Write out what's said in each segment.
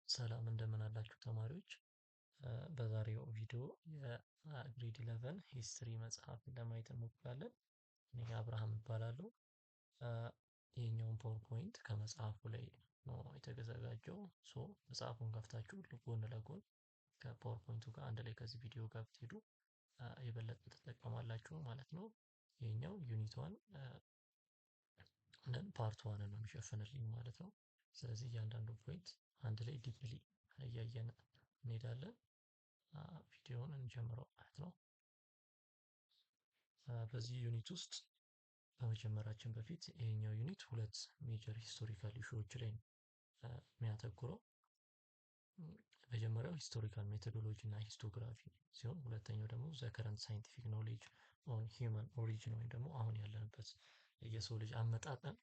ሰላም እንደምን አላችሁ ተማሪዎች። በዛሬው ቪዲዮ የግሬድ 11 ሂስትሪ መጽሐፍ ለማየት እንሞክራለን። እኔ አብርሃም እባላለሁ። ይሄኛውን ፓወርፖይንት ከመጽሐፉ ላይ ነው የተዘጋጀው። መጽሐፉን ከፍታችሁ ጎን ለጎን ከፓወርፖይንቱ ጋር አንድ ላይ ከዚህ ቪዲዮ ጋር ብትሄዱ የበለጠ ትጠቀማላችሁ ማለት ነው። ይሄኛው ዩኒት ዋን ፓርት ዋንን ነው የሚሸፍንልኝ ማለት ነው። ስለዚህ እያንዳንዱ ፖይንት አንድ ላይ ዲፕሊ እያየን እንሄዳለን። ቪዲዮውን እንጀምረው ማለት ነው። በዚህ ዩኒት ውስጥ ከመጀመራችን በፊት ይሄኛው ዩኒት ሁለት ሜጀር ሂስቶሪካል ኢሹዎች ላይ ነው የሚያተኩረው። መጀመሪያው ሂስቶሪካል ሜቶዶሎጂ እና ሂስቶግራፊ ሲሆን ሁለተኛው ደግሞ ዘ ከረንት ሳይንቲፊክ ኖሌጅ ኦን ሂውማን ኦሪጂን ወይም ደግሞ አሁን ያለንበት የሰው ልጅ አመጣጥን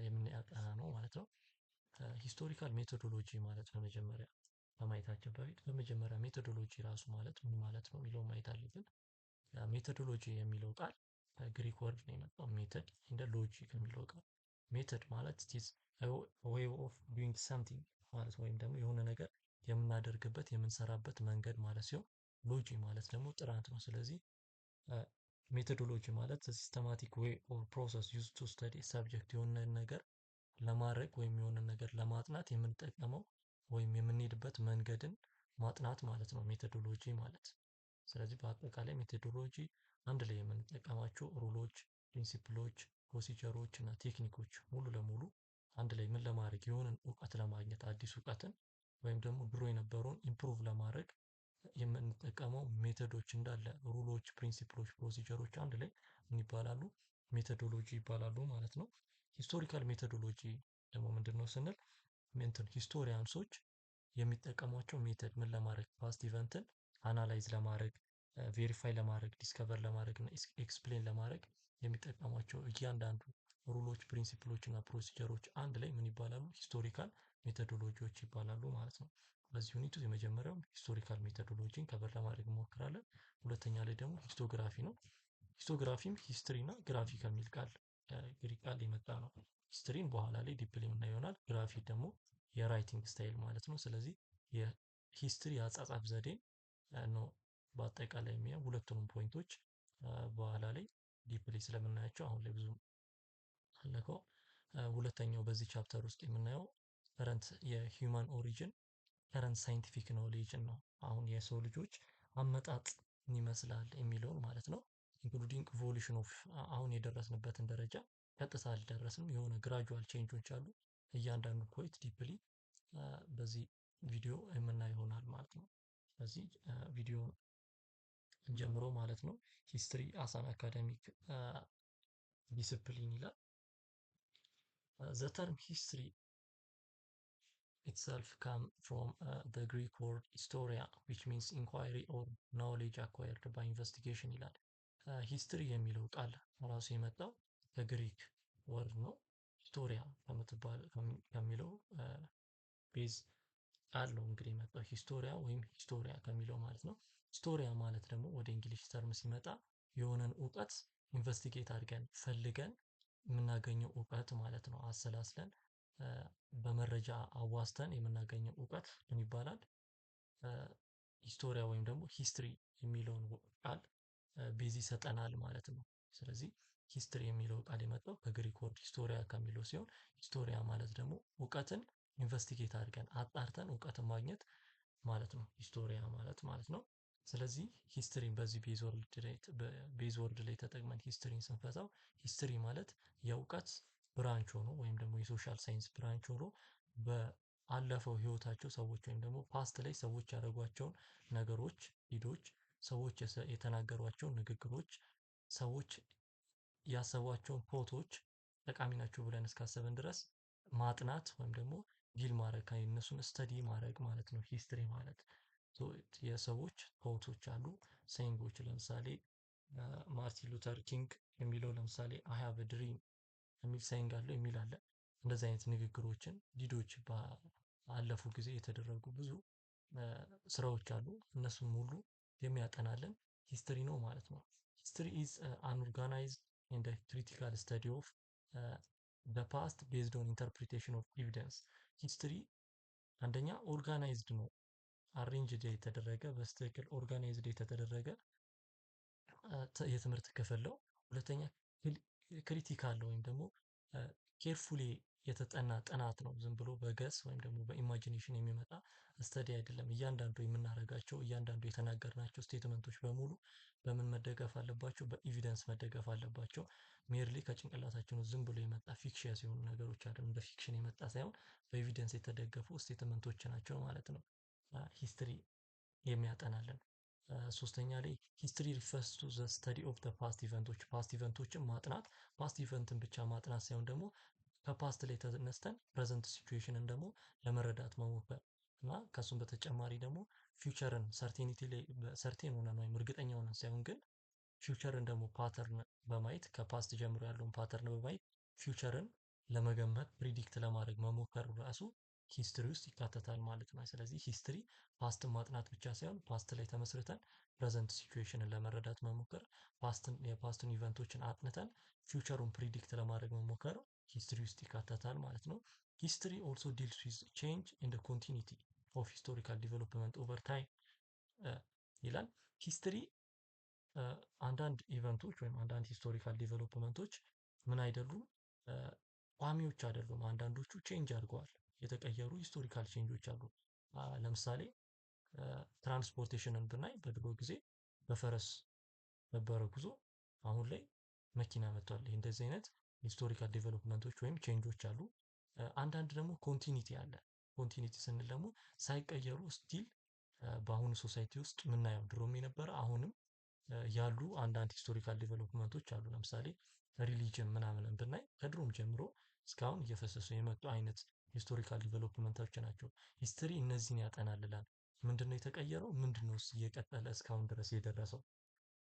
የምናጠና ነው ማለት ነው። ሂስቶሪካል ሜቶዶሎጂ ማለት በመጀመሪያ ከማየታችን በፊት በመጀመሪያ ሜቶዶሎጂ ራሱ ማለት ምን ማለት ነው የሚለውን ማየት አለብን። ሜቶዶሎጂ የሚለው ቃል ከግሪክ ወርድ ነው የመጣው። ሜተድ እንደ ሎጂ ከሚለው ቃል ሜተድ ማለት ኢዝ ዌይ ኦፍ ዱይንግ ሰምቲንግ ማለት ወይም ደግሞ የሆነ ነገር የምናደርግበት የምንሰራበት መንገድ ማለት ሲሆን ሎጂ ማለት ደግሞ ጥናት ነው። ስለዚህ ሜቶዶሎጂ ማለት ሲስተማቲክ ዌይ ኦር ፕሮሰስ ዩዝድ ቱ ስተዲ ሰብጀክት የሆነ ነገር ለማድረግ ወይም የሆነ ነገር ለማጥናት የምንጠቀመው ወይም የምንሄድበት መንገድን ማጥናት ማለት ነው ሜቶዶሎጂ ማለት። ስለዚህ በአጠቃላይ ሜቶዶሎጂ አንድ ላይ የምንጠቀማቸው ሩሎች፣ ፕሪንሲፕሎች፣ ፕሮሲጀሮች እና ቴክኒኮች ሙሉ ለሙሉ አንድ ላይ ምን ለማድረግ የሆነን እውቀት ለማግኘት አዲስ እውቀትን ወይም ደግሞ ድሮ የነበረውን ኢምፕሩቭ ለማድረግ የምንጠቀመው ሜቶዶች እንዳለ ሩሎች፣ ፕሪንሲፕሎች፣ ፕሮሲጀሮች አንድ ላይ ምን ይባላሉ? ሜቶዶሎጂ ይባላሉ ማለት ነው። ሂስቶሪካል ሜቶዶሎጂ ደግሞ ምንድነው ስንል ሂስቶሪያንሶች የሚጠቀሟቸው ሜተድ ምን ለማድረግ ፓስት ኢቨንትን አናላይዝ ለማድረግ ቬሪፋይ ለማድረግ ዲስከቨር ለማድረግ እና ኤክስፕሌን ለማድረግ የሚጠቀሟቸው እያንዳንዱ ሩሎች ፕሪንሲፕሎች እና ፕሮሲጀሮች አንድ ላይ ምን ይባላሉ? ሂስቶሪካል ሜቶዶሎጂዎች ይባላሉ ማለት ነው። በዚህ ዩኒት የመጀመሪያው ሂስቶሪካል ሜቶዶሎጂን ከበር ለማድረግ እንሞክራለን። ሁለተኛ ላይ ደግሞ ሂስቶግራፊ ነው። ሂስቶግራፊም ሂስትሪ እና ግራፊ ከሚል ቃል ግሪክ ቃል የመጣ ነው። ሂስትሪን በኋላ ላይ ዲፕሊ የምናየው ይሆናል። ግራፊ ደግሞ የራይቲንግ ስታይል ማለት ነው። ስለዚህ የሂስትሪ የአጻጻፍ ዘዴ ነው በአጠቃላይ የሚያየው። ሁለቱንም ፖይንቶች በኋላ ላይ ዲፕሊ ስለምናያቸው አሁን ላይ ብዙ አለከው። ሁለተኛው በዚህ ቻፕተር ውስጥ የምናየው ከረንት የሂውማን ኦሪጅን ከረንት ሳይንቲፊክ ኖሌጅን ነው። አሁን የሰው ልጆች አመጣጥ ምን ይመስላል የሚለውን ማለት ነው። ኢንክሉዲንግ ኢቮሉሽን ኦፍ አሁን የደረስንበትን ደረጃ ቀጥታ አልደረስንም። የሆነ ግራጁዋል ቼንጆች አሉ። እያንዳንዱ ፖይንት ዲፕሊ በዚህ ቪዲዮ የምናየው ይሆናል ማለት ነው። ስለዚህ ቪዲዮ ጀምሮ ማለት ነው። ሂስትሪ አስ አን አካዳሚክ ዲስፕሊን ይላል። ዘ ተርም ሂስትሪ itself come from the Greek word historia which means inquiry or knowledge acquired by investigation ይላል። ሂስትሪ የሚለው ቃል ራሱ የመጣው ከግሪክ ወርድ ነው። ሂስቶሪያ ከሚለው ቤዝ ቃል ነው እንግዲህ የመጣው ሂስቶሪያ ወይም ሂስቶሪያ ከሚለው ማለት ነው። ሂስቶሪያ ማለት ደግሞ ወደ እንግሊሽ ተርም ሲመጣ የሆነን እውቀት ኢንቨስቲጌት አድርገን ፈልገን የምናገኘው እውቀት ማለት ነው። አሰላስለን በመረጃ አዋዝተን የምናገኘው እውቀት ምን ይባላል? ሂስቶሪያ ወይም ደግሞ ሂስትሪ የሚለውን ቃል ቤዝ ይሰጠናል ማለት ነው። ስለዚህ ሂስትሪ የሚለው ቃል የመጣው ከግሪክ ወርድ ሂስቶሪያ ከሚለው ሲሆን ሂስቶሪያ ማለት ደግሞ እውቀትን ኢንቨስቲጌት አድርገን አጣርተን እውቀትን ማግኘት ማለት ነው ሂስቶሪያ ማለት ነው። ስለዚህ ሂስትሪን በዚህ ቤዝ ወርድ ላይ ተጠቅመን ሂስትሪን ስንፈታው ሂስትሪ ማለት የእውቀት ብራንች ሆኖ ወይም ደግሞ የሶሻል ሳይንስ ብራንች ሆኖ በአለፈው ህይወታቸው ሰዎች ወይም ደግሞ ፓስት ላይ ሰዎች ያደረጓቸውን ነገሮች ሂዶች ሰዎች የተናገሯቸውን ንግግሮች ሰዎች ያሰቧቸውን ፖቶች ጠቃሚ ናቸው ብለን እስካሰብን ድረስ ማጥናት ወይም ደግሞ ዲል ማድረግ እነሱን ስተዲ ማድረግ ማለት ነው ሂስትሪ ማለት። የሰዎች ፖቶች አሉ ሴይንጎች ለምሳሌ ማርቲን ሉተር ኪንግ የሚለው ለምሳሌ አይ ሃቭ አ ድሪም የሚል ሴይንግ አለው የሚል አለ። እንደዚህ አይነት ንግግሮችን ዲዶች ባለፉ ጊዜ የተደረጉ ብዙ ስራዎች አሉ። እነሱን ሙሉ የሚያጠናልን ሂስትሪ ነው ማለት ነው። ሂስትሪ ኢዝ አን ኦርጋናይዝድ ኤንድ ክሪቲካል ስተዲ ኦፍ the past based on interpretation of evidence ሂስትሪ አንደኛ ኦርጋናይዝድ ነው፣ አሬንጅድ የተደረገ በስትክክል ኦርጋናይዝድ የተደረገ የትምህርት ክፍል ነው። ሁለተኛ ክሪቲካል ወይም ደግሞ ኬርፉሊ የተጠና ጥናት ነው። ዝም ብሎ በገስ ወይም ደግሞ በኢማጂኔሽን የሚመጣ ስተዲ አይደለም። እያንዳንዱ የምናደርጋቸው እያንዳንዱ የተናገርናቸው ስቴትመንቶች በሙሉ በምን መደገፍ አለባቸው? በኤቪደንስ መደገፍ አለባቸው። ሜርሊ ከጭንቅላታችን ውስጥ ዝም ብሎ የመጣ ፊክሽን የሆኑ ነገሮች አይደሉም። በፊክሽን የመጣ ሳይሆን በኤቪደንስ የተደገፉ ስቴትመንቶች ናቸው ማለት ነው። ሂስትሪ የሚያጠናልን ሶስተኛ ላይ ሂስትሪ ሪፈርስ ቱ ዘ ስተዲ ኦፍ ዘ ፓስት ኢቨንቶች። ፓስት ኢቨንቶችን ማጥናት ፓስት ኢቨንትን ብቻ ማጥናት ሳይሆን ደግሞ ከፓስት ላይ ተነስተን ፕሬዘንት ሲቹዌሽንን ደግሞ ለመረዳት መሞከር እና ከሱም በተጨማሪ ደግሞ ፊውቸርን ሰርቴኒቲ ላይ ሰርቴን ሆነን ወይም እርግጠኛ ሆነን ሳይሆን ግን ፊውቸርን ደግሞ ፓተርን በማየት ከፓስት ጀምሮ ያለውን ፓተርን በማየት ፊውቸርን ለመገመት ፕሪዲክት ለማድረግ መሞከር ራሱ ሂስትሪ ውስጥ ይካተታል ማለት ነው። ስለዚህ ሂስትሪ ፓስትን ማጥናት ብቻ ሳይሆን ፓስት ላይ ተመስርተን ፕሬዘንት ሲቹዌሽንን ለመረዳት መሞከር፣ የፓስትን ኢቨንቶችን አጥንተን ፊውቸሩን ፕሪዲክት ለማድረግ መሞከር ሂስትሪ ውስጥ ይካተታል ማለት ነው። ሂስትሪ ኦልሶ ዲልስ ዊዝ ቼንጅ ኢን ዘ ኮንቲኒቲ ኦፍ ሂስቶሪካል ዲቨሎፕመንት ኦቨር ታይም ይላል። ሂስትሪ አንዳንድ ኢቨንቶች ወይም አንዳንድ ሂስቶሪካል ዲቨሎፕመንቶች ምን አይደሉም ቋሚዎች አይደሉም። አንዳንዶቹ ቼንጅ አድርገዋል፣ የተቀየሩ ሂስቶሪካል ቼንጆች አሉ። ለምሳሌ ትራንስፖርቴሽንን ብናይ በድሮ ጊዜ በፈረስ ነበረ ጉዞ፣ አሁን ላይ መኪና መጥቷል። ይህ እንደዚህ አይነት ሂስቶሪካል ዴቨሎፕመንቶች ወይም ቼንጆች አሉ። አንዳንድ ደግሞ ኮንቲኒቲ አለ። ኮንቲኒቲ ስንል ደግሞ ሳይቀየሩ ስቲል በአሁኑ ሶሳይቲ ውስጥ የምናየው ድሮም የነበረ አሁንም ያሉ አንዳንድ ሂስቶሪካል ዴቨሎፕመንቶች አሉ። ለምሳሌ ሪሊጅን ምናምን ብናይ ከድሮም ጀምሮ እስካሁን እየፈሰሱ የመጡ አይነት ሂስቶሪካል ዲቨሎፕመንቶች ናቸው። ሂስትሪ እነዚህን ያጠናልላል። ምንድነው የተቀየረው? ምንድነው እየቀጠለ እስካሁን ድረስ የደረሰው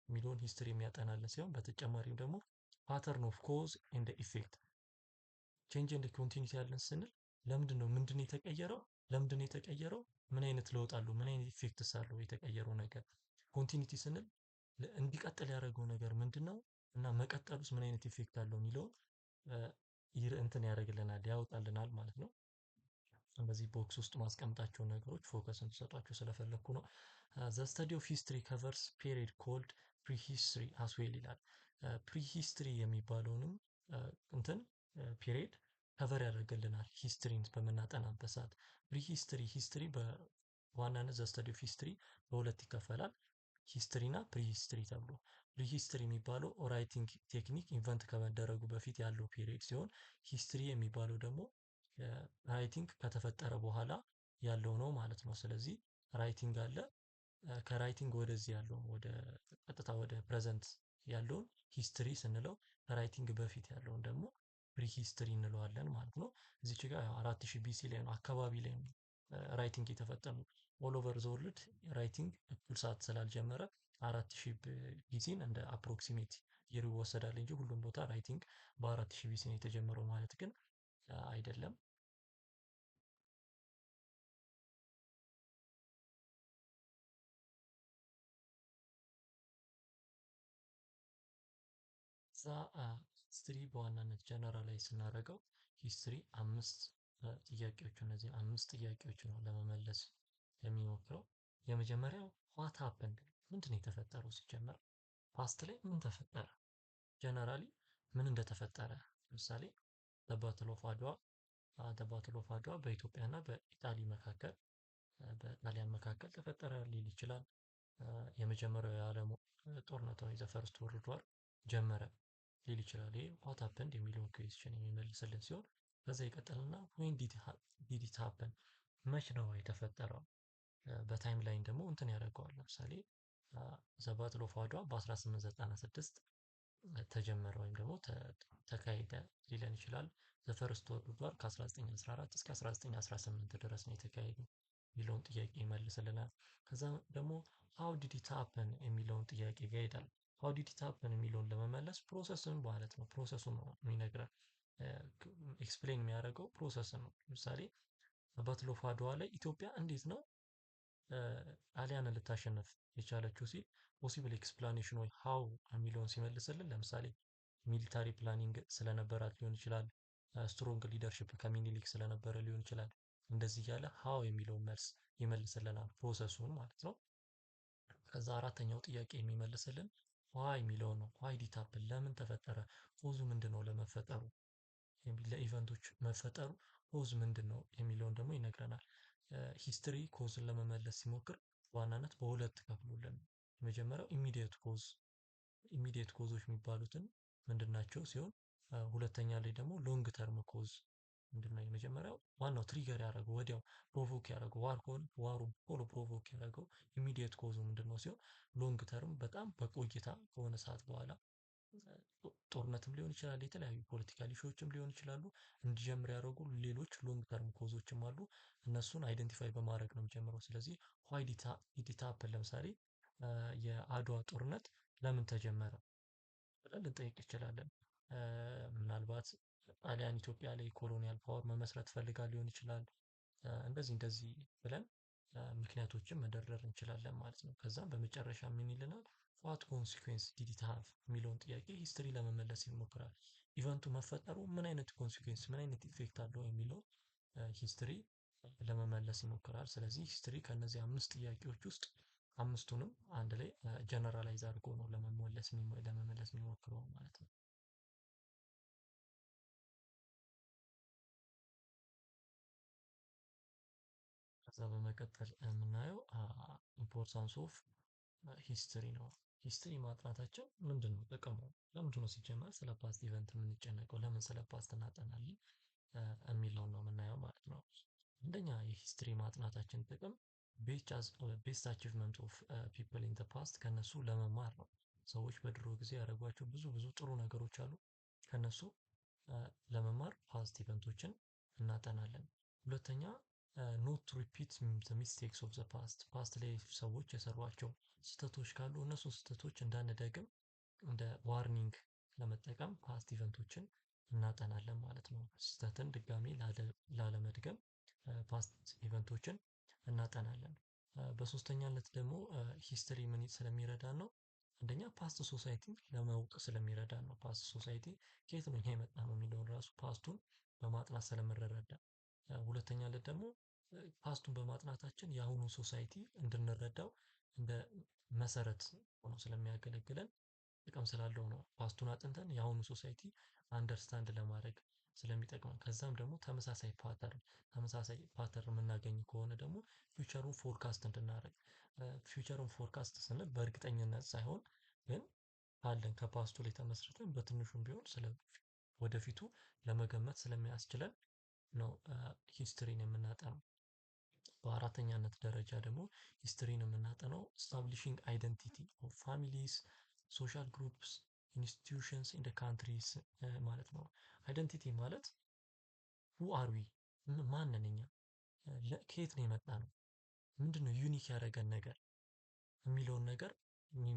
የሚለውን ሂስትሪ የሚያጠናልን ሲሆን በተጨማሪም ደግሞ ፓተርን ኦፍ ኮዝ ኤንድ ኢፌክት ቼንጅ ኤንድ ኮንቲኒቲ ያለን ስንል ለምንድነው ምንድነው የተቀየረው? ለምንድነው የተቀየረው? ምን አይነት ለውጥ አለው? ምን አይነት ኢፌክትስ አለው የተቀየረው ነገር? ኮንቲኒቲ ስንል እንዲቀጥል ያደረገው ነገር ምንድነው እና መቀጠሉስ ምን አይነት ኢፌክት አለው የሚለውን እንትን ያደርግልናል፣ ያወጣልናል ማለት ነው። በዚህ ቦክስ ውስጥ ማስቀምጣቸው ነገሮች ፎከስ እንድሰጧቸው ስለፈለኩ ነው። ዘ ስተዲ ኦፍ ሂስትሪ ከቨርስ ፔሪድ ኮልድ ፕሪሂስትሪ አስዌል ይላል። ፕሪሂስትሪ የሚባለውንም እንትን ፔሪድ ከቨር ያደርግልናል ሂስትሪን በምናጠናበት ሰዓት። ፕሪሂስትሪ ሂስትሪ በዋናነት ዘ ስተዲ ኦፍ ሂስትሪ በሁለት ይከፈላል፣ ሂስትሪ እና ፕሪሂስትሪ ተብሎ። ፕሪሂስትሪ የሚባለው ራይቲንግ ቴክኒክ ኢንቨንት ከመደረጉ በፊት ያለው ፔሪድ ሲሆን ሂስትሪ የሚባለው ደግሞ ራይቲንግ ከተፈጠረ በኋላ ያለው ነው ማለት ነው። ስለዚህ ራይቲንግ አለ፣ ከራይቲንግ ወደዚህ ያለው ወደ ቀጥታ ወደ ፕሬዘንት ያለውን ሂስትሪ ስንለው ከራይቲንግ በፊት ያለውን ደግሞ ፕሪሂስትሪ እንለዋለን ማለት ነው። እዚች ጋር 4000 ቢሲ ላይ ነው አካባቢ ላይ ነው ራይቲንግ የተፈጠረው። ኦል ኦቨር ዘ ወርልድ ራይቲንግ እኩል ሰዓት ስላልጀመረ 4000 ቢሲን እንደ አፕሮክሲሜት ይር ይወሰዳል እንጂ ሁሉም ቦታ ራይቲንግ በ4000 ቢሲ ነው የተጀመረው ማለት ግን አይደለም። እዛ ሂስትሪ በዋናነት ጀነራላይዝ ስናደርገው ሂስትሪ 5 ጥያቄዎች፣ እነዚህ 5 ጥያቄዎች ነው ለመመለስ የሚሞክረው። የመጀመሪያው ዋት ሀፐንድ፣ ምንድነው የተፈጠረው? ሲጀመር ፓስት ላይ ምን ተፈጠረ? ጀነራሊ ምን እንደተፈጠረ ለምሳሌ ባትል ኦፍ አድዋ፣ ባትል ኦፍ አድዋ በኢትዮጵያ እና በኢጣሊ መካከል በጣሊያን መካከል ተፈጠረ ሊል ይችላል። የመጀመሪያው የዓለም ጦርነት ወይ ዘ ፈርስት ወርልድ ዋር ጀመረ ሊል ይችላል። ይሄ ዋት ሀፐንድ የሚለውን ኩዌስችን የሚመልስልን ሲሆን ከዛ ይቀጥልና ዌን ዲድ ኢት ሀፐን፣ መች ነው የተፈጠረው? በታይም ላይን ደግሞ እንትን ያደርገዋል። ለምሳሌ ዘ ባትል ኦፍ አድዋ በ1896 ተጀመረ ወይም ደግሞ ተካሄደ ሊለን ይችላል። ዘ ፈርስት ወርልድ ዋር ከ1914 እስከ 1918 ድረስ ነው የተካሄደው የሚለውን ጥያቄ ይመልስልናል። ከዛ ደግሞ ሃው ዲድ ኢት ሀፐን የሚለውን ጥያቄ ጋር ይሄዳል። ሃው ዲድ ኢት ሀፐን የሚለውን ለመመለስ ፕሮሰስን ማለት ነው፣ ፕሮሰሱን ነው የሚነግረን። ኤክስፕሌን የሚያደርገው ፕሮሰስን ነው። ለምሳሌ ባትል ኦፍ አድዋ ላይ ኢትዮጵያ እንዴት ነው ጣሊያንን ልታሸንፍ የቻለችው ሲል ፖሲብል ኤክስፕላኔሽን ወይ ሃው የሚለውን ሲመልስልን ለምሳሌ ሚሊታሪ ፕላኒንግ ስለነበራት ሊሆን ይችላል። ስትሮንግ ሊደርሽፕ ከሚኒሊክ ስለነበረ ሊሆን ይችላል። እንደዚህ እያለ ሃው የሚለውን መልስ ይመልስልናል፣ ፕሮሰሱን ማለት ነው። ከዛ አራተኛው ጥያቄ የሚመልስልን ዋይ የሚለውን ነው። ዋይ ዲድ ሃፕን፣ ለምን ተፈጠረ፣ ኮዙ ምንድነው ለመፈጠሩ፣ ለኢቨንቶች መፈጠሩ ኮዝ ምንድነው የሚለውን ደግሞ ይነግረናል። ሂስትሪ ኮዝን ለመመለስ ሲሞክር በዋናነት በሁለት ከፍሎልን፣ የመጀመሪያው ኢሚዲየት ኮዞች የሚባሉትን ምንድናቸው ሲሆን ሁለተኛ ላይ ደግሞ ሎንግ ተርም ኮዝ ምንድነው። የመጀመሪያው ዋናው ትሪገር ያደረገው ወዲያው ፕሮቮክ ያደረገው ዋር ከሆነ ዋሩ ቶሎ ፕሮቮክ ያደረገው ኢሚዲየት ኮዙ ምንድነው ሲሆን፣ ሎንግ ተርም በጣም በቆይታ ከሆነ ሰዓት በኋላ ጦርነትም ሊሆን ይችላል፣ የተለያዩ ፖለቲካል ኢሹዎችም ሊሆን ይችላሉ እንዲጀምር ያደረጉ ሌሎች ሎንግ ተርም ኮዞችም አሉ። እነሱን አይደንቲፋይ በማድረግ ነው የሚጀምረው። ስለዚህ ዋይ ዲድ ኢት ሃፕን፣ ለምሳሌ የአድዋ ጦርነት ለምን ተጀመረ ብለን ልንጠይቅ እንችላለን። ምናልባት ጣሊያን ኢትዮጵያ ላይ ኮሎኒያል ፓወር መመስረት ፈልጋ ሊሆን ይችላል። እንደዚህ እንደዚህ ብለን ምክንያቶችን መደርደር እንችላለን ማለት ነው። ከዛም በመጨረሻ ምን ይለናል? ዋት ኮንሲኩዌንስ ዲድ ኢት ሃቭ የሚለውን ጥያቄ ሂስትሪ ለመመለስ ይሞክራል። ኢቨንቱ መፈጠሩ ምን አይነት ኮንሲኩዌንስ ምን አይነት ኢፌክት አለው የሚለውን ሂስትሪ ለመመለስ ይሞክራል። ስለዚህ ሂስትሪ ከነዚህ አምስት ጥያቄዎች ውስጥ አምስቱንም አንድ ላይ ጀነራላይዝ አድርጎ ነው ለመመለስ የሚሞክረው ማለት ነው። ከዛ በመቀጠል የምናየው ኢምፖርታንስ ኦፍ ሂስትሪ ነው። ሂስትሪ ማጥናታችን ምንድን ነው ጥቅሙ? ለምንድን ነው ሲጀመር ስለ ፓስት ኢቨንት የምንጨነቀው? ለምን ስለ ፓስት እናጠናለን የሚለውን ነው የምናየው ማለት ነው። አንደኛ የሂስትሪ ማጥናታችን ጥቅም ቤስት አቺቭመንት ኦፍ ፒፕል ኢን ዘ ፓስት፣ ከነሱ ለመማር ነው። ሰዎች በድሮ ጊዜ ያደረጓቸው ብዙ ብዙ ጥሩ ነገሮች አሉ። ከነሱ ለመማር ፓስት ኢቨንቶችን እናጠናለን። ሁለተኛ ኖት ሪፒት ዘ ሚስቴክስ ኦፍ ዘ ፓስት ላይ ሰዎች የሰሯቸው ስህተቶች ካሉ እነሱ ስህተቶች እንዳንደግም እንደ ዋርኒንግ ለመጠቀም ፓስት ኢቨንቶችን እናጠናለን ማለት ነው። ስህተትን ድጋሚ ላለመድገም ፓስት ኢቨንቶችን እናጠናለን። በሶስተኛነት ደግሞ ሂስትሪ ምን ስለሚረዳን ነው? አንደኛ ፓስት ሶሳይቲ ለማወቅ ስለሚረዳን ነው። ፓስት ሶሳይቲ ከየት ነው ይሄ የመጣ ነው የሚለውን ራሱ ፓስቱን በማጥናት ስለምንረዳ። ሁለተኛነት ደግሞ ፓስቱን በማጥናታችን የአሁኑን ሶሳይቲ እንድንረዳው እንደ መሰረት ሆኖ ስለሚያገለግለን ጥቅም ስላለው ነው። ፓስቱን አጥንተን የአሁኑ ሶሳይቲ አንደርስታንድ ለማድረግ ስለሚጠቅመን፣ ከዛም ደግሞ ተመሳሳይ ፓተርን የምናገኝ ከሆነ ደግሞ ፊውቸሩን ፎርካስት እንድናደርግ፣ ፊውቸሩን ፎርካስት ስንል በእርግጠኝነት ሳይሆን ግን ካለን ከፓስቱ ላይ ተመስርተን በትንሹም ቢሆን ስለ ወደፊቱ ለመገመት ስለሚያስችለን ነው ሂስትሪን የምናጠነው። በአራተኛነት ደረጃ ደግሞ ሂስትሪን የምናጠነው ስታብሊሽንግ አይደንቲቲ ኦፍ ፋሚሊስ፣ ሶሻል ግሩፕስ፣ ኢንስቲትዩሽንስ ኢን ካንትሪስ ማለት ነው። አይደንቲቲ ማለት ሁ አር ዊ፣ ማን ነን እኛ፣ ከየት ነው የመጣ ነው፣ ምንድነው ዩኒክ ያደረገን ነገር የሚለውን ነገር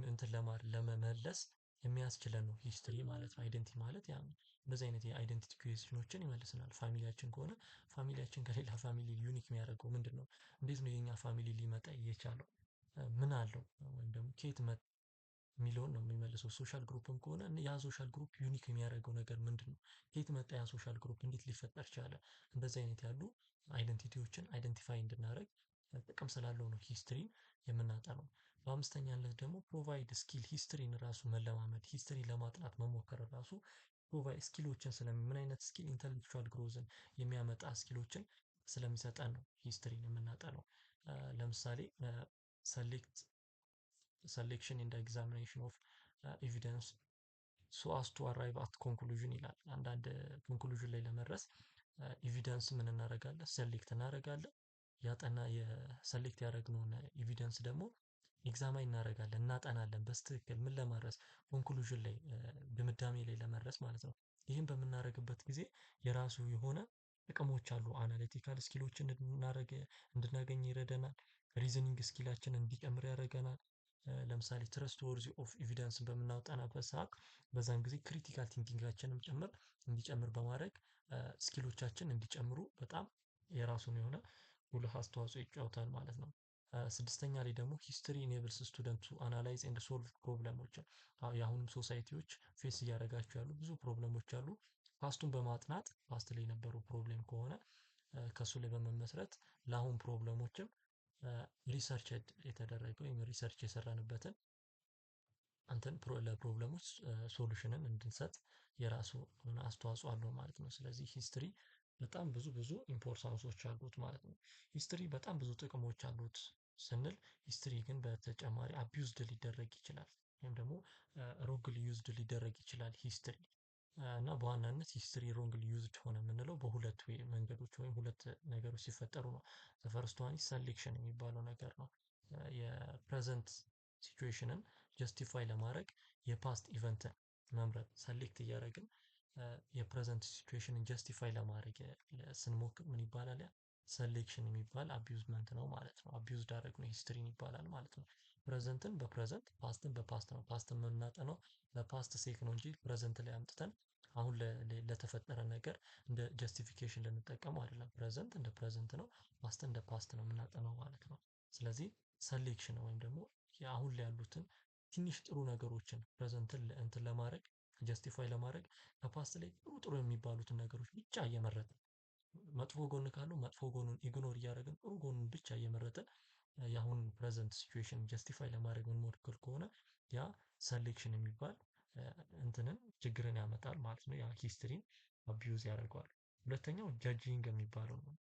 እንትን ለመመለስ የሚያስችለን ነው ሂስትሪ ማለት ነው። አይደንቲቲ ማለት ያ ነው። እንደዚህ አይነት የአይደንቲቲ ኩዌስችኖችን ይመልስናል። ፋሚሊያችን ከሆነ ፋሚሊያችን ከሌላ ፋሚሊ ዩኒክ የሚያደርገው ምንድን ነው? እንዴት ነው የኛ ፋሚሊ ሊመጣ የቻለው? ምን አለው? ወይም ደግሞ ከየት መጣ የሚለውን ነው የሚመልሰው። ሶሻል ግሩፕም ከሆነ ያ ሶሻል ግሩፕ ዩኒክ የሚያደርገው ነገር ምንድን ነው? ከየት መጣ ያ ሶሻል ግሩፕ? እንዴት ሊፈጠር ቻለ? እንደዚህ አይነት ያሉ አይደንቲቲዎችን አይደንቲፋይ እንድናደርግ ጥቅም ስላለው ነው ሂስትሪን የምናጠነው። በአምስተኛነት ደግሞ ፕሮቫይድ ስኪል፣ ሂስትሪን ራሱ መለማመድ፣ ሂስትሪ ለማጥናት መሞከር ራሱ ፕሮቫይድ ስኪሎችን ምን አይነት ስኪል ኢንተሌክቹዋል ግሮዝን የሚያመጣ ስኪሎችን ስለሚሰጠን ነው ሂስትሪን የምናጠነው። ለምሳሌ ሰሌክሽን ኢን ኤግዛሚኔሽን ኦፍ ኤቪደንስ ሶ አስ ቱ አራይቭ አት ኮንክሉዥን ይላል። አንዳንድ ኮንክሉዥን ላይ ለመድረስ ኤቪደንስ ምን እናደርጋለን? ሰሌክት እናደርጋለን። ያጠና የሰሌክት ያደረግነውን ኤቪደንስ ደግሞ ኤግዛማይን እናደርጋለን፣ እናጠናለን በስትክክል ምን ለማድረስ ኮንክሉዥን ላይ ድምዳሜ ላይ ለመድረስ ማለት ነው። ይህን በምናደርግበት ጊዜ የራሱ የሆነ ጥቅሞች አሉ። አናሊቲካል ስኪሎችን እንድናገኝ ይረዳናል። ሪዝኒንግ ስኪላችን እንዲጨምር ያደርገናል። ለምሳሌ ትረስት ወርዚ ኦፍ ኤቪደንስን በምናጠናበት ሰዓት በዛን ጊዜ ክሪቲካል ቲንኪንጋችንም ጭምር እንዲጨምር በማድረግ ስኪሎቻችን እንዲጨምሩ በጣም የራሱን የሆነ ጉልህ አስተዋጽኦ ይጫወታል ማለት ነው። ስድስተኛ ላይ ደግሞ ሂስትሪ ኢኔብልስ ስቱደንት ቱ አናላይዝ ኤንድ ሶልቭ ፕሮብለሞችን፣ የአሁኑም ሶሳይቲዎች ፌስ እያደረጋቸው ያሉ ብዙ ፕሮብለሞች አሉ። ፓስቱን በማጥናት ፓስት ላይ የነበሩ ፕሮብሌም ከሆነ ከሱ ላይ በመመስረት ለአሁን ፕሮብለሞችም ሪሰርች የተደረገ ወይም ሪሰርች የሰራንበትን አንተን ለፕሮብለሞች ሶሉሽንን እንድንሰጥ የራሱ የሆነ አስተዋጽኦ አለው ማለት ነው። ስለዚህ ሂስትሪ በጣም ብዙ ኢምፖርታንሶች አሉት ማለት ነው። ሂስትሪ በጣም ብዙ ጥቅሞች አሉት ስንል ሂስትሪ ግን በተጨማሪ አቢዩዝድ ሊደረግ ይችላል ወይም ደግሞ ሮንግሊ ዩዝድ ሊደረግ ይችላል ሂስትሪ እና በዋናነት ሂስትሪ ሮንግሊ ዩዝድ ሆነ የምንለው በሁለት መንገዶች ወይም ሁለት ነገሮች ሲፈጠሩ ነው። ፈርስት ዋን ሰሌክሽን የሚባለው ነገር ነው። የፕሬዘንት ሲቹዌሽንን ጀስቲፋይ ለማድረግ የፓስት ኢቨንትን መምረጥ ሰሌክት እያደረግን የፕሬዘንት ሲቹዌሽንን ጀስቲፋይ ለማድረግ ስንሞክር ምን ይባላል? ያ ሰሌክሽን የሚባል አቢዩዝመንት ነው ማለት ነው። አቢዩዝድ አደረግነው ሂስትሪን ይባላል ማለት ነው። ፕሬዘንትን በፕሬዘንት ፓስትን በፓስት ነው። ፓስትን የምናጠነው ለፓስት ሴክ ነው እንጂ ፕሬዘንት ላይ አምጥተን አሁን ለተፈጠረ ነገር እንደ ጀስቲፊኬሽን ልንጠቀመው አይደለም። ፕሬዘንት እንደ ፕሬዘንት ነው፣ ፓስት እንደ ፓስት ነው የምናጠነው ማለት ነው። ስለዚህ ሰሌክሽን ወይም ደግሞ አሁን ላይ ያሉትን ትንሽ ጥሩ ነገሮችን ፕሬዘንትን እንትን ለማድረግ ጀስቲፋይ ለማድረግ ከፓስት ላይ ጥሩ የሚባሉትን ነገሮች ብቻ እየመረጥን መጥፎ ጎን ካለው መጥፎ ጎኑን ኢግኖር እያደረግን ጥሩ ጎኑን ብቻ እየመረጥን የአሁን ፕሬዘንት ሲቹዌሽን ጀስቲፋይ ለማድረግ የምንሞክር ከሆነ ያ ሰሌክሽን የሚባል እንትንን ችግርን ያመጣል ማለት ነው። ያ ሂስትሪን አቢዩዝ ያደርገዋል። ሁለተኛው ጃጂንግ የሚባለው ነው።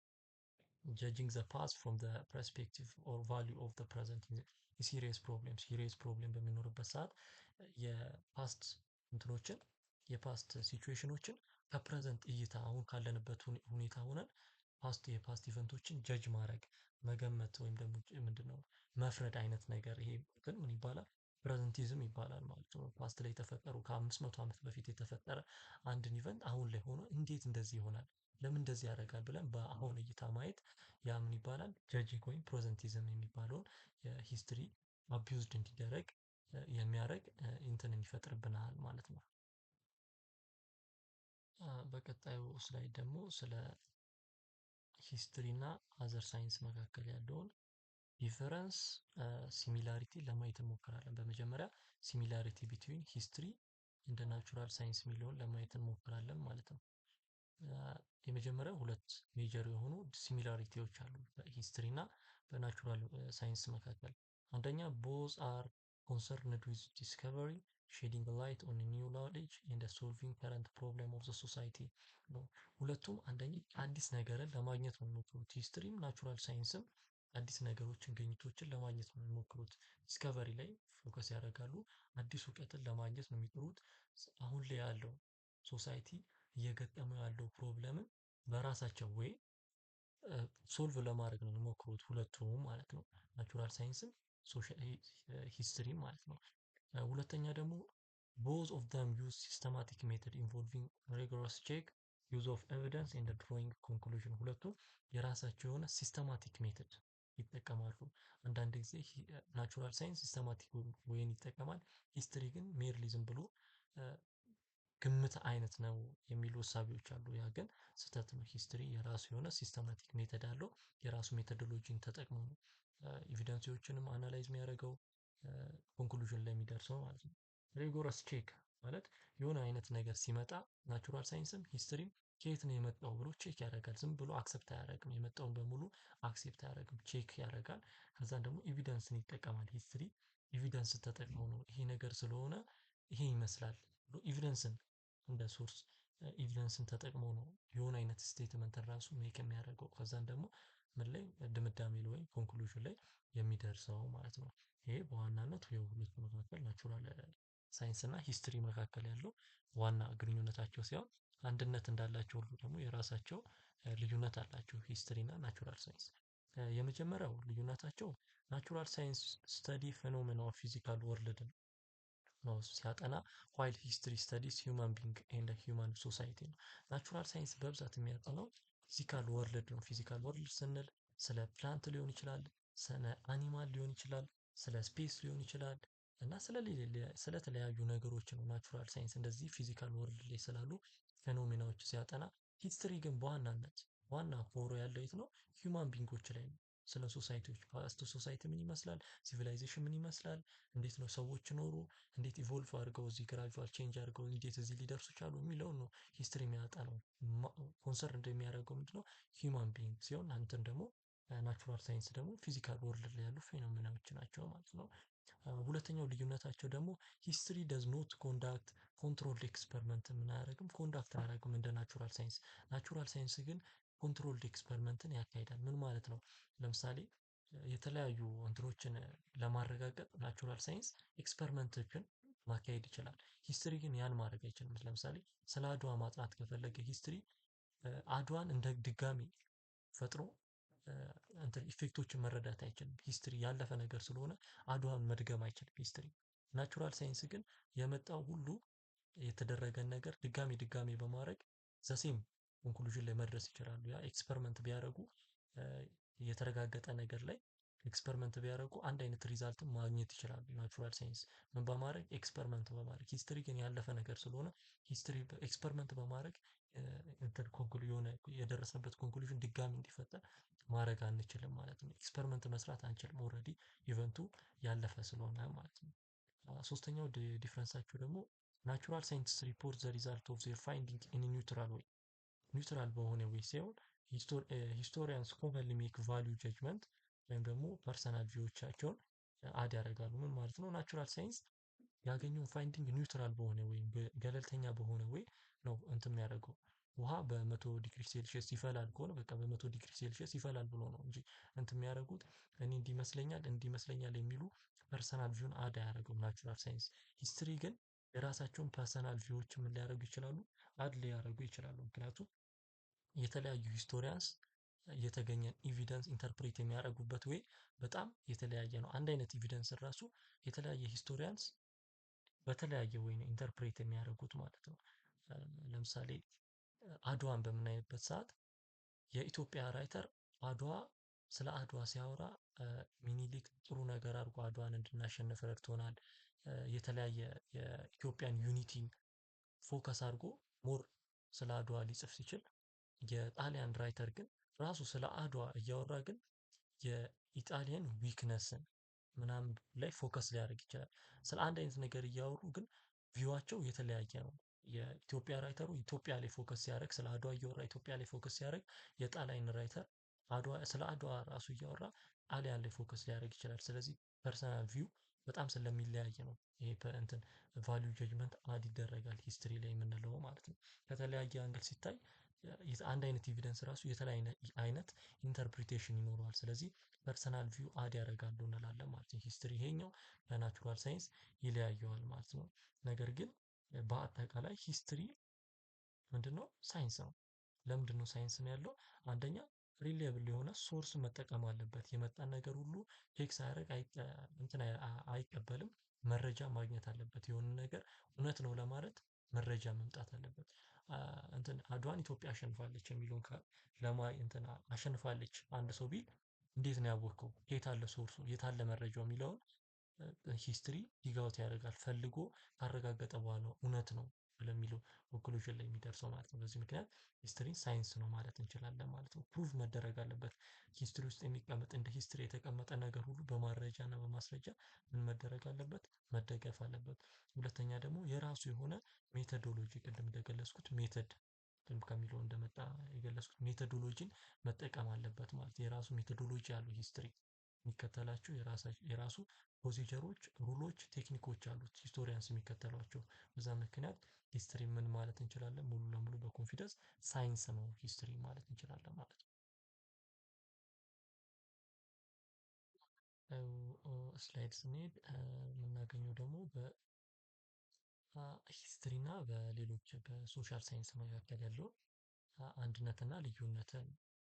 judging the past from the perspective or value of the present ሲሪየስ ፕሮብሌም በሚኖርበት ሰዓት የፓስት እንትኖችን የፓስት ሲቹዌሽኖችን ከፕሬዘንት እይታ አሁን ካለንበት ሁኔታ ሆነን የፓስት ኢቨንቶችን ጀጅ ማድረግ መገመት ወይም ደግሞ ምንድነው መፍረድ አይነት ነገር ይሄ ግን ምን ይባላል? ፕሬዘንቲዝም ይባላል ማለት ነው። ፓስት ላይ የተፈጠሩ ከ500 ዓመት በፊት የተፈጠረ አንድን ኢቨንት አሁን ላይ ሆኖ እንዴት እንደዚህ ይሆናል? ለምን እንደዚህ ያደርጋል ብለን በአሁን እይታ ማየት ያ ምን ይባላል? ጀጂንግ ወይም ፕሬዘንቲዝም የሚባለውን የሂስትሪ አቢዩዝድ እንዲደረግ የሚያደርግ እንትንን ይፈጥርብናል ማለት ነው። በቀጣዩ ስላይድ ደግሞ ስለ ሂስትሪ እና አዘር ሳይንስ መካከል ያለውን ዲፈረንስ ሲሚላሪቲ ለማየት እንሞክራለን። በመጀመሪያ ሲሚላሪቲ ቢትዊን ሂስትሪ እንደ ናቹራል ሳይንስ የሚለውን ለማየት እንሞክራለን ማለት ነው። የመጀመሪያው ሁለት ሜጀር የሆኑ ሲሚላሪቲዎች አሉ በሂስትሪ እና በናቹራል ሳይንስ መካከል። አንደኛ ቦዝ አር ኮንሰርንድ ዊዝ ዲስከቨሪ ሼዲንግ ላይት ኦን ኒው ኖሌጅ ኤንድ ሶልቪንግ ከረንት ፕሮብለም ኦፍ ዘ ሶሳይቲ ነው። ሁለቱም አንደኛ አዲስ ነገርን ለማግኘት ነው የሚሞክሩት። ሂስትሪም ናቹራል ሳይንስም አዲስ ነገሮችን ግኝቶችን ለማግኘት ነው የሚሞክሩት። ዲስከቨሪ ላይ ፎከስ ያደርጋሉ። አዲስ እውቀትን ለማግኘት ነው የሚጥሩት። አሁን ላይ ያለው ሶሳይቲ እየገጠመው ያለው ፕሮብለምን በራሳቸው ወይ ሶልቭ ለማድረግ ነው የሚሞክሩት ሁለቱም ማለት ነው። ናቹራል ሳይንስም ሂስትሪም ማለት ነው። ሁለተኛ ደግሞ both of them use systematic method involving rigorous check, use of evidence and drawing conclusion ሁለቱም የራሳቸው የሆነ ሲስተማቲክ ሜተድ ይጠቀማሉ። አንዳንድ ጊዜ ናቹራል ሳይንስ ሲስተማቲክ ወይን ይጠቀማል። ሂስትሪ ግን ሜርሊ ዝም ብሎ ግምት አይነት ነው የሚሉ እሳቤዎች አሉ። ያ ግን ስህተት ነው። ሂስትሪ የራሱ የሆነ ሲስተማቲክ ሜተድ አለው። የራሱ ሜቶዶሎጂን ተጠቅሞ ነው ኤቪደንሶችንም አናላይዝ የሚያደርገው ኮንክሉዥን ላይ የሚደርሰው ማለት ነው። ሪጎረስ ቼክ ማለት የሆነ አይነት ነገር ሲመጣ ናቹራል ሳይንስም ሂስትሪም ከየት ነው የመጣው ብሎ ቼክ ያደርጋል። ዝም ብሎ አክሰፕት አያደርግም። የመጣውን በሙሉ አክሴፕት አያደርግም፣ ቼክ ያደርጋል። ከዛን ደግሞ ኤቪደንስን ይጠቀማል። ሂስትሪ ኤቪደንስ ተጠቅሞ ነው ይሄ ነገር ስለሆነ ይሄ ይመስላል ብሎ ኤቪደንስን እንደ ሶርስ ኤቪደንስን ተጠቅሞ ነው የሆነ አይነት ስቴትመንት ራሱ ሜክ የሚያደርገው። ከዛን ደግሞ ምን ላይ ድምዳሜ ላይ ወይም ኮንክሉዥን ላይ የሚደርሰው ማለት ነው። ይሄ በዋናነት የሁለቱ መካከል ናቹራል ሳይንስ እና ሂስትሪ መካከል ያለው ዋና ግንኙነታቸው ሲሆን አንድነት እንዳላቸው ሁሉ ደግሞ የራሳቸው ልዩነት አላቸው ሂስትሪ እና ናቹራል ሳይንስ። የመጀመሪያው ልዩነታቸው ናቹራል ሳይንስ ስተዲ ፌኖሜና ኦፍ ፊዚካል ወርልድ ነው ሲያጠና፣ ዋይል ሂስትሪ ስተዲስ ሂውማን ቢንግ ኤንድ ሂውማን ሶሳይቲ ነው። ናቹራል ሳይንስ በብዛት የሚያጠናው ፊዚካል ወርልድ ነው። ፊዚካል ወርልድ ስንል ስለ ፕላንት ሊሆን ይችላል፣ ስለ አኒማል ሊሆን ይችላል፣ ስለ ስፔስ ሊሆን ይችላል እና ስለተለያዩ ነገሮች ነው ናቹራል ሳይንስ እንደዚህ ፊዚካል ወርልድ ላይ ስላሉ ፌኖሜናዎች ሲያጠና። ሂስትሪ ግን በዋናነት ዋና ኮሮ ያለው የት ነው? ሂውማን ቢንጎች ላይ ነው። ስለ ሶሳይቲዎች ፓስት ሶሳይቲ ምን ይመስላል፣ ሲቪላይዜሽን ምን ይመስላል፣ እንዴት ነው ሰዎች ኖሩ፣ እንዴት ኢቮልቭ አድርገው እዚህ ግራጁዋል ቼንጅ አድርገው እንዴት እዚህ ሊደርሱ ቻሉ የሚለውን ነው ሂስትሪ የሚያጠናው። ኮንሰርን እንደሚያደርገው ምንድነው ሂውማን ቢንግ ሲሆን አንተን ደግሞ ናቹራል ሳይንስ ደግሞ ፊዚካል ወርልድ ላይ ያሉ ፌኖሜናዎች ናቸው ማለት ነው። ሁለተኛው ልዩነታቸው ደግሞ ሂስትሪ ደዝ ኖት ኮንዳክት ኮንትሮልድ ኤክስፐሪመንት ምን አያደርግም ኮንዳክት አያደርግም እንደ ናቹራል ሳይንስ። ናቹራል ሳይንስ ግን ኮንትሮልድ ኤክስፐሪመንትን ያካሂዳል። ምን ማለት ነው? ለምሳሌ የተለያዩ እንትኖችን ለማረጋገጥ ናቹራል ሳይንስ ኤክስፐሪመንቶችን ማካሄድ ይችላል። ሂስትሪ ግን ያን ማድረግ አይችልም። ለምሳሌ ስለ አድዋ ማጥናት ከፈለገ ሂስትሪ አድዋን እንደ ድጋሚ ፈጥሮ እንትን ኢፌክቶችን መረዳት አይችልም። ሂስትሪ ያለፈ ነገር ስለሆነ አድዋን መድገም አይችልም ሂስትሪ። ናቹራል ሳይንስ ግን የመጣው ሁሉ የተደረገን ነገር ድጋሚ ድጋሚ በማድረግ ዘሴም ኮንክሉዥን ላይ መድረስ ይችላሉ። ያ ኤክስፐሪመንት ቢያደርጉ የተረጋገጠ ነገር ላይ ኤክስፐሪመንት ቢያደርጉ አንድ አይነት ሪዛልትን ማግኘት ይችላሉ። ናቹራል ሳይንስ ምን በማድረግ ኤክስፐሪመንት በማድረግ ሂስትሪ ግን ያለፈ ነገር ስለሆነ ሂስትሪ ኤክስፐሪመንት በማድረግ እንትን የሆነ የደረሰበት ኮንክሉዥን ድጋሚ እንዲፈጠር ማድረግ አንችልም ማለት ነው። ኤክስፐሪመንት መስራት አንችልም ኦልሬዲ ኢቨንቱ ያለፈ ስለሆነ ማለት ነው። ሶስተኛው ዲፍረንሳቸው ደግሞ ናቹራል ሳይንቲስት ሪፖርት ዘ ሪዛልት ኦፍ ዜር ፋይንዲንግ ኢን ኒውትራል ወይ ኒውትራል በሆነ ወይ ሲሆን ሂስቶሪያንስ ኮመንሊ ሜክ ቫልዩ ጀጅመንት ወይም ደግሞ ፐርሰናል ቪዎቻቸውን አድ ያደርጋሉ። ምን ማለት ነው? ናቹራል ሳይንስ ያገኘውን ፋይንዲንግ ኒውትራል በሆነ ወይም ገለልተኛ በሆነ ወይ ነው እንትን የሚያደርገው። ውሃ በመቶ ዲግሪ ሴልሺየስ ይፈላል ከሆነ በቃ በመቶ ዲግሪ ሴልሺየስ ይፈላል ብሎ ነው እንጂ እንትን የሚያደርጉት እኔ እንዲመስለኛል የሚሉ ፐርሰናል ቪውን አድ አያደርገውም ናቹራል ሳይንስ። ሂስትሪ ግን የራሳቸውን ፐርሰናል ቪዎች ምን ሊያደርጉ ይችላሉ? አድ ሊያደርጉ ይችላሉ። ምክንያቱም የተለያዩ ሂስቶሪያንስ የተገኘን ኤቪደንስ ኢንተርፕሬት የሚያደርጉበት ወይ በጣም የተለያየ ነው። አንድ አይነት ኤቪደንስ ራሱ የተለያየ ሂስቶሪያንስ በተለያየ ወይ ነው ኢንተርፕሬት የሚያደርጉት ማለት ነው። ለምሳሌ አድዋን በምናይበት ሰዓት የኢትዮጵያ ራይተር አድዋ ስለ አድዋ ሲያወራ ሚኒሊክ ጥሩ ነገር አድርጎ አድዋን እንድናሸንፍ ረድቶናል። የተለያየ የኢትዮጵያን ዩኒቲ ፎከስ አድርጎ ሞር ስለ አድዋ ሊጽፍ ሲችል የጣሊያን ራይተር ግን ራሱ ስለ አድዋ እያወራ ግን የኢጣሊያን ዊክነስን ምናምን ላይ ፎከስ ሊያደርግ ይችላል። ስለ አንድ አይነት ነገር እያወሩ ግን ቪዋቸው የተለያየ ነው። የኢትዮጵያ ራይተሩ ኢትዮጵያ ላይ ፎከስ ሲያደርግ ስለ አድዋ እያወራ ኢትዮጵያ ላይ ፎከስ ሲያደርግ የጣሊያን ራይተር ስለ አድዋ ራሱ እያወራ ጣሊያን ላይ ፎከስ ሊያደርግ ይችላል። ስለዚህ ፐርሰናል ቪው በጣም ስለሚለያይ ነው ይሄ እንትን ቫልዩ ጀጅመንት አድ ይደረጋል ሂስትሪ ላይ የምንለው ማለት ነው። ከተለያየ አንግል ሲታይ አንድ አይነት ኤቪደንስ ራሱ የተለያየ አይነት ኢንተርፕሪቴሽን ይኖረዋል። ስለዚህ ፐርሰናል ቪው አድ ያደርጋሉ እንላለን ማለት ነው። ሂስትሪ ይሄኛው ከናቹራል ሳይንስ ይለያየዋል ማለት ነው። ነገር ግን በአጠቃላይ ሂስትሪ ምንድነው? ሳይንስ ነው። ለምንድነው ሳይንስ ነው ያለው? አንደኛ ሪሊየብል የሆነ ሶርስ መጠቀም አለበት። የመጣን ነገር ሁሉ ቼክ ሳያደርግ አይቀበልም። መረጃ ማግኘት አለበት። የሆነ ነገር እውነት ነው ለማለት መረጃ መምጣት አለበት። እንትን አድዋን ኢትዮጵያ አሸንፋለች የሚለውን እንትን አሸንፋለች አንድ ሰው ቢል እንዴት ነው ያወቅከው? የት አለ ሶርሱ? የት አለ መረጃው የሚለውን ሂስትሪ ዲጋውት ያደርጋል። ፈልጎ ካረጋገጠ በኋላ እውነት ነው ለሚለው ኮንክሉዥን ላይ የሚደርሰው ማለት ነው። በዚህ ምክንያት ሂስትሪ ሳይንስ ነው ማለት እንችላለን ማለት ነው። ፕሩቭ መደረግ አለበት። ሂስትሪ ውስጥ የሚቀመጥ እንደ ሂስትሪ የተቀመጠ ነገር ሁሉ በማረጃ እና በማስረጃ ምን መደረግ አለበት? መደገፍ አለበት። ሁለተኛ ደግሞ የራሱ የሆነ ሜቶዶሎጂ ቅድም እንደገለጽኩት ሜተድ ከሚለው እንደመጣ የገለጽኩት ሜቶዶሎጂን መጠቀም አለበት ማለት የራሱ ሜቶዶሎጂ አለው ሂስትሪ የሚከተላቸው የራሱ ፕሮሲጀሮች፣ ሩሎች፣ ቴክኒኮች አሉት ሂስቶሪያንስ የሚከተሏቸው። በዛ ምክንያት ሂስትሪ ምን ማለት እንችላለን? ሙሉ ለሙሉ በኮንፊደንስ ሳይንስ ነው ሂስትሪ ማለት እንችላለን ማለት ነው። ስላይድ ስንሄድ የምናገኘው ደግሞ በሂስትሪ እና በሌሎች በሶሻል ሳይንስ መካከል ያለው አንድነትና ልዩነትን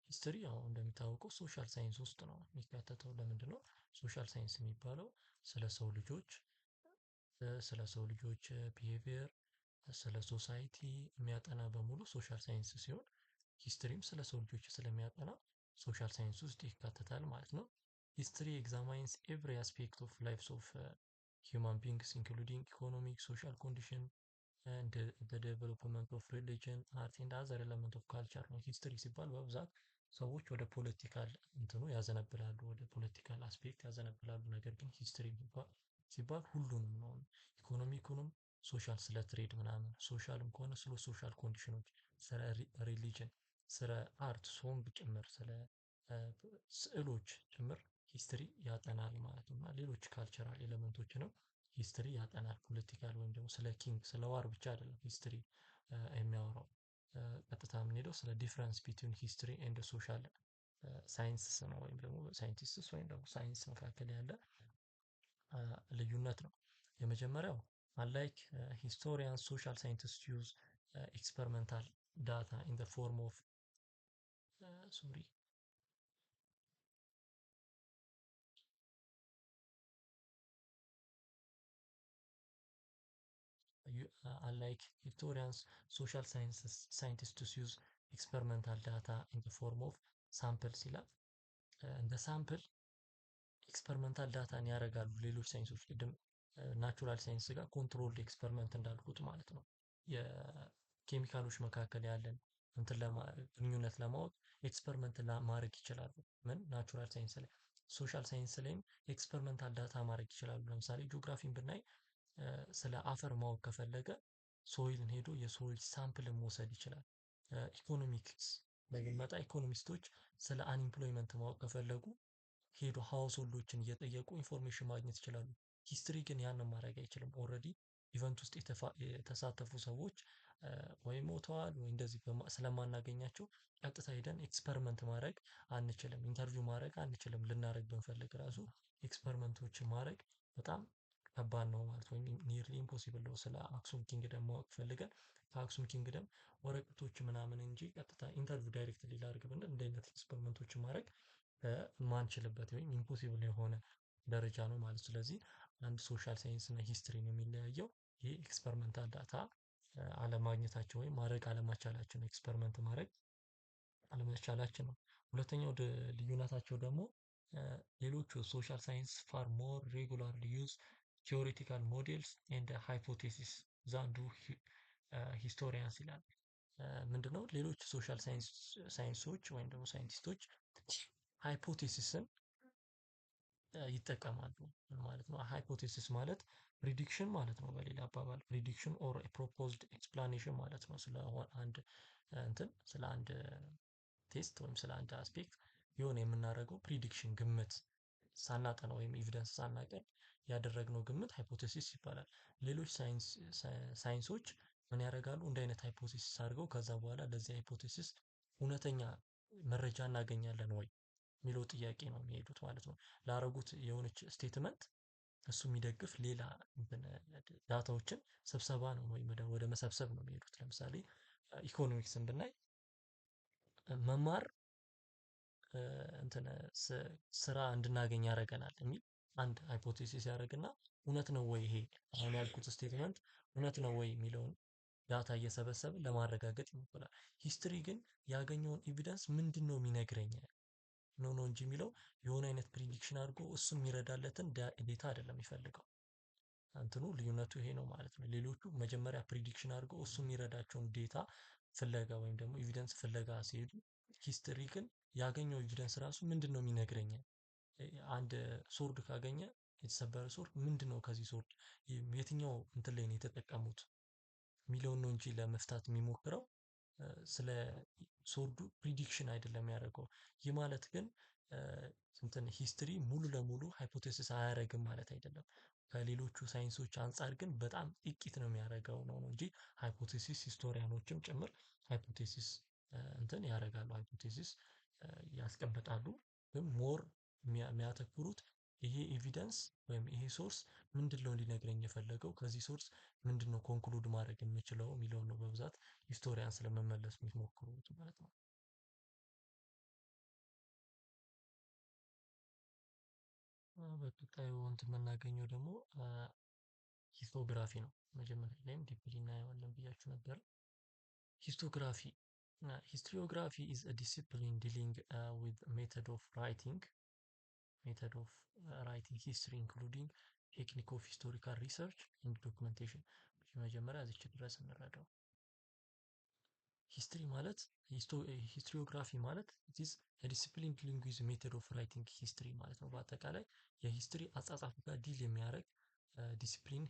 ሂስትሪ ያው እንደሚታወቀው ሶሻል ሳይንስ ውስጥ ነው የሚካተተው። ለምንድን ነው ሶሻል ሳይንስ የሚባለው? ስለ ሰው ልጆች ቢሄቪየር ስለ ሶሳይቲ የሚያጠና በሙሉ ሶሻል ሳይንስ ሲሆን ሂስትሪም ስለ ሰው ልጆች ስለሚያጠና ሶሻል ሳይንስ ውስጥ ይካተታል ማለት ነው። ሂስትሪ ኤግዛማይንስ ኤቭሪ አስፔክት ኦፍ ላይፍስ ኦፍ ሂውማን ቢንግስ ኢንክሉዲንግ ኢኮኖሚክ ሶሻል ኮንዲሽን ኤንድ ዘ ዴቨሎፕመንት ኦፍ ሪሊጅን አርት ኤንድ አዘር ኤለመንት ኦፍ ካልቸር ነው። ሂስትሪ ሲባል በብዛት ሰዎች ወደ ፖለቲካል እንትኑ ያዘነብላሉ፣ ወደ ፖለቲካል አስፔክት ያዘነብላሉ። ነገር ግን ሂስትሪ ሲባል ሁሉንም ነው። ኢኮኖሚኩንም፣ ሶሻል ስለ ትሬድ ምናምን፣ ሶሻልም ከሆነ ስለ ሶሻል ኮንዲሽኖች፣ ስለ ሪሊጅን፣ ስለ አርት ሶንግ ጭምር፣ ስለ ስዕሎች ጭምር ሂስትሪ ያጠናል ማለት ነው። እና ሌሎች ካልቸራል ኤሌመንቶችንም ሂስትሪ ያጠናል። ፖለቲካል ወይም ደግሞ ስለ ኪንግ ስለ ዋር ብቻ አይደለም ሂስትሪ የሚያወራው። ቀጥታ የምንሄደው ስለ ዲፍረንስ ቢትዊን ሂስትሪ ኤንድ ሶሻል ሳይንስስ ነው፣ ወይም ደግሞ ሳይንቲስትስ ወይም ደግሞ ሳይንስ መካከል ያለ ልዩነት ነው። የመጀመሪያው unlike historians, social scientists use experimental data in the form of sorry unlike historians, social scientists use experimental data in the form of samples ይላል። እንደ ሳምፕል ኤክስፐሪመንታል ዳታን ያደርጋሉ ሌሎች ሳይንሶች፣ ቅድም ናቹራል ሳይንስ ጋር ኮንትሮልድ ኤክስፐሪመንት እንዳልኩት ማለት ነው። የኬሚካሎች መካከል ያለን እንትን ግንኙነት ለማወቅ ኤክስፐሪመንት ማድረግ ይችላሉ። ምን ናቹራል ሳይንስ ላይ። ሶሻል ሳይንስ ላይም ኤክስፐሪመንታል ዳታ ማድረግ ይችላሉ። ለምሳሌ ጂኦግራፊን ብናይ ስለ አፈር ማወቅ ከፈለገ ሶይልን ሄዶ የሶይል ሳምፕልን መውሰድ ይችላል። ኢኮኖሚክስ ላይ ብንመጣ ኢኮኖሚስቶች ስለ አንኢምፕሎይመንት ማወቅ ከፈለጉ ሄዶ ሀውስሆልዶችን እየጠየቁ ኢንፎርሜሽን ማግኘት ይችላሉ። ሂስትሪ ግን ያንን ማድረግ አይችልም። ኦልሬዲ ኢቨንት ውስጥ የተሳተፉ ሰዎች ወይ ሞተዋል ወይ እንደዚህ ስለማናገኛቸው ቀጥታ ሄደን ኤክስፐሪመንት ማድረግ አንችልም፣ ኢንተርቪው ማድረግ አንችልም። ልናደርግ ብንፈልግ ራሱ ኤክስፐሪመንቶችን ማድረግ በጣም ከባድ ነው ማለት ወይም ኒርሊ ኢምፖሲብል ነው። ስለ አክሱም ኪንግደም ማወቅ ፈልገን ከአክሱም ኪንግደም ወረቀቶች ምናምን እንጂ ቀጥታ ኢንተርቪው ዳይሬክትሊ ላድርግ ብንል እንደ አይነት ኤክስፐሪመንቶችን ማድረግ ማንችልበት ወይም ኢምፖሲብል የሆነ ደረጃ ነው ማለት። ስለዚህ አንድ ሶሻል ሳይንስ እና ሂስትሪ ነው የሚለያየው ይሄ ኤክስፐሪመንታል ዳታ አለማግኘታቸው ወይም ማድረግ አለመቻላቸው ነው። ኤክስፐሪመንት ማድረግ አለመቻላችን ነው። ሁለተኛው ልዩነታቸው ደግሞ ሌሎቹ ሶሻል ሳይንስ ፋር ሞር ሬጉላርሊ ዩዝ ቲዮሬቲካል ሞዴልስ ኤንድ ሃይፖቴሲስ ዛን ዱ ሂስቶሪያንስ ይላል። ምንድነው ሌሎች ሶሻል ሳይንሶች ወይም ደግሞ ሳይንቲስቶች ሃይፖቴሲስን ይጠቀማሉ ማለት ነው። ሃይፖቴሲስ ማለት ፕሪዲክሽን ማለት ነው። በሌላ አባባል ፕሪዲክሽን ኦር ፕሮፖዝድ ኤክስፕላኔሽን ማለት ነው። ስለ አንድ እንትን ስለ አንድ ቴስት ወይም ስለ አንድ አስፔክት የሆነ የምናደርገው ፕሪዲክሽን ግምት ሳናጠና ወይም ኤቪደንስ ሳናቀርብ ያደረግነው ግምት ሃይፖቴሲስ ይባላል። ሌሎች ሳይንሶች ምን ያደርጋሉ? እንደ አይነት ሃይፖቴሲስ አድርገው ከዛ በኋላ ለዚህ ሃይፖቴሲስ እውነተኛ መረጃ እናገኛለን ወይ የሚለው ጥያቄ ነው የሚሄዱት ማለት ነው። ላረጉት የሆነች ስቴትመንት እሱ የሚደግፍ ሌላ ዳታዎችን ስብሰባ ነው ወይም ወደ መሰብሰብ ነው የሚሄዱት። ለምሳሌ ኢኮኖሚክስን ብናይ መማር እንትን ስራ እንድናገኝ ያደርገናል የሚል አንድ ሃይፖቴሲስ ያደርግና እውነት ነው ወይ ይሄ አሁን ያልኩት ስቴትመንት እውነት ነው ወይ የሚለውን ዳታ እየሰበሰበ ለማረጋገጥ ይሞክራል። ሂስትሪ ግን ያገኘውን ኤቪደንስ ምንድነው የሚነግረኝ ነው እንጂ የሚለው የሆነ አይነት ፕሪዲክሽን አድርጎ እሱ የሚረዳለትን ዴታ አይደለም የሚፈልገው። እንትኑ ልዩነቱ ይሄ ነው ማለት ነው። ሌሎቹ መጀመሪያ ፕሪዲክሽን አድርጎ እሱ የሚረዳቸውን ዴታ ፍለጋ ወይም ደግሞ ኤቪደንስ ፍለጋ ሲሄዱ፣ ሂስትሪ ግን ያገኘው ኤቪደንስ ራሱ ምንድነው የሚነግረኝ፣ አንድ ሶርድ ካገኘ የተሰበረ ሶርድ ምንድነው ከዚህ ሶርድ የትኛው እንትን ላይ ነው የተጠቀሙት የሚለውን ነው እንጂ ለመፍታት የሚሞክረው ስለ ሶርዱ ፕሪዲክሽን አይደለም ያደረገው። ይህ ማለት ግን እንትን ሂስትሪ ሙሉ ለሙሉ ሃይፖቴሲስ አያደርግም ማለት አይደለም። ከሌሎቹ ሳይንሶች አንፃር ግን በጣም ጥቂት ነው የሚያደርገው ነው እንጂ ሃይፖቴሲስ ሂስቶሪያኖችም ጭምር ሃይፖቴሲስ እንትን ያደርጋሉ፣ ሃይፖቴሲስ ያስቀምጣሉ። ግን ሞር የሚያተኩሩት ይሄ ኤቪደንስ ወይም ይሄ ሶርስ ምንድነው ሊነግረኝ የፈለገው፣ ከዚህ ሶርስ ምንድነው ኮንክሉድ ማድረግ የምችለው የሚለውን ነው በብዛት ሂስቶሪያን ስለመመለስ የሚሞክሩት ማለት ነው። በቀጣዩ እንትን የምናገኘው ደግሞ ሂስቶግራፊ ነው። መጀመሪያ ላይም ዲፕሊ እናየዋለን ብያችሁ ነበር። ሂስቶግራፊ ሂስቶሪዮግራፊ ኢዝ አ ዲሲፕሊን ዲሊንግ ዊዝ ሜተድ ኦፍ ራይቲንግ ሂስትሪ ኢንክሉዲንግ ቴክኒክ ኦፍ ሂስቶሪካል ሪሰርች ኤንድ ዶክመንቴሽን። መጀመሪያ እዚች ድረስ እንረዳው። ሂስትሪ ማለት ሂስትሪዮግራፊ ማለት ኢዝ ዲሲፕሊን ዲሊንግ ዊዝ ሜተድ ኦፍ ራይቲንግ ሂስትሪ ማለት ነው። በአጠቃላይ የሂስትሪ አጻጻፍ ጋር ዲል የሚያደርግ ዲሲፕሊን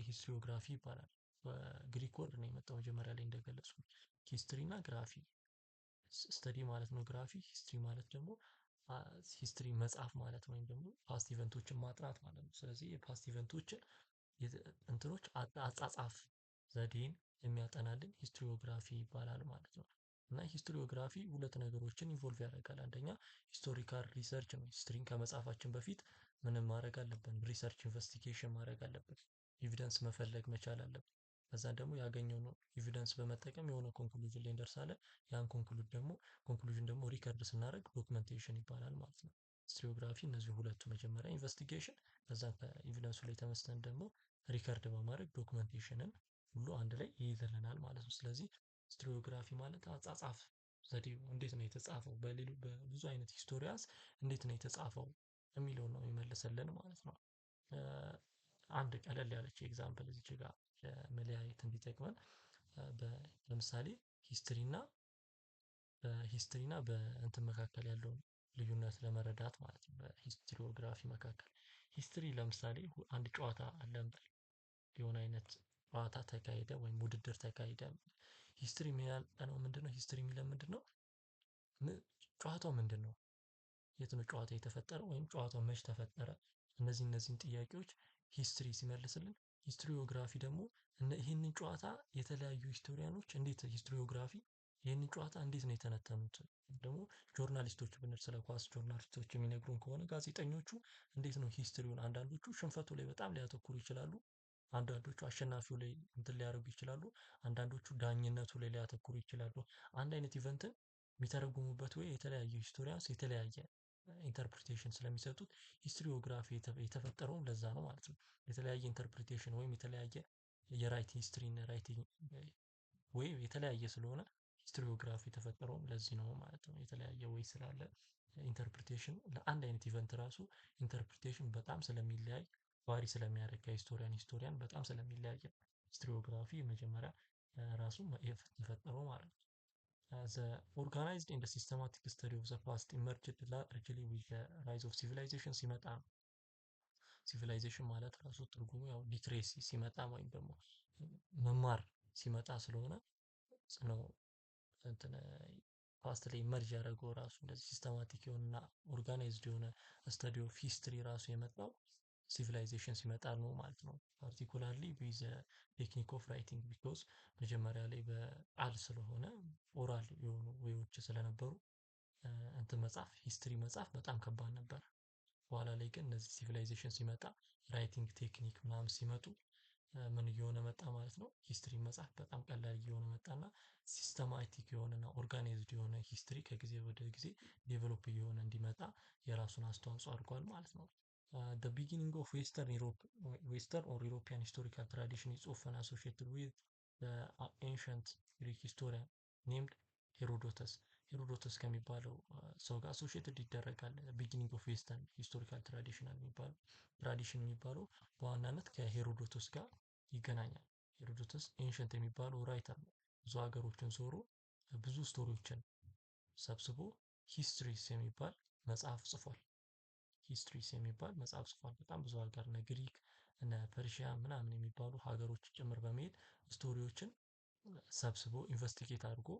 ሂስትሪዮግራፊ ይባላል። በግሪክ ወርድ ነው የመጣው መጀመሪያ ላይ እንደገለጽኩት ሂስትሪ እና ግራፊ ስተዲ ማለት ነው። ግራፊ ሂስትሪ ማለት ደግሞ ሂስትሪ መጽሐፍ ማለት ወይም ደግሞ ፓስት ኢቨንቶችን ማጥናት ማለት ነው። ስለዚህ የፓስት ኢቨንቶችን እንትኖች አጻጻፍ ዘዴን የሚያጠናልን ሂስትሪዮግራፊ ይባላል ማለት ነው። እና ሂስትሪዮግራፊ ሁለት ነገሮችን ኢንቮልቭ ያደርጋል። አንደኛ ሂስቶሪካል ሪሰርች ነው። ሂስትሪን ከመጻፋችን በፊት ምንም ማድረግ አለብን? ሪሰርች ኢንቨስቲጌሽን ማድረግ አለብን። ኤቪደንስ መፈለግ መቻል አለብን። ከዛ ደግሞ ያገኘውን ኤቪደንስ በመጠቀም የሆነ ኮንክሉዥን ላይ እንደርሳለን። ያን ኮንክሉዥን ደግሞ ሪከርድ ስናደርግ ዶክመንቴሽን ይባላል ማለት ነው። ሂስትሪዮግራፊ እነዚህ ሁለቱ መጀመሪያ ኢንቨስቲጌሽን ከዛ ከኤቪደንሱ ላይ ተመስርተን ደግሞ ሪከርድ በማድረግ ዶክመንቴሽንን ሁሉ አንድ ላይ ይይዝልናል ማለት ነው። ስለዚህ ሂስትሪዮግራፊ ማለት አጻጻፍ ዘዴው እንዴት ነው የተጻፈው፣ በብዙ አይነት ሂስቶሪያስ እንዴት ነው የተጻፈው የሚለውን ነው የሚመልስልን ማለት ነው። አንድ ቀለል ያለች ኤግዛምፕል እዚች ጋር ለመለያየት እንዲጠቅመን ለምሳሌ ሂስትሪ እና በእንትን መካከል ያለውን ልዩነት ለመረዳት ማለት ነው። በሂስትሪዮግራፊ መካከል ሂስትሪ ለምሳሌ አንድ ጨዋታ አለ እንበል፣ የሆነ አይነት ጨዋታ ተካሄደ ወይም ውድድር ተካሄደ። ሂስትሪ የሚያጠናው ምንድነው? ሂስትሪ የሚለን ምንድነው? ጨዋታው ምንድነው? የት ነው ጨዋታው የተፈጠረው ወይም ጨዋታው መች ተፈጠረ? እነዚህን ጥያቄዎች ሂስትሪ ሲመልስልን፣ ሂስትሪዮግራፊ ደግሞ ይህንን ጨዋታ የተለያዩ ሂስቶሪያኖች እንዴት ሂስትሪዮግራፊ ይህንን ጨዋታ እንዴት ነው የተነተኑት? ደግሞ ጆርናሊስቶች ብንል ስለ ኳስ ጆርናሊስቶች የሚነግሩን ከሆነ ጋዜጠኞቹ እንዴት ነው ሂስትሪውን፣ አንዳንዶቹ ሽንፈቱ ላይ በጣም ሊያተኩሩ ይችላሉ። አንዳንዶቹ አሸናፊው ላይ እንትን ሊያደርጉ ይችላሉ። አንዳንዶቹ ዳኝነቱ ላይ ሊያተኩሩ ይችላሉ። አንድ አይነት ኢቨንትን የሚተረጉሙበት ወይ የተለያዩ ሂስቶሪያንስ የተለያየ ኢንተርፕሪቴሽን ስለሚሰጡት ሂስትሪዮግራፊ የተፈጠረውም ለዛ ነው ማለት ነው። የተለያየ ኢንተርፕሪቴሽን ወይም የተለያየ የራይት ሂስትሪን ራይቲንግ ወይ የተለያየ ስለሆነ ሂስትሪዮግራፊ የተፈጠረውም ለዚህ ነው ማለት ነው። የተለያየ ወይ ስላለ ኢንተርፕሪቴሽን ለአንድ አይነት ኢቨንት ራሱ ኢንተርፕሪቴሽን በጣም ስለሚለያይ ቫሪ ስለሚያደርግ ከሂስቶሪያን በጣም ስለሚለያይ ሂስትሪዮግራፊ መጀመሪያ ራሱ የፈጠረው ማለት ነው። The organized and systematic study of the past emerged largely with the rise of civilization ሲመጣ ነው። ሲቪላይዜሽን ማለት ራሱ ትርጉሙ ያው ሊትሬሲ ሲመጣ ወይም ደግሞ መማር ሲመጣ ስለሆነ ነው። እንትን ፓስት ላይ መርጅ ያደረገው ራሱ እንደዚህ ሲስተማቲክ የሆነና ኦርጋናይዝድ የሆነ ስተዲ ኦፍ ሂስትሪ ራሱ የመጣው ሲቪላይዜሽን ሲመጣ ነው ማለት ነው። ፓርቲኩላርሊ ዊዝ ቴክኒክ ኦፍ ራይቲንግ ቢኮዝ መጀመሪያ ላይ በቃል ስለሆነ ኦራል የሆኑ ወይዎች ስለነበሩ እንትን መጻፍ ሂስትሪ መጻፍ በጣም ከባድ ነበር። በኋላ ላይ ግን እነዚህ ሲቪላይዜሽን ሲመጣ ራይቲንግ ቴክኒክ ምናምን ሲመጡ ምን እየሆነ መጣ ማለት ነው። ሂስትሪ መጻፍ በጣም ቀላል እየሆነ መጣና ሲስተማቲክ የሆነና ኦርጋናይዝድ የሆነ ሂስትሪ ከጊዜ ወደ ጊዜ ዴቨሎፕ እየሆነ እንዲመጣ የራሱን አስተዋጽኦ አድርጓል ማለት ነው። The beginning of Western or European historical tradition is often associated with the ancient Greek historian named ሄሮዶተስ። ሄሮዶተስ ከሚባለው ሰው ጋር አሶሺየትድ ይደረጋል። ቢጊኒንግ ኦፍ ዌስተርን ሂስቶሪካል ትራዲሽናል የሚባለው ትራዲሽን የሚባለው በዋናነት ከሄሮዶተስ ጋር ይገናኛል። ሄሮዶተስ ኤንሸንት የሚባለው ራይተር ነው። ብዙ ሀገሮችን ዞሮ ብዙ ስቶሪዎችን ሰብስቦ ሂስትሪስ የሚባል መጽሐፍ ጽፏል። ሂስትሪስ የሚባል መጽሐፍ ጽፏል። በጣም ብዙ ሀገር እነ ግሪክ እነ ፐርሺያ ምናምን የሚባሉ ሀገሮች ጭምር በመሄድ ስቶሪዎችን ሰብስቦ ኢንቨስቲጌት አድርጎ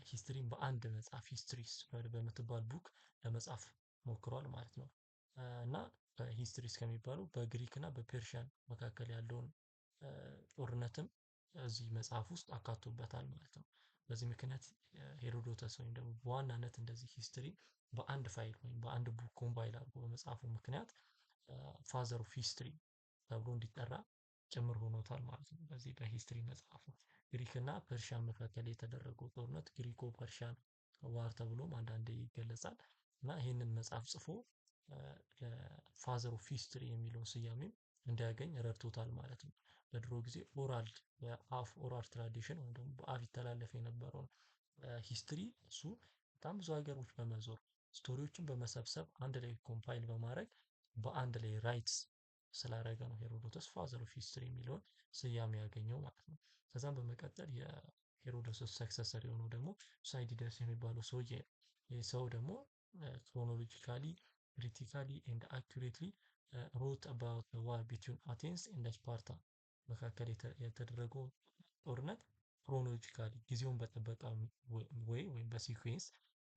ሂስትሪን በአንድ መጽሐፍ ሂስትሪስ በምትባል ቡክ ለመጻፍ ሞክሯል ማለት ነው። እና ሂስትሪስ ከሚባለው በግሪክ እና በፔርሺያን መካከል ያለውን ጦርነትም እዚህ መጽሐፍ ውስጥ አካቶበታል ማለት ነው። በዚህ ምክንያት ሄሮዶተስ ወይም ደግሞ በዋናነት እንደዚህ ሂስትሪ በአንድ ፋይል ወይም በአንድ ቡክ ኮምፓይል አድርጎ በመጽሐፉ ምክንያት ፋዘር ኦፍ ሂስትሪ ተብሎ እንዲጠራ ጭምር ሆኖታል ማለት ነው። በዚህ በሂስትሪ መጽሐፉ ግሪክ እና ፐርሺያን መካከል የተደረገው ጦርነት ግሪኮ ፐርሺያን ዋር ተብሎም አንዳንዴ ይገለጻል። እና ይህንን መጽሐፍ ጽፎ ለፋዘር ኦፍ ሂስትሪ የሚለውን ስያሜም እንዲያገኝ ረድቶታል ማለት ነው። በድሮ ጊዜ በአፍ ኦራል ትራዲሽን ወይም ደግሞ በአፍ ይተላለፍ የነበረውን ሂስትሪ እሱ በጣም ብዙ ሀገሮች በመዞር ስቶሪዎችን በመሰብሰብ አንድ ላይ ኮምፓይል በማድረግ በአንድ ላይ ራይትስ ስላደረገ ነው ሄሮዶተስ ፋዘር ኦፍ ሂስትሪ የሚለውን ስያሜ ያገኘው ማለት ነው። ከዛም በመቀጠል ሄሮዶተስ ሰክሰሰር የሆነው ደግሞ ቱሳይዲደስ የሚባለው ሰውዬ ነው። ይህ ሰው ደግሞ ክሮኖሎጂካሊ ክሪቲካሊ ኤንድ አኩሬትሊ ሮት አባውት ዋር ቢትዊን አቴንስ ኤንድ ስፓርታ መካከል የተደረገው ጦርነት ክሮኖሎጂካሊ ጊዜውን በጠበቀ ወይ ወይም በሲኩዌንስ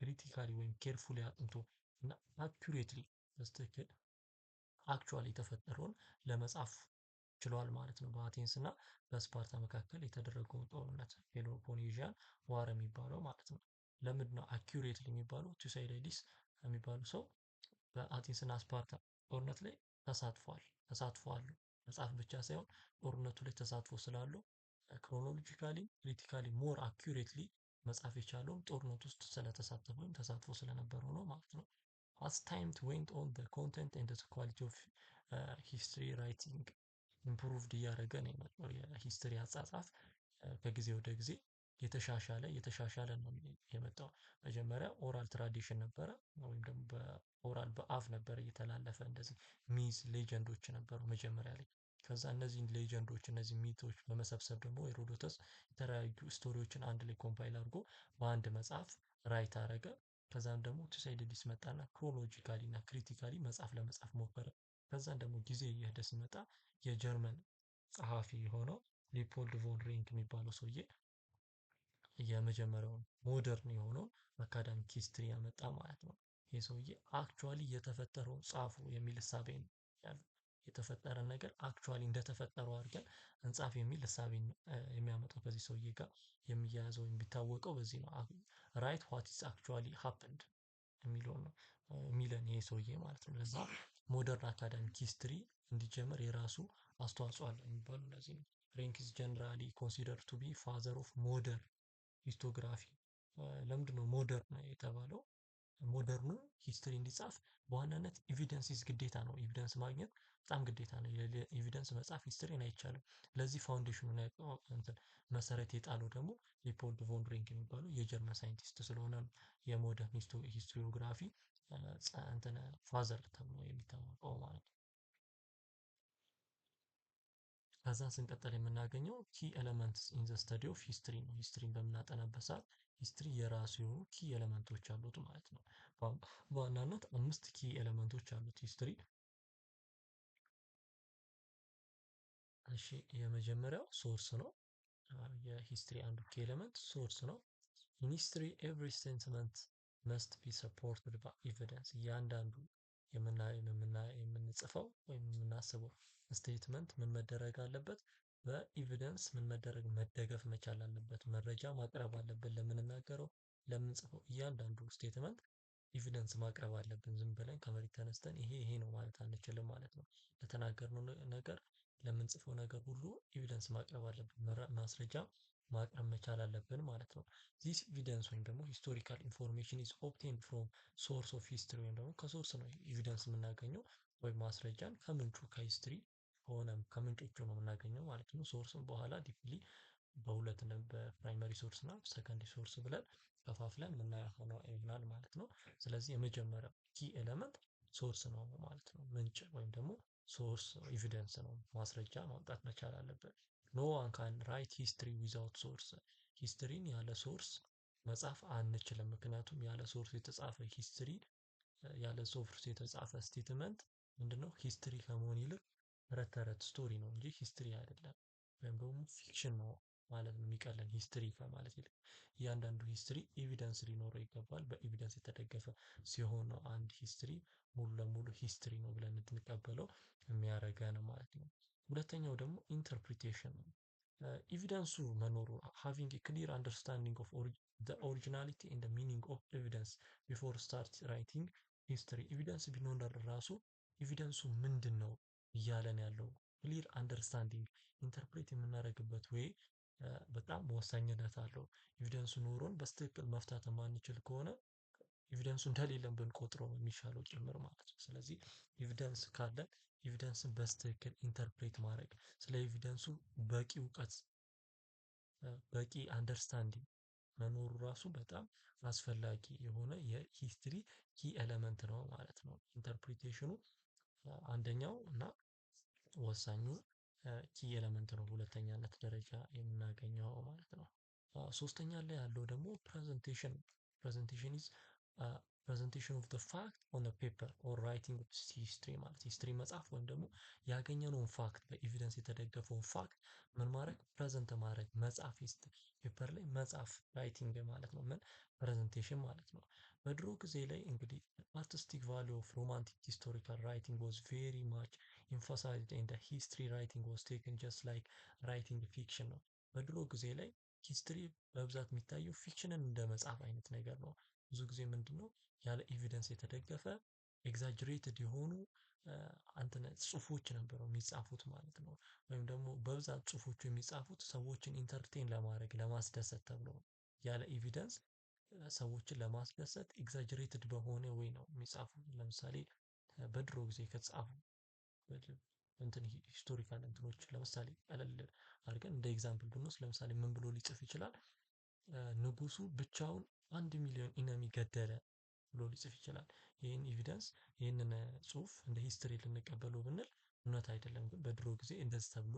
ክሪቲካሊ ወይም ኬርፉሊ አጥንቶ እና አኩሬትሊ በስትክክል አክቹዋሊ የተፈጠረውን ለመጻፍ ችሏል ማለት ነው። በአቴንስ እና በስፓርታ መካከል የተደረገውን ጦርነት ፔሎፖኔዥያን ዋር የሚባለው ማለት ነው። ለምንድን ነው አኪዩሬትሊ የሚባለው? ቱሳይዲዲስ የሚባሉ ሰው በአቴንስ እና ስፓርታ ጦርነት ላይ ተሳትፏል መጽሐፍ ብቻ ሳይሆን ጦርነቱ ላይ ተሳትፎ ስላለው ክሮኖሎጂካሊ ክሪቲካሊ ሞር አኪዩሬትሊ መጻፍ የቻለውም ጦርነት ውስጥ ስለተሳተፈ ወይም ተሳትፎ ስለነበረው ነው ማለት ነው። as time went on the content and the quality of history writing ኢምፕሩቭድ እያደረገ ነው የመጣው። የሂስትሪ አጻጻፍ ከጊዜ ወደ ጊዜ የተሻሻለ ነው የመጣው። መጀመሪያ ኦራል ትራዲሽን ነበረ ወይም ደግሞ በኦራል በአፍ ነበር እየተላለፈ እንደዚህ ሚዝ ሌጀንዶች ነበሩ መጀመሪያ ላይ። ከዛ እነዚህን ሌጀንዶች እነዚህ ሚቶች በመሰብሰብ ደግሞ ሄሮዶተስ የተለያዩ ስቶሪዎችን አንድ ላይ ኮምፓይል አድርጎ በአንድ መጽሐፍ ራይት አደረገ። ከዛም ደግሞ ቱሳይዲዲስ መጣና ክሮኖሎጂካሊ እና ክሪቲካሊ መጽሐፍ ለመጻፍ ሞከረ። ከዛም ደግሞ ጊዜ እየሄደ ሲመጣ የጀርመን ጸሐፊ የሆነው ሊፖልድ ቮን ሪንክ የሚባለው ሰውዬ የመጀመሪያውን ሞደርን የሆነውን አካዳሚክ ሂስትሪ ያመጣ ማለት ነው። ይህ ሰውዬ አክቹዋሊ የተፈጠረውን ጻፉ የሚል እሳቤ ነው ያለው። የተፈጠረ ነገር አክቹዋሊ እንደተፈጠረው አድርገን እንጻፍ የሚል እሳቤ የሚያመጣው ከዚህ ሰውዬ ጋር የሚያያዘው የሚታወቀው በዚህ ነው። ራይት ዋት ኢዝ አክቹዋሊ ሃፕንድ የሚለውን ነው የሚለን ይሄ ሰውዬ ማለት ነው። ለዛ ሞደርን አካዳሚክ ሂስትሪ እንዲጀመር የራሱ አስተዋጽኦ አለው የሚባሉ እነዚህ ነው። ሬንክ ኢዝ ጀነራሊ ኮንሲደርድ ቱ ቢ ፋዘር ኦፍ ሞደርን ሂስቶግራፊ። ለምንድን ነው ሞደርን የተባለው? ሞደርኑ ሂስትሪ እንዲጻፍ በዋናነት ኤቪደንስ ግዴታ ነው። ኤቪደንስ ማግኘት በጣም ግዴታ ነው። ኤቪደንስ መጻፍ ሂስትሪን አይቻልም። ለዚህ ፋውንዴሽኑን እንትን መሰረት የጣለው ደግሞ ሊፖልድ ቮን ሪንክ የሚባለው የጀርመን ሳይንቲስት ስለሆነ ነው የሞደርን ሂስቶሪዮግራፊ እንትን ፋዘር ተብሎ የሚታወቀው ማለት ነው። ከዛ ስንቀጥል የምናገኘው ኪ ኤለመንትስ ኢን ዘ ስተዲ ኦፍ ሂስትሪ ነው። ሂስትሪን በምናጠናበት ሰዓት ሂስትሪ የራሱ የሆኑ ኪ ኤለመንቶች አሉት ማለት ነው። በዋናነት 5 ኪ ኤለመንቶች አሉት ሂስትሪ። እሺ የመጀመሪያው ሶርስ ነው። የሂስትሪ አንዱ ኪ ኤለመንት ሶርስ ነው። ኢን ሂስትሪ ኤቭሪ ስቴትመንት መስት ቢ ሰፖርትድ ባይ ኤቪደንስ። እያንዳንዱ የምንጽፈው ወይም የምናስበው ስቴትመንት ምን መደረግ አለበት? በኤቪደንስ መደገፍ መቻል አለበት። መረጃ ማቅረብ አለብን። ለምንናገረው ለምንጽፈው እያንዳንዱ ስቴትመንት ኤቪደንስ ማቅረብ አለብን። ዝም ብለን ከመሬት ተነስተን ይሄ ነው ማለት አንችልም ማለት ነው። ለተናገርነው ነገር ለምንጽፈው ነገር ሁሉ ኤቪደንስ ማቅረብ አለብን። ማስረጃ ማቅረብ መቻል አለብን ማለት ነው። ዚስ ኤቪደንስ ወይም ደግሞ ሂስቶሪካል ኢንፎርሜሽን ኢዝ ኦብቴንድ ፍሮም ሶርስ ኦፍ ሂስትሪ ወይም ደግሞ ከሶርስ ነው ኤቪደንስ የምናገኘው ወይም ማስረጃን ከምንጩ ከሂስትሪ ከሆነ ከምንጮቹ ነው የምናገኘው ማለት ነው። ሶርስን በኋላ ዲፕሊ በሁለት በፕራይመሪ ሶርስ እና ሰከንደሪ ሶርስ ብለን ከፋፍለን የምናየው ይሆናል ማለት ነው። ስለዚህ የመጀመሪያው ኪ ኤለመንት ሶርስ ነው ማለት ነው። ምንጭ ወይም ደግሞ ሶርስ ኤቪደንስ ነው። ማስረጃ ማምጣት መቻል አለብን። ኖ ዋን ካን ራይት ሂስትሪ ዊዛውት ሶርስ። ሂስትሪን ያለ ሶርስ መጻፍ አንችልም። ምክንያቱም ያለ ሶርስ የተጻፈ ሂስትሪ ያለ ሶርስ የተጻፈ ስቴትመንት ምንድነው? ሂስትሪ ከመሆን ይልቅ ተረት ተረት ስቶሪ ነው እንጂ ሂስትሪ አይደለም። ወይም ደግሞ ፊክሽን ነው ማለት ነው የሚቀለን ሂስትሪ ከማለት ይልቅ። እያንዳንዱ ሂስትሪ ኤቪደንስ ሊኖረው ይገባል። በኤቪደንስ የተደገፈ ሲሆን ነው አንድ ሂስትሪ ሙሉ ለሙሉ ሂስትሪ ነው ብለን እንድንቀበለው የሚያደርገን ማለት ነው። ሁለተኛው ደግሞ ኢንተርፕሪቴሽን ነው። ኤቪደንሱ መኖሩ having a clear understanding of the originality and the meaning of evidence before start writing history። ኤቪደንስ ቢኖር ራሱ ኤቪደንሱ ምንድን ነው እያለን ያለው ክሊር አንደርስታንዲንግ ኢንተርፕሬት የምናደርግበት ወይ በጣም ወሳኝነት አለው። ኤቪደንሱ ኖሮን በስትክክል መፍታት የማንችል ከሆነ ኤቪደንሱ እንደሌለን ብንቆጥረው ነው የሚሻለው ጭምር ማለት ነው። ስለዚህ ኤቪደንስ ካለን ኤቪደንስን በስትክክል ኢንተርፕሬት ማድረግ ስለ ኤቪደንሱ በቂ እውቀት በቂ አንደርስታንዲንግ መኖሩ ራሱ በጣም አስፈላጊ የሆነ የሂስትሪ ኪ ኤለመንት ነው ማለት ነው። ኢንተርፕሪቴሽኑ አንደኛው እና ወሳኙ ኪ ኤለመንት ነው። ሁለተኛነት ደረጃ የምናገኘው ማለት ነው። ሶስተኛ ላይ ያለው ደግሞ ፕሬዘንቴሽን ፕሬዘንቴሽን ኢዝ ፕሬዘንቴሽን ኦፍ ዘ ፋክት ኦን ፔፐር ኦር ራይቲንግ ሂስትሪ ማለት ሂስትሪ መጽሐፍ ወይም ደግሞ ያገኘነውን ፋክት በኤቪደንስ የተደገፈውን ፋክት ምን ማድረግ ፕሬዘንት ማድረግ መጽሐፍ ፔፐር ላይ መጽሐፍ ራይቲንግ ማለት ነው። ምን ፕሬዘንቴሽን ማለት ነው። በድሮ ጊዜ ላይ እንግዲህ አርቲስቲክ ቫሊዩ ኦፍ ሮማንቲክ ሂስቶሪካል ራይቲንግ ዋዝ ቬሪ ማች ኢንፋሳይዝድ ኤንድ ሂስትሪ ራይቲንግ ዋዝ ቴክን ጀስት ላይክ ራይቲንግ ፊክሽን ነው። በድሮ ጊዜ ላይ ሂስትሪ በብዛት የሚታየው ፊክሽንን እንደ መጽሐፍ አይነት ነገር ነው። ብዙ ጊዜ ምንድነው ያለ ኤቪደንስ የተደገፈ ኤግዛጅሬትድ የሆኑ አንተነ ጽሁፎች ነበሩ የሚጻፉት ማለት ነው። ወይም ደግሞ በብዛት ጽሁፎቹ የሚጻፉት ሰዎችን ኢንተርቴን ለማድረግ ለማስደሰት ተብሎ ያለ ኤቪደንስ ሰዎችን ለማስደሰት ኤግዛጅሬትድ በሆነ ወይ ነው የሚጻፉት። ለምሳሌ በድሮ ጊዜ ከተጻፉ እንትን ሂስቶሪካል እንትኖች ለምሳሌ ቀለል አድርገን እንደ ኤግዛምፕል ብንወስድ ለምሳሌ ምን ብሎ ሊጽፍ ይችላል? ንጉሱ ብቻውን 1 ሚሊዮን ኢነሚ ገደለ ብሎ ሊጽፍ ይችላል። ይህን ኤቪደንስ ይህንን ጽሁፍ እንደ ሂስትሪ ልንቀበለው ብንል እውነት አይደለም፣ ግን በድሮ ጊዜ እንደዚህ ተብሎ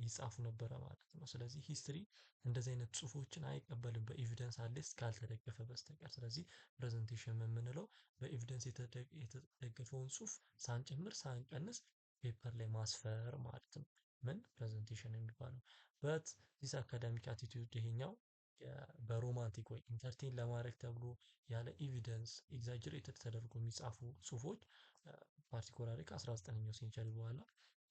ይጻፉ ነበረ ማለት ነው። ስለዚህ ሂስትሪ እንደዚህ አይነት ጽሁፎችን አይቀበልም በኤቪደንስ አትሊስት ካልተደገፈ በስተቀር። ስለዚህ ፕሬዘንቴሽን የምንለው በኤቪደንስ የተደገፈውን ጽሁፍ ሳንጨምር ሳንቀንስ ፔፐር ላይ ማስፈር ማለት ነው። ምን ፕሬዘንቴሽን የሚባለው በት ዚስ አካዳሚክ አቲቲዩድ ይሄኛው በሮማንቲክ ወይ ኢንተርቴን ለማድረግ ተብሎ ያለ ኤቪደንስ ኤግዛጀሬትድ ተደርጎ የሚጻፉ ጽሁፎች ፓርቲኩላሪ ከ19ኛው ሴንቸሪ በኋላ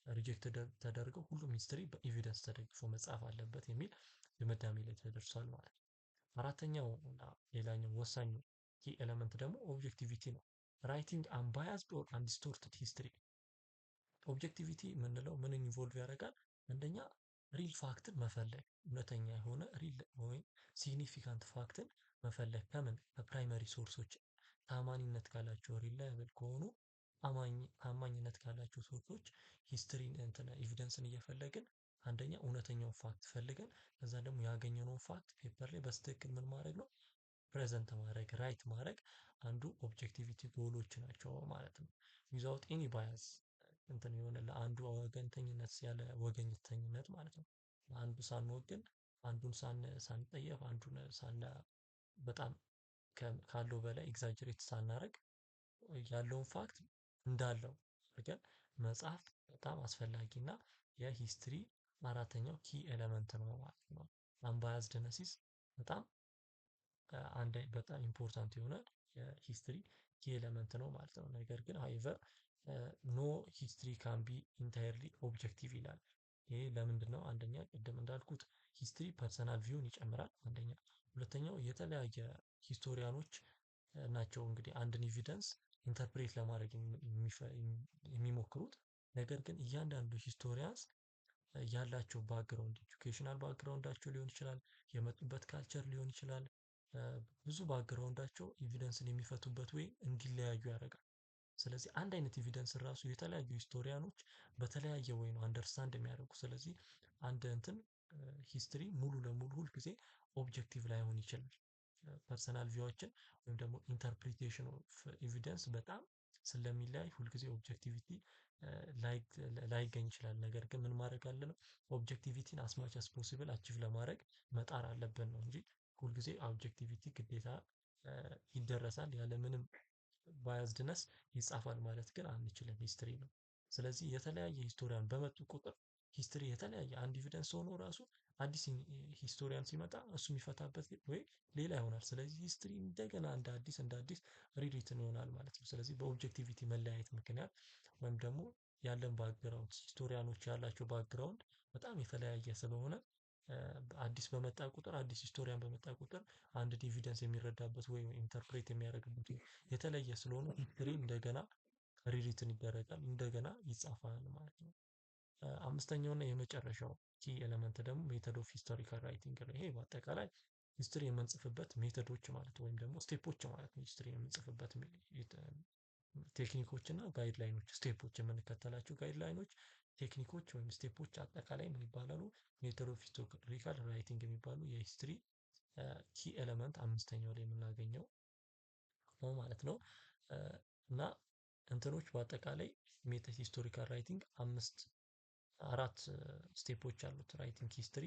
ሪጀክት ተደርገው ሁሉም ሂስትሪ በኤቪደንስ ተደግፎ መጻፍ አለበት የሚል ድምዳሜ ላይ ተደርሷል ማለት ነው። አራተኛው እና ሌላኛው ወሳኙ ኪ ኤለመንት ደግሞ ኦብጀክቲቪቲ ነው። ራይቲንግ አንባያዝድ ኦር አንዲስቶርትድ ሂስትሪ ኦብጀክቲቪቲ የምንለው ምን ኢንቮልቭ ያደርጋል? አንደኛ ሪል ፋክትን መፈለግ እውነተኛ የሆነ ሪል ወይም ሲግኒፊካንት ፋክትን መፈለግ ከምን ከፕራይመሪ ሶርሶች ታማኝነት ካላቸው ሪላያብል ከሆኑ ታማኝነት ካላቸው ሶርሶች ሂስትሪን እንትን ኤቪደንስን እየፈለግን አንደኛ እውነተኛውን ፋክት ፈልገን ከዛ ደግሞ ያገኘነውን ፋክት ፔፐር ላይ በስትክክል ምን ማድረግ ነው ፕሬዘንት ማድረግ ራይት ማድረግ አንዱ ኦብጀክቲቪቲ ጎሎች ናቸው ማለት ነው። ዊዛውት ኤኒ ባያስ እንትን የሆነ ለአንዱ ወገንተኝነት ያለ ወገኝተኝነት ማለት ነው። አንዱ ሳንወግን አንዱን ሳንጠየፍ አንዱን በጣም ካለው በላይ ኤግዛጀሬት ሳናደርግ ያለውን ፋክት እንዳለው አድርገን መጽሐፍ በጣም አስፈላጊና የሂስትሪ አራተኛው ኪ ኤለመንት ነው ማለት ነው። አንባያዝድነሲስ በጣም በጣም ኢምፖርታንት የሆነ የሂስትሪ ኪ ኤለመንት ነው ማለት ነው። ነገር ግን ሃይቨር ኖ ሂስትሪ ካን ቢ ኢንታየርሊ ኦብጀክቲቭ ይላል። ይሄ ለምንድነው? አንደኛ ቅድም እንዳልኩት ሂስትሪ ፐርሰናል ቪውን ይጨምራል አንደኛ። ሁለተኛው የተለያየ ሂስቶሪያኖች ናቸው እንግዲህ አንድን ኤቪደንስ ኢንተርፕሬት ለማድረግ የሚሞክሩት። ነገር ግን እያንዳንዱ ሂስቶሪያንስ ያላቸው ባክግራውንድ ኤጁኬሽናል ባክግራውንዳቸው ሊሆን ይችላል፣ የመጡበት ካልቸር ሊሆን ይችላል፣ ብዙ ባክግራውንዳቸው ኤቪደንስን የሚፈቱበት ወይ እንዲለያዩ ያደርጋል። ስለዚህ አንድ አይነት ኤቪደንስ ራሱ የተለያዩ ሂስቶሪያኖች በተለያየ ወይ ነው አንደርስታንድ የሚያደርጉ። ስለዚህ አንድ እንትን ሂስትሪ ሙሉ ለሙሉ ሁል ጊዜ ኦብጀክቲቭ ላይሆን ይችላል። ፐርሰናል ቪዋችን ወይም ደግሞ ኢንተርፕሪቴሽን ኦፍ ኤቪደንስ በጣም ስለሚለያይ ሁልጊዜ ኦብጀክቲቪቲ ላይገኝ ይችላል። ነገር ግን ምን ማድረግ አለብን? ኦብጀክቲቪቲን አስማች አስ ፖሲብል አቺቭ ለማድረግ መጣር አለብን ነው እንጂ ሁልጊዜ ኦብጀክቲቪቲ ግዴታ ይደረሳል ያለምንም ባያዝድነስ ይጻፋል ማለት ግን አንችልም ሂስትሪ ነው። ስለዚህ የተለያየ ሂስቶሪያን በመጡ ቁጥር ሂስትሪ የተለያየ አንድ ኤቪደንስ ሆኖ ራሱ አዲስ ሂስቶሪያን ሲመጣ እሱ የሚፈታበት ወይ ሌላ ይሆናል። ስለዚህ ሂስትሪ እንደገና እንደ አዲስ ሪሪትን ይሆናል ማለት ነው። ስለዚህ በኦብጀክቲቪቲ መለያየት ምክንያት ወይም ደግሞ ያለን ባክግራውንድ ሂስቶሪያኖች ያላቸው ባክግራውንድ በጣም የተለያየ ስለሆነ አዲስ በመጣ ቁጥር አዲስ ሂስቶሪያን በመጣ ቁጥር አንድ ኤቪደንስ የሚረዳበት ወይ ኢንተርፕሬት የሚያደርግበት የተለየ ስለሆነ ሂስትሪ እንደገና ሪሪትን ይደረጋል እንደገና ይጻፋል ማለት ነው። አምስተኛው እና የመጨረሻው ኪ ኤለመንት ደግሞ ሜተድ ኦፍ ሂስቶሪካል ራይቲንግ ነው። ይሄ በአጠቃላይ ሂስትሪ የምንጽፍበት ሜተዶች ማለት ወይም ደግሞ ስቴፖች ማለት ነው። ሂስትሪ የምንጽፍበት ቴክኒኮች እና ጋይድላይኖች ስቴፖች የምንከተላቸው ጋይድላይኖች ቴክኒኮች ወይም ስቴፖች አጠቃላይ ምን ይባላሉ? ሜተድ ኦፍ ሂስቶሪካል ራይቲንግ የሚባሉ የሂስትሪ ኪ ኤለመንት አምስተኛው ላይ የምናገኘው ነው ማለት ነው። እና እንትኖች በአጠቃላይ ሜተድ ሂስቶሪካል ራይቲንግ አራት ስቴፖች አሉት ራይቲንግ ሂስትሪ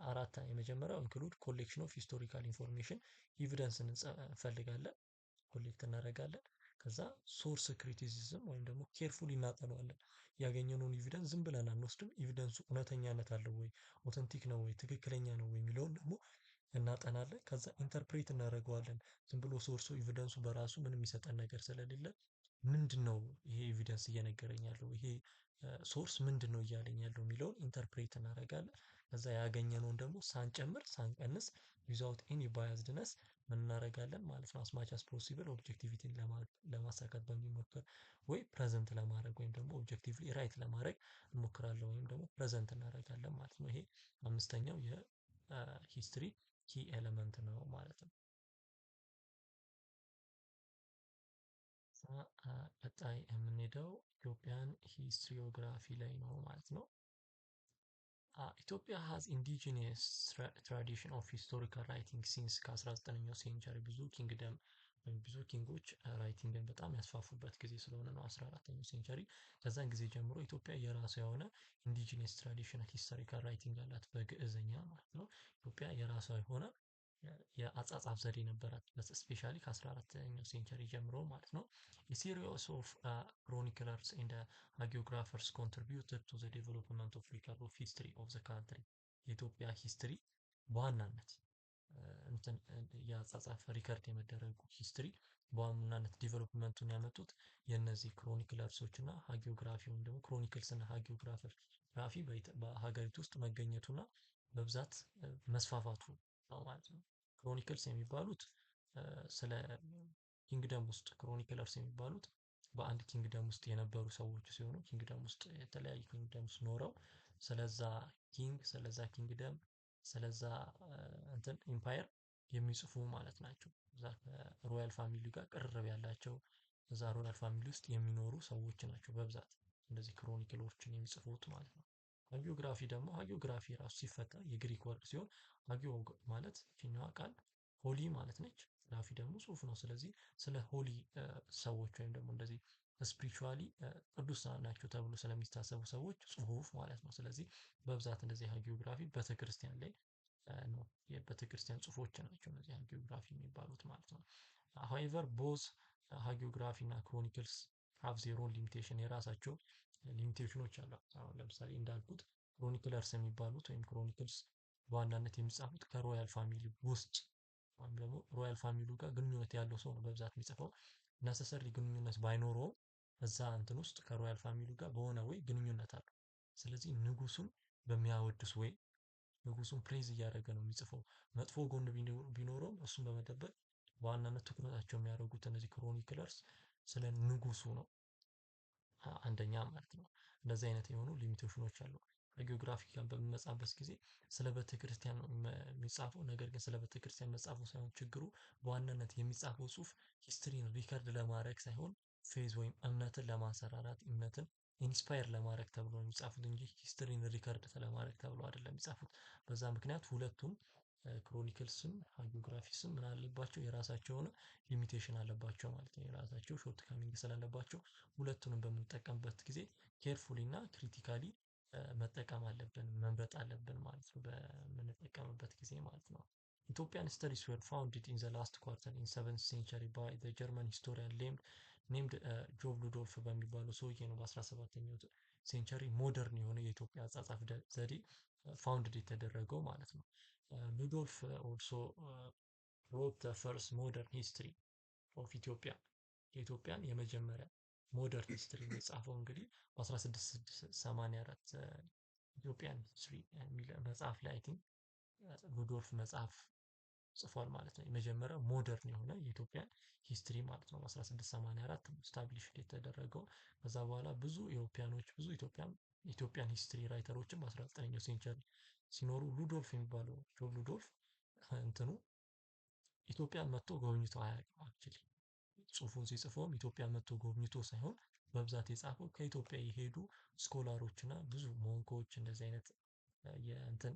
አራት የመጀመሪያው ኢንክሉድ ኮሌክሽን ኦፍ ሂስቶሪካል ኢንፎርሜሽን ኤቪደንስን እንፈልጋለን፣ ኮሌክት እናደርጋለን። ከዛ ሶርስ ክሪቲሲዝም ወይም ደግሞ ኬርፉሊ እናጠነዋለን። ያገኘነውን ኤቪደንስ ዝም ብለን አንወስድም። ኤቪደንሱ እውነተኛነት አለው ወይ፣ ኦተንቲክ ነው ወይ፣ ትክክለኛ ነው ወይ የሚለውን ደግሞ እናጠናለን። ከዛ ኢንተርፕሬት እናደርገዋለን። ዝም ብሎ ሶርሱ ኤቪደንሱ በራሱ ምንም የሚሰጠን ነገር ስለሌለ ምንድነው ይሄ ኤቪደንስ እየነገረኝ ያለው፣ ይሄ ሶርስ ምንድነው እያለኝ ያለው የሚለውን ኢንተርፕሬት እናደርጋለን። ከዛ ያገኘነውን ደግሞ ሳንጨምር ሳንቀንስ ዊዛውት ኤኒ ባያዝድነስ ምን እናደርጋለን ማለት ነው። አስማች አስ ፖሲብል ኦብጀክቲቪቲን ለማሳካት በሚሞክር ወይ ፕሬዘንት ለማድረግ ወይም ደግሞ ኦብጀክቲቭሊ ራይት ለማድረግ እንሞክራለን ወይም ደግሞ ፕሬዘንት እናደርጋለን ማለት ነው። ይሄ አምስተኛው የሂስትሪ ኪ ኤለመንት ነው ማለት ነው። ቀጣይ የምንሄደው ኢትዮጵያን ሂስትሪዮግራፊ ላይ ነው ማለት ነው። ኢትዮጵያ ሃዝ ኢንዲጂኒየስ ትራዲሽን ኦፍ ሂስቶሪካል ራይቲንግ ሲንስ ከ19ኛው ሴንቸሪ ብዙ ኪንግደም ወይም ብዙ ኪንጎች ራይቲንግን በጣም ያስፋፉበት ጊዜ ስለሆነ ነው 14ኛው ሴንቸሪ። ከዛን ጊዜ ጀምሮ ኢትዮጵያ የራሷ የሆነ ኢንዲጂኒየስ ትራዲሽናል ሂስቶሪካል ራይቲንግ አላት በግዕዝኛ ማለት ነው። ኢትዮጵያ የራሷ የሆነ የአጻጻፍ ዘዴ ነበራት ስፔሻሊ ከ14ኛው ሴንቸሪ ጀምሮ ማለት ነው። የሲሪስ ኦፍ ክሮኒክለርስ ኤንድ ሃጊዮግራፈርስ ኮንትሪቢዩትድ ቱ ዘ ዴቨሎፕመንት ኦፍ ሪከርድ ኦፍ ሂስትሪ ኦፍ ዘ ካንትሪ። የኢትዮጵያ ሂስትሪ በዋናነት እንትን የአጻጻፍ ሪከርድ የመደረጉ ሂስትሪ በዋናነት ዲቨሎፕመንቱን ያመጡት የእነዚህ ክሮኒክለርሶች እና ሃጊዮግራፊ ወይም ደግሞ ክሮኒክልስ እና ሃጊዮግራፈር ግራፊ በሀገሪቱ ውስጥ መገኘቱና በብዛት መስፋፋቱ ነው ማለት ነው። ክሮኒክልስ የሚባሉት ስለ ኪንግደም ውስጥ ክሮኒክለርስ የሚባሉት በአንድ ኪንግደም ውስጥ የነበሩ ሰዎች ሲሆኑ ኪንግደም ውስጥ የተለያዩ ኪንግደም ውስጥ ኖረው ስለዛ ኪንግ ስለዛ ኪንግደም ስለዛ እንትን ኢምፓየር የሚጽፉ ማለት ናቸው። እዛ ከሮያል ፋሚሊ ጋር ቅርርብ ያላቸው እዛ ሮያል ፋሚሊ ውስጥ የሚኖሩ ሰዎች ናቸው በብዛት እንደዚህ ክሮኒክሎችን የሚጽፉት ማለት ነው። ሃጊዮግራፊ ደግሞ ሃጊዮግራፊ ራሱ ሲፈጠር የግሪክ ወርድ ሲሆን ሃጊዮ ማለት ይችኛዋ ቃል ሆሊ ማለት ነች። ግራፊ ደግሞ ጽሁፍ ነው። ስለዚህ ስለ ሆሊ ሰዎች ወይም ደግሞ እንደዚህ ስፒሪቹዋሊ ቅዱሳን ናቸው ተብሎ ስለሚታሰቡ ሰዎች ጽሁፍ ማለት ነው። ስለዚህ በብዛት እንደዚህ ሃጊዮግራፊ ቤተክርስቲያን ላይ ነው። የቤተክርስቲያን ጽሁፎች ናቸው እነዚህ ሃጊዮግራፊ የሚባሉት ማለት ነው። ሃዌቨር ቦዝ ሃጊዮግራፊ እና ክሮኒክልስ ሃቭ ዜር ኦን ሊሚቴሽን የራሳቸው ሊሚቴሽኖች አሏቸው። አሁን ለምሳሌ እንዳልኩት ክሮኒክለርስ የሚባሉት ወይም ክሮኒክልስ በዋናነት የሚጻፉት ከሮያል ፋሚሊ ውስጥ ወይም ደግሞ ሮያል ፋሚሊ ጋር ግንኙነት ያለው ሰው ነው በብዛት የሚጽፈው። ነሰሰሪ ግንኙነት ባይኖረውም እዛ እንትን ውስጥ ከሮያል ፋሚሊ ጋር በሆነ ወይ ግንኙነት አለው። ስለዚህ ንጉሱን በሚያወድስ ወይ ንጉሱን ፕሬዝ እያደረገ ነው የሚጽፈው። መጥፎ ጎን ቢኖረውም እሱን በመደበቅ በዋናነት ትኩረታቸው የሚያደርጉት እነዚህ ክሮኒክለርስ ስለ ንጉሱ ነው። አንደኛ ማለት ነው። እንደዚህ አይነት የሆኑ ሊሚቴሽኖች አሉ። ሃጊዮግራፊካን በምንመጻበት ጊዜ ስለ ቤተክርስቲያን ነው የሚጻፈው። ነገር ግን ስለ ቤተክርስቲያን መጻፉ ሳይሆን ችግሩ በዋናነት የሚጻፈው ጽሁፍ ሂስትሪን ሪከርድ ለማድረግ ሳይሆን ፌዝ ወይም እምነትን ለማንሰራራት እምነትን ኢንስፓየር ለማድረግ ተብሎ ነው የሚጻፉት እንጂ ሂስትሪን ሪከርድ ለማድረግ ተብሎ አይደለም የሚጻፉት። በዛ ምክንያት ሁለቱም ክሮኒክልስም ሃጊዮግራፊስም ምን አለባቸው የራሳቸው የሆነ ሊሚቴሽን አለባቸው ማለት ነው። የራሳቸው ሾርት ካሚንግ ስላለባቸው ሁለቱንም በምንጠቀምበት ጊዜ ኬርፉሊ እና ክሪቲካሊ መጠቀም አለብን መምረጥ አለብን ማለት ነው። በምንጠቀምበት ጊዜ ማለት ነው። ኢትዮጵያን ስተዲስ were founded in the last quarter in 7th century by the German historian named ጆብ ሉዶልፍ በሚባለው ሰውዬ ነው በ17ኛው ሴንቸሪ ሞደርን የሆነ የኢትዮጵያ አጻጻፍ ዘዴ ፋውንድድ የተደረገው ማለት ነው። ሉዶልፍ ኦልሶ ሮት ዘ ፈርስት ሞደርን ሂስትሪ ኦፍ ኢትዮጵያ የኢትዮጵያን የመጀመሪያ ሞደርን ሂስትሪ የጻፈው እንግዲህ በ1684 ኢትዮጵያን ሂስትሪ የሚል መጽሐፍ ላይ አይ ቲንክ ሉዶልፍ መጽሐፍ ጽፏል ማለት ነው። የመጀመሪያው ሞደርን የሆነ የኢትዮጵያን ሂስትሪ ማለት ነው በ1684 ስታብሊሽ የተደረገው። ከዛ በኋላ ብዙ ኢሮፒያኖች ብዙ ኢትዮጵያን ሂስትሪ ራይተሮችም በ19ኛው ሴንቸሪ ሲኖሩ ሉዶልፍ የሚባለው ጆብ ሉዶልፍ እንትኑ ኢትዮጵያን መጥቶ ጎብኝቶ አያውቅም። አክቹሊ ጽሁፉን ሲጽፈውም ኢትዮጵያ መጥቶ ጎብኝቶ ሳይሆን በብዛት የጻፈው ከኢትዮጵያ የሄዱ ስኮላሮች እና ብዙ ሞንኮች እንደዚህ አይነት የእንትን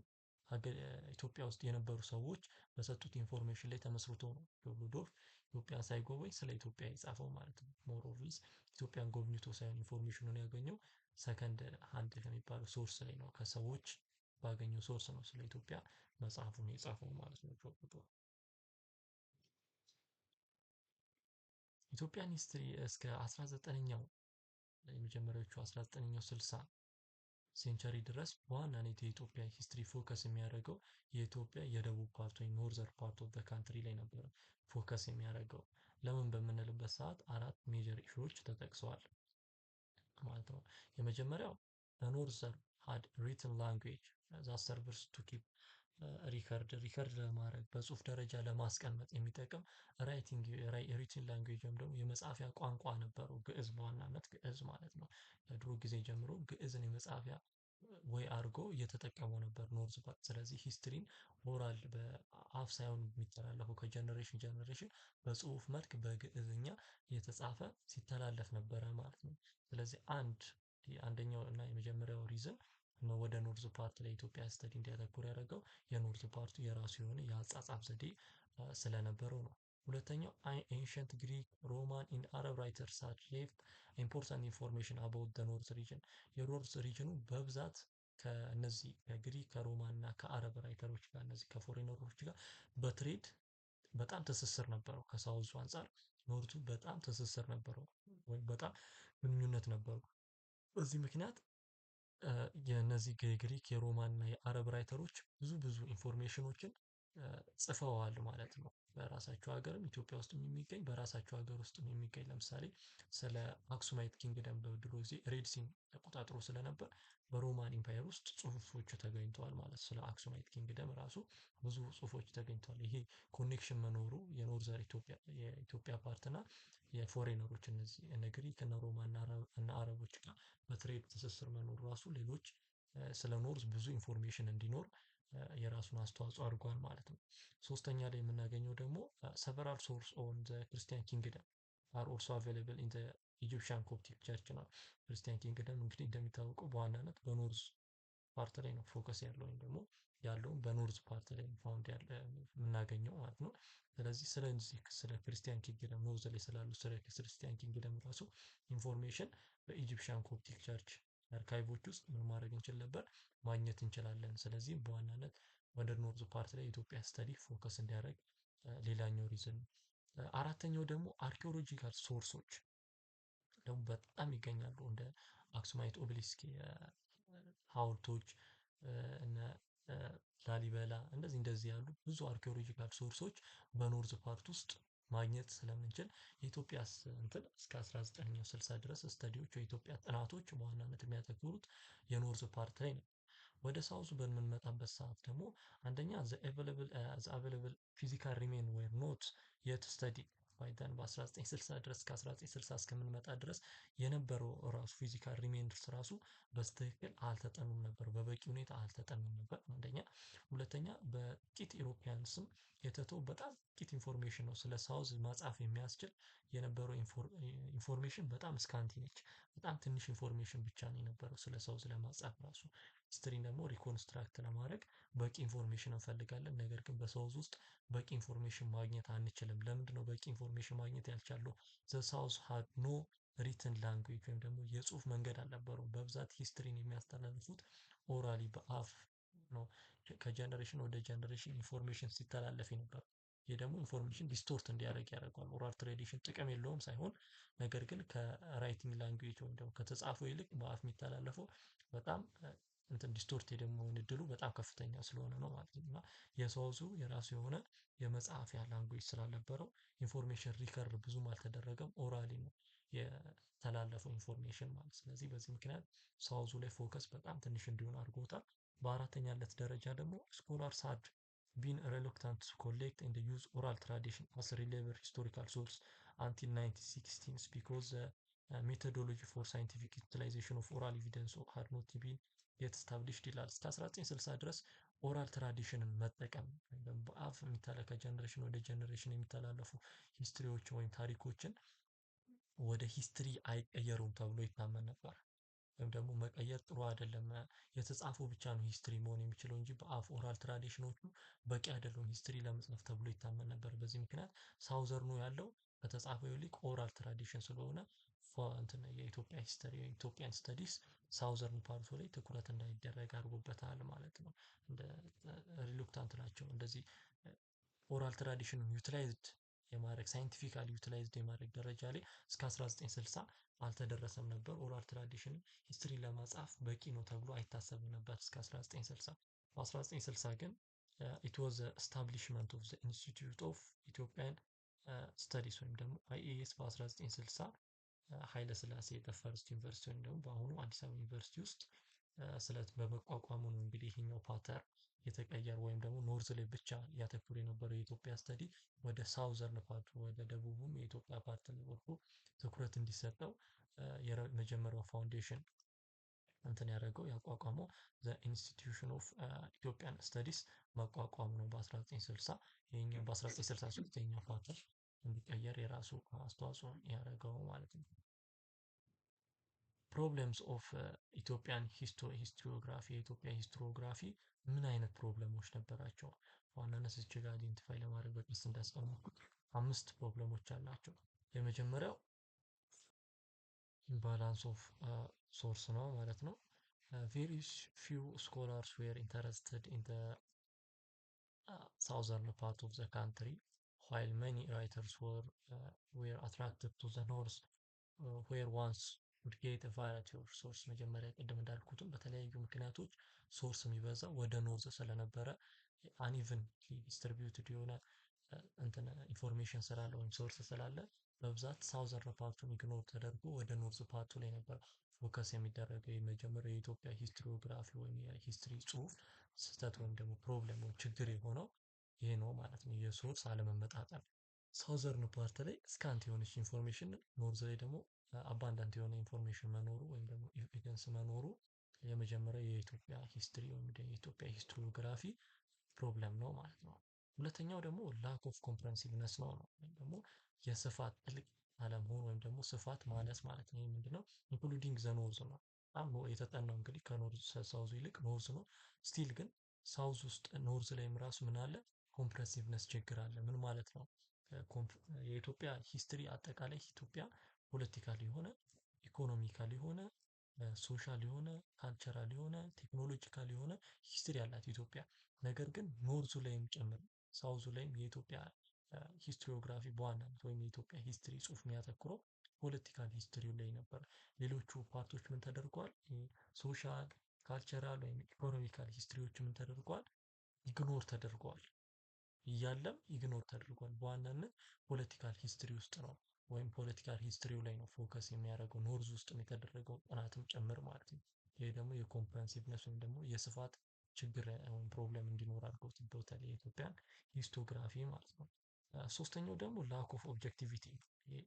ኢትዮጵያ ውስጥ የነበሩ ሰዎች በሰጡት ኢንፎርሜሽን ላይ ተመስርቶ ነው ጆብ ሉዶልፍ ኢትዮጵያን ሳይጎበኝ ስለ ኢትዮጵያ የጻፈው ማለት ነው። ሞር ኦር ሌስ ኢትዮጵያን ጎብኝቶ ሳይሆን ኢንፎርሜሽኑን ያገኘው ሰከንድ ሃንድ ከሚባለው ሶርስ ላይ ነው ከሰዎች ባገኘው ሶርስ ነው ስለ ኢትዮጵያ መጽሐፉን የጻፈው ማለት ነው ጆርጎቶ። ኢትዮጵያን ሂስትሪ እስከ 19ኛው የመጀመሪያዎቹ 19ኛው 60 ሴንቸሪ ድረስ በዋናነት የኢትዮጵያ ሂስትሪ ፎከስ የሚያደርገው የኢትዮጵያ የደቡብ ፓርት ወይም ኖርዘር ፓርት ኦፍ ካንትሪ ላይ ነበረ ፎከስ የሚያደርገው። ለምን በምንልበት ሰዓት አራት ሜጀር ኢሹዎች ተጠቅሰዋል ማለት ነው። የመጀመሪያው ኖርዘር ሃድ ሪትን ላንጉዌጅ ዛት ሰርቭስ ቱ ኪፕ ሪከርድ ለማድረግ በጽሁፍ ደረጃ ለማስቀመጥ የሚጠቅም ራይቲንግ ሪትን ላንጉዌጅ ወይም ደግሞ የመጻፊያ ቋንቋ ነበረው። ግዕዝ በዋናነት ግዕዝ ማለት ነው። ከድሮ ጊዜ ጀምሮ ግዕዝን የመጻፊያ ወይ አድርጎ እየተጠቀሙ ነበር ኖርዝ ፓርት። ስለዚህ ሂስትሪን ኦራል በአፍ ሳይሆን የሚተላለፈው ከጀነሬሽን ጀነሬሽን በጽሁፍ መልክ በግዕዝኛ የተጻፈ ሲተላለፍ ነበረ ማለት ነው። ስለዚህ አንደኛው እና የመጀመሪያው ሪዝን ወደ ኖርዝ ፓርት ላይ ኢትዮጵያ ስተዲ እንዲያተኩር ያደረገው የኖርዝ ፓርቱ የራሱ የሆነ የአጻጻፍ ዘዴ ስለነበረው ነው። ሁለተኛው ኤንሸንት ግሪክ ሮማን ኢንድ አረብ ራይተርስ ሃድ ሌፍት ኢምፖርታንት ኢንፎርሜሽን አባውት ዘ ኖርዝ ሪጅን። የኖርዝ ሪጅኑ በብዛት ከነዚህ ከግሪክ ከሮማን እና ከአረብ ራይተሮች ጋር እነዚህ ከፎሬነሮች ጋር በትሬድ በጣም ትስስር ነበረው። ከሳውዙ አንፃር ኖርቱ በጣም ትስስር ነበረው ወይም በጣም ግንኙነት ነበረው። በዚህ ምክንያት የነዚህ የግሪክ የሮማን እና የአረብ ራይተሮች ብዙ ኢንፎርሜሽኖችን ጽፈዋል ማለት ነው። በራሳቸው ሀገርም ኢትዮጵያ ውስጥ የሚገኝ በራሳቸው ሀገር ውስጥ የሚገኝ ለምሳሌ ስለ አክሱማይት ኪንግደም በድሮ ጊዜ ሬድሲን ተቆጣጥሮ ስለነበር በሮማን ኢምፓየር ውስጥ ጽሁፎች ተገኝተዋል ማለት ስለ አክሱማይት ኪንግደም ራሱ ብዙ ጽሁፎች ተገኝተዋል። ይሄ ኮኔክሽን መኖሩ የኖርዘር የኢትዮጵያ ፓርት እና የፎሬነሮች እነዚህ እነ ግሪክ እነ ሮማን እና አረቦች ጋር በትሬድ ትስስር መኖሩ ራሱ ሌሎች ስለ ኖርዝ ብዙ ኢንፎርሜሽን እንዲኖር የራሱን አስተዋጽኦ አድርጓል ማለት ነው። ሶስተኛ ላይ የምናገኘው ደግሞ ሰቨራል ሶርስ ኦን ዘ ክርስቲያን ኪንግደም አር ኦልሶ አቬይላብል ኢን ዘ ኢጂፕሽያን ኮፕቲክ ቸርች ነው። ክርስቲያን ኪንግደም እንግዲህ እንደሚታወቀው በዋናነት በኖርዝ ፓርት ላይ ነው ፎከስ ያለው ወይም ደግሞ ያለውን በኖርዝ ፓርት ላይ ፋውንድ ያለ የምናገኘው ማለት ነው። ስለዚህ ስለ ክርስቲያን ኪንግደም ኖርዝ ላይ ስላሉ ስለ ክርስቲያን ኪንግደም ራሱ ኢንፎርሜሽን በኢጂፕሽያን ኮፕቲክ ቸርች አርካይቮች ውስጥ ምን ማድረግ እንችል ነበር ማግኘት እንችላለን። ስለዚህ በዋናነት ወደ ኖርዝ ፓርት ላይ ኢትዮጵያ ስተዲ ፎከስ እንዲያደርግ ሌላኛው ሪዝን። አራተኛው ደግሞ አርኪኦሎጂካል ሶርሶች ደግሞ በጣም ይገኛሉ እንደ አክሱማይት ኦቤሊስክ ሐውልቶች እነ ላሊበላ እንደዚህ ያሉ ብዙ አርኪኦሎጂካል ሶርሶች በኖርዝ ፓርት ውስጥ ማግኘት ስለምንችል የኢትዮጵያ እንትን እስከ 19ኛው 60 ድረስ ስተዲዎች የኢትዮጵያ ጥናቶች በዋናነት የሚያተኩሩት የኖርዝ ፓርት ላይ ነው። ወደ ሳውዝ በምንመጣበት ሰዓት ደግሞ አንደኛ ዘ አቬለብል ፊዚካል ሪሜን ዌር ኖት የት ስተዲ ባይ ዘን በ1960 ድረስ ከ1960 እስከምንመጣ ድረስ የነበረው ራሱ ፊዚካል ሪሜንድስ ራሱ በስትክክል አልተጠኑም ነበር፣ በበቂ ሁኔታ አልተጠኑም ነበር አንደኛ። ሁለተኛ በጥቂት ኢሮፒያንስም የተተው በጣም ጥቂት ኢንፎርሜሽን ነው ስለ ሳውዝ ማጻፍ የሚያስችል የነበረው ኢንፎርሜሽን በጣም ስካንቲ ነች። በጣም ትንሽ ኢንፎርሜሽን ብቻ ነው የነበረው ስለ ሳውዝ ለማጻፍ ራሱ። ሂስትሪን ደግሞ ሪኮንስትራክት ለማድረግ በቂ ኢንፎርሜሽን እንፈልጋለን። ነገር ግን በሳውዝ ውስጥ በቂ ኢንፎርሜሽን ማግኘት አንችልም። ለምንድነው በቂ ኢንፎርሜሽን ማግኘት ያልቻለው? ዘ ሳውዝ ሃድ ኖ ሪትን ላንጉዌጅ ወይም ደግሞ የጽሁፍ መንገድ አልነበረውም። በብዛት ሂስትሪን የሚያስተላልፉት ኦራሊ በአፍ ነው። ከጀነሬሽን ወደ ጀነሬሽን ኢንፎርሜሽን ሲተላለፍ ነበር። ይህ ደግሞ ኢንፎርሜሽን ዲስቶርት እንዲያደርግ ያደርገዋል። ኦራል ትራዲሽን ጥቅም የለውም ሳይሆን ነገር ግን ከራይቲንግ ላንጉዌጅ ወይም ደግሞ ከተጻፈው ይልቅ በአፍ የሚተላለፈው በጣም እንትን ዲስቶርት የመሆን እድሉ በጣም ከፍተኛ ስለሆነ ነው ማለት ነው። እና የሳውዙ የራሱ የሆነ የመጻፊያ ላንጉዌጅ ስላልነበረው ኢንፎርሜሽን ሪከርድ ብዙም አልተደረገም። ኦራሊ ነው የተላለፈው ኢንፎርሜሽን ማለት። ስለዚህ በዚህ ምክንያት ሳውዙ ላይ ፎከስ በጣም ትንሽ እንዲሆን አድርጎታል። በአራተኛነት ደረጃ ደግሞ ስኮላርስ ሃድ ቢን ሬሉክታንት ቱ ኮሌክት ኤንድ ዩዝ ኦራል ትራዲሽን አስ ሪሌቨንት ሂስቶሪካል ሶርስ አንቲል 1916 ቢኮዝ ሜቶዶሎጂ ፎር ሳይንቲፊክ ዩቲላይዜሽን ኦፍ ኦራል ኤቪደንስ ሃድ ኖት ቢን የት ስታብሊሽድ ይላል። እስከ 1960 ድረስ ኦራል ትራዲሽንን መጠቀም በአፍ ከጀነሬሽን ወደ ጀነሬሽን የሚተላለፉ ሂስትሪዎች ወይም ታሪኮችን ወደ ሂስትሪ አይቀየሩም ተብሎ ይታመን ነበር። ወይም ደግሞ መቀየር ጥሩ አይደለም፣ የተጻፈው ብቻ ነው ሂስትሪ መሆን የሚችለው እንጂ በአፍ ኦራል ትራዲሽኖቹ በቂ አይደሉም ሂስትሪ ለመጻፍ ተብሎ ይታመን ነበር። በዚህ ምክንያት ሳውዘርኑ ያለው ከተጻፈው ይልቅ ኦራል ትራዲሽን ስለሆነ እንትን የኢትዮጵያ ሂስተሪ የኢትዮጵያን ስተዲስ ሳውዘርን ፓርቱ ላይ ትኩረት እንዳይደረግ አድርጎበታል ማለት ነው። እንደ ሪሉክታንት ናቸው እንደዚህ ኦራል ትራዲሽኑን ዩቲላይዝድ የማድረግ ሳይንቲፊካሊ ዩቲላይዝድ የማድረግ ደረጃ ላይ እስከ 1960 አልተደረሰም ነበር። ኦራል ትራዲሽን ሂስትሪ ለመጻፍ በቂ ነው ተብሎ አይታሰብም ነበር እስከ 1960። በ1960 ግን ኢት ዋዝ ስታብሊሽመንት ኦፍ ዘ ኢንስቲትዩት ኦፍ ኢትዮጵያን ስተዲስ ወይም ደግሞ አይኤኤስ በ1960 ኃይለ ሥላሴ ፈርስት ዩኒቨርሲቲ ወይም ደግሞ በአሁኑ አዲስ አበባ ዩኒቨርሲቲ ውስጥ ስለት በመቋቋሙ ነው እንግዲህ ይሄኛው ፓተርን የተቀየረ ወይም ደግሞ ኖርዝ ላይ ብቻ ያተኮረ የነበረው የኢትዮጵያ ስተዲ ወደ ሳውዘርን ፓርት ወደ ደቡቡም የኢትዮጵያ ፓርት ወርዶ ትኩረት እንዲሰጠው የመጀመሪያው ፋውንዴሽን እንትን ያደረገው ያቋቋመው ዘ ኢንስቲትዩሽን ኦፍ ኢትዮጵያን ስተዲስ ማቋቋሙ ነው በ1960። ይሄኛው በ1963 ይሄኛው ፓተርን እንዲቀየር የራሱ አስተዋጽኦ ያደረገው ማለት ነው። ፕሮብለምስ ኦፍ ኢትዮጵያን ሂስቶሪዮግራፊ የኢትዮጵያ ሂስቶሪዮግራፊ ምን አይነት ፕሮብለሞች ነበራቸው? በዋናነት እዚህ ጋር አይዴንቲፋይ ለማድረግ በቅርስ እንዳስቀመጥኩት 5 ፕሮብለሞች አላቸው። የመጀመሪያው ኢምባላንስ ኦፍ ሶርስ ነው ማለት ነው። ቬሪ ፊው ስኮላርስ ዌር ኢንተረስትድ ኢን ዘ ሳውዘርን ፓርት ኦፍ ዘ ካንትሪ while many writers were attracted to the north where once would get a variety of source መጀመሪያ ቅድም እንዳልኩትም በተለያዩ ምክንያቶች ሶርስ የሚበዛው ወደ ኖርዝ ስለነበረ አንኢቨን ዲስትሪቢዩትድ የሆነ እንትን ኢንፎርሜሽን ስላለ ወይም ሶርስ ስላለ በብዛት ሳውዘርን ፓርቱን ኢግኖር ተደርጎ ወደ ኖርዝ ፓርቱ ላይ ነበር ፎከስ የሚደረገው። የመጀመሪያው የኢትዮጵያ ሂስቶሪዮግራፊ ወይም የሂስትሪ ጽሁፍ ስህተት ወይም ደግሞ ፕሮብለም ወይም ችግር የሆነው ይሄ ነው ማለት ነው፣ የሶርስ አለመመጣጠን። ሳውዘርን ፓርት ላይ ስካንት የሆነች ኢንፎርሜሽን፣ ኖርዝ ላይ ደግሞ አባንዳንት የሆነ ኢንፎርሜሽን መኖሩ ወይም ደግሞ ኤቪደንስ መኖሩ የመጀመሪያው የኢትዮጵያ ሂስትሪ ወይም የኢትዮጵያ ሂስቶሪዮግራፊ ፕሮብለም ነው ማለት ነው። ሁለተኛው ደግሞ ላክ ኦፍ ኮምፕረሄንሲቭነስ ነው ወይም ደግሞ የስፋት ጥልቅ አለመሆን ወይም ደግሞ ስፋት ማነስ ማለት ነው። ይህ ምንድነው? ኢንክሉዲንግ ዘ ኖርዝ ነው። በጣም የተጠናው እንግዲህ ከኖርዝ ሳውዝ ይልቅ ኖርዝ ነው። ስቲል ግን ሳውዝ ውስጥ ኖርዝ ላይም ራሱ ምን አለ? ኮምፕረሲቭነስ ችግር አለ። ምን ማለት ነው? የኢትዮጵያ ሂስትሪ አጠቃላይ ኢትዮጵያ ፖለቲካል የሆነ ኢኮኖሚካል የሆነ ሶሻል የሆነ ካልቸራል የሆነ ቴክኖሎጂካል የሆነ ሂስትሪ ያላት ኢትዮጵያ። ነገር ግን ኖርዙ ላይም ጭምር ሳውዙ ላይም የኢትዮጵያ ሂስቶሪዮግራፊ በዋናነት ወይም የኢትዮጵያ ሂስትሪ ጽሁፍ የሚያተኩረው ፖለቲካል ሂስትሪው ላይ ነበር። ሌሎቹ ፓርቶች ምን ተደርጓል? ሶሻል ካልቸራል ወይም ኢኮኖሚካል ሂስትሪዎች ምን ተደርጓል? ኢግኖር ተደርጓል። እያለም ኢግኖር ተደርጓል። በዋናነት ፖለቲካል ሂስትሪ ውስጥ ነው ወይም ፖለቲካል ሂስትሪው ላይ ነው ፎከስ የሚያደርገው ኖርዝ ውስጥ የተደረገው ጥናትም ጭምር ማለት ነው። ይሄ ደግሞ የኮምፕረሄንሲቭነስ ወይም ደግሞ የስፋት ችግር ወይም ፕሮብለም እንዲኖር አድርጎታል የኢትዮጵያን ሂስቶግራፊ ማለት ነው። ሶስተኛው ደግሞ ላክ ኦፍ ኦብጀክቲቪቲ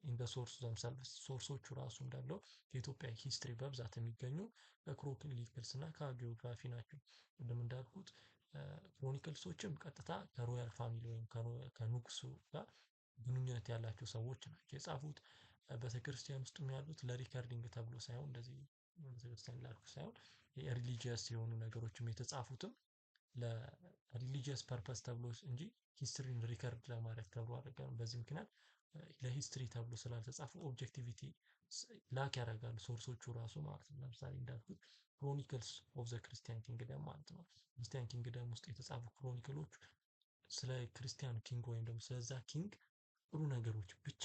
ኢን ዘ ሶርስ ዘምሰልቭስ ሶርሶቹ ራሱ እንዳለው የኢትዮጵያ ሂስትሪ በብዛት የሚገኙ ከክሮኒክልስ እና ከጂኦግራፊ ናቸው። ቅድም እንዳልኩት ክሮኒክልሶችም ቀጥታ ከሮያል ፋሚሊ ወይም ከንጉሱ ጋር ግንኙነት ያላቸው ሰዎች ናቸው የጻፉት። ቤተክርስቲያን ውስጥ ያሉት ለሪከርዲንግ ተብሎ ሳይሆን እንደዚህ ቤተክርስቲያን ላልኩ ሳይሆን የሪሊጂየስ የሆኑ ነገሮችም የተጻፉትም ለሪሊጂየስ ፐርፐስ ተብሎ እንጂ ሂስትሪን ሪከርድ ለማድረግ ተብሎ አይደለም። በዚህ ምክንያት ለሂስትሪ ተብሎ ስላልተጻፉ ኦብጀክቲቪቲ ላክ ያደርጋሉ ሶርሶቹ ራሱ ማለት ነው። ለምሳሌ እንዳልኩት ክሮኒክልስ ኦፍ ዘ ክርስቲያን ኪንግደም ማለት ነው። ክርስቲያን ኪንግደም ውስጥ የተጻፉ ክሮኒክሎች ስለ ክርስቲያን ኪንግ ወይም ደግሞ ስለዛ ኪንግ ጥሩ ነገሮች ብቻ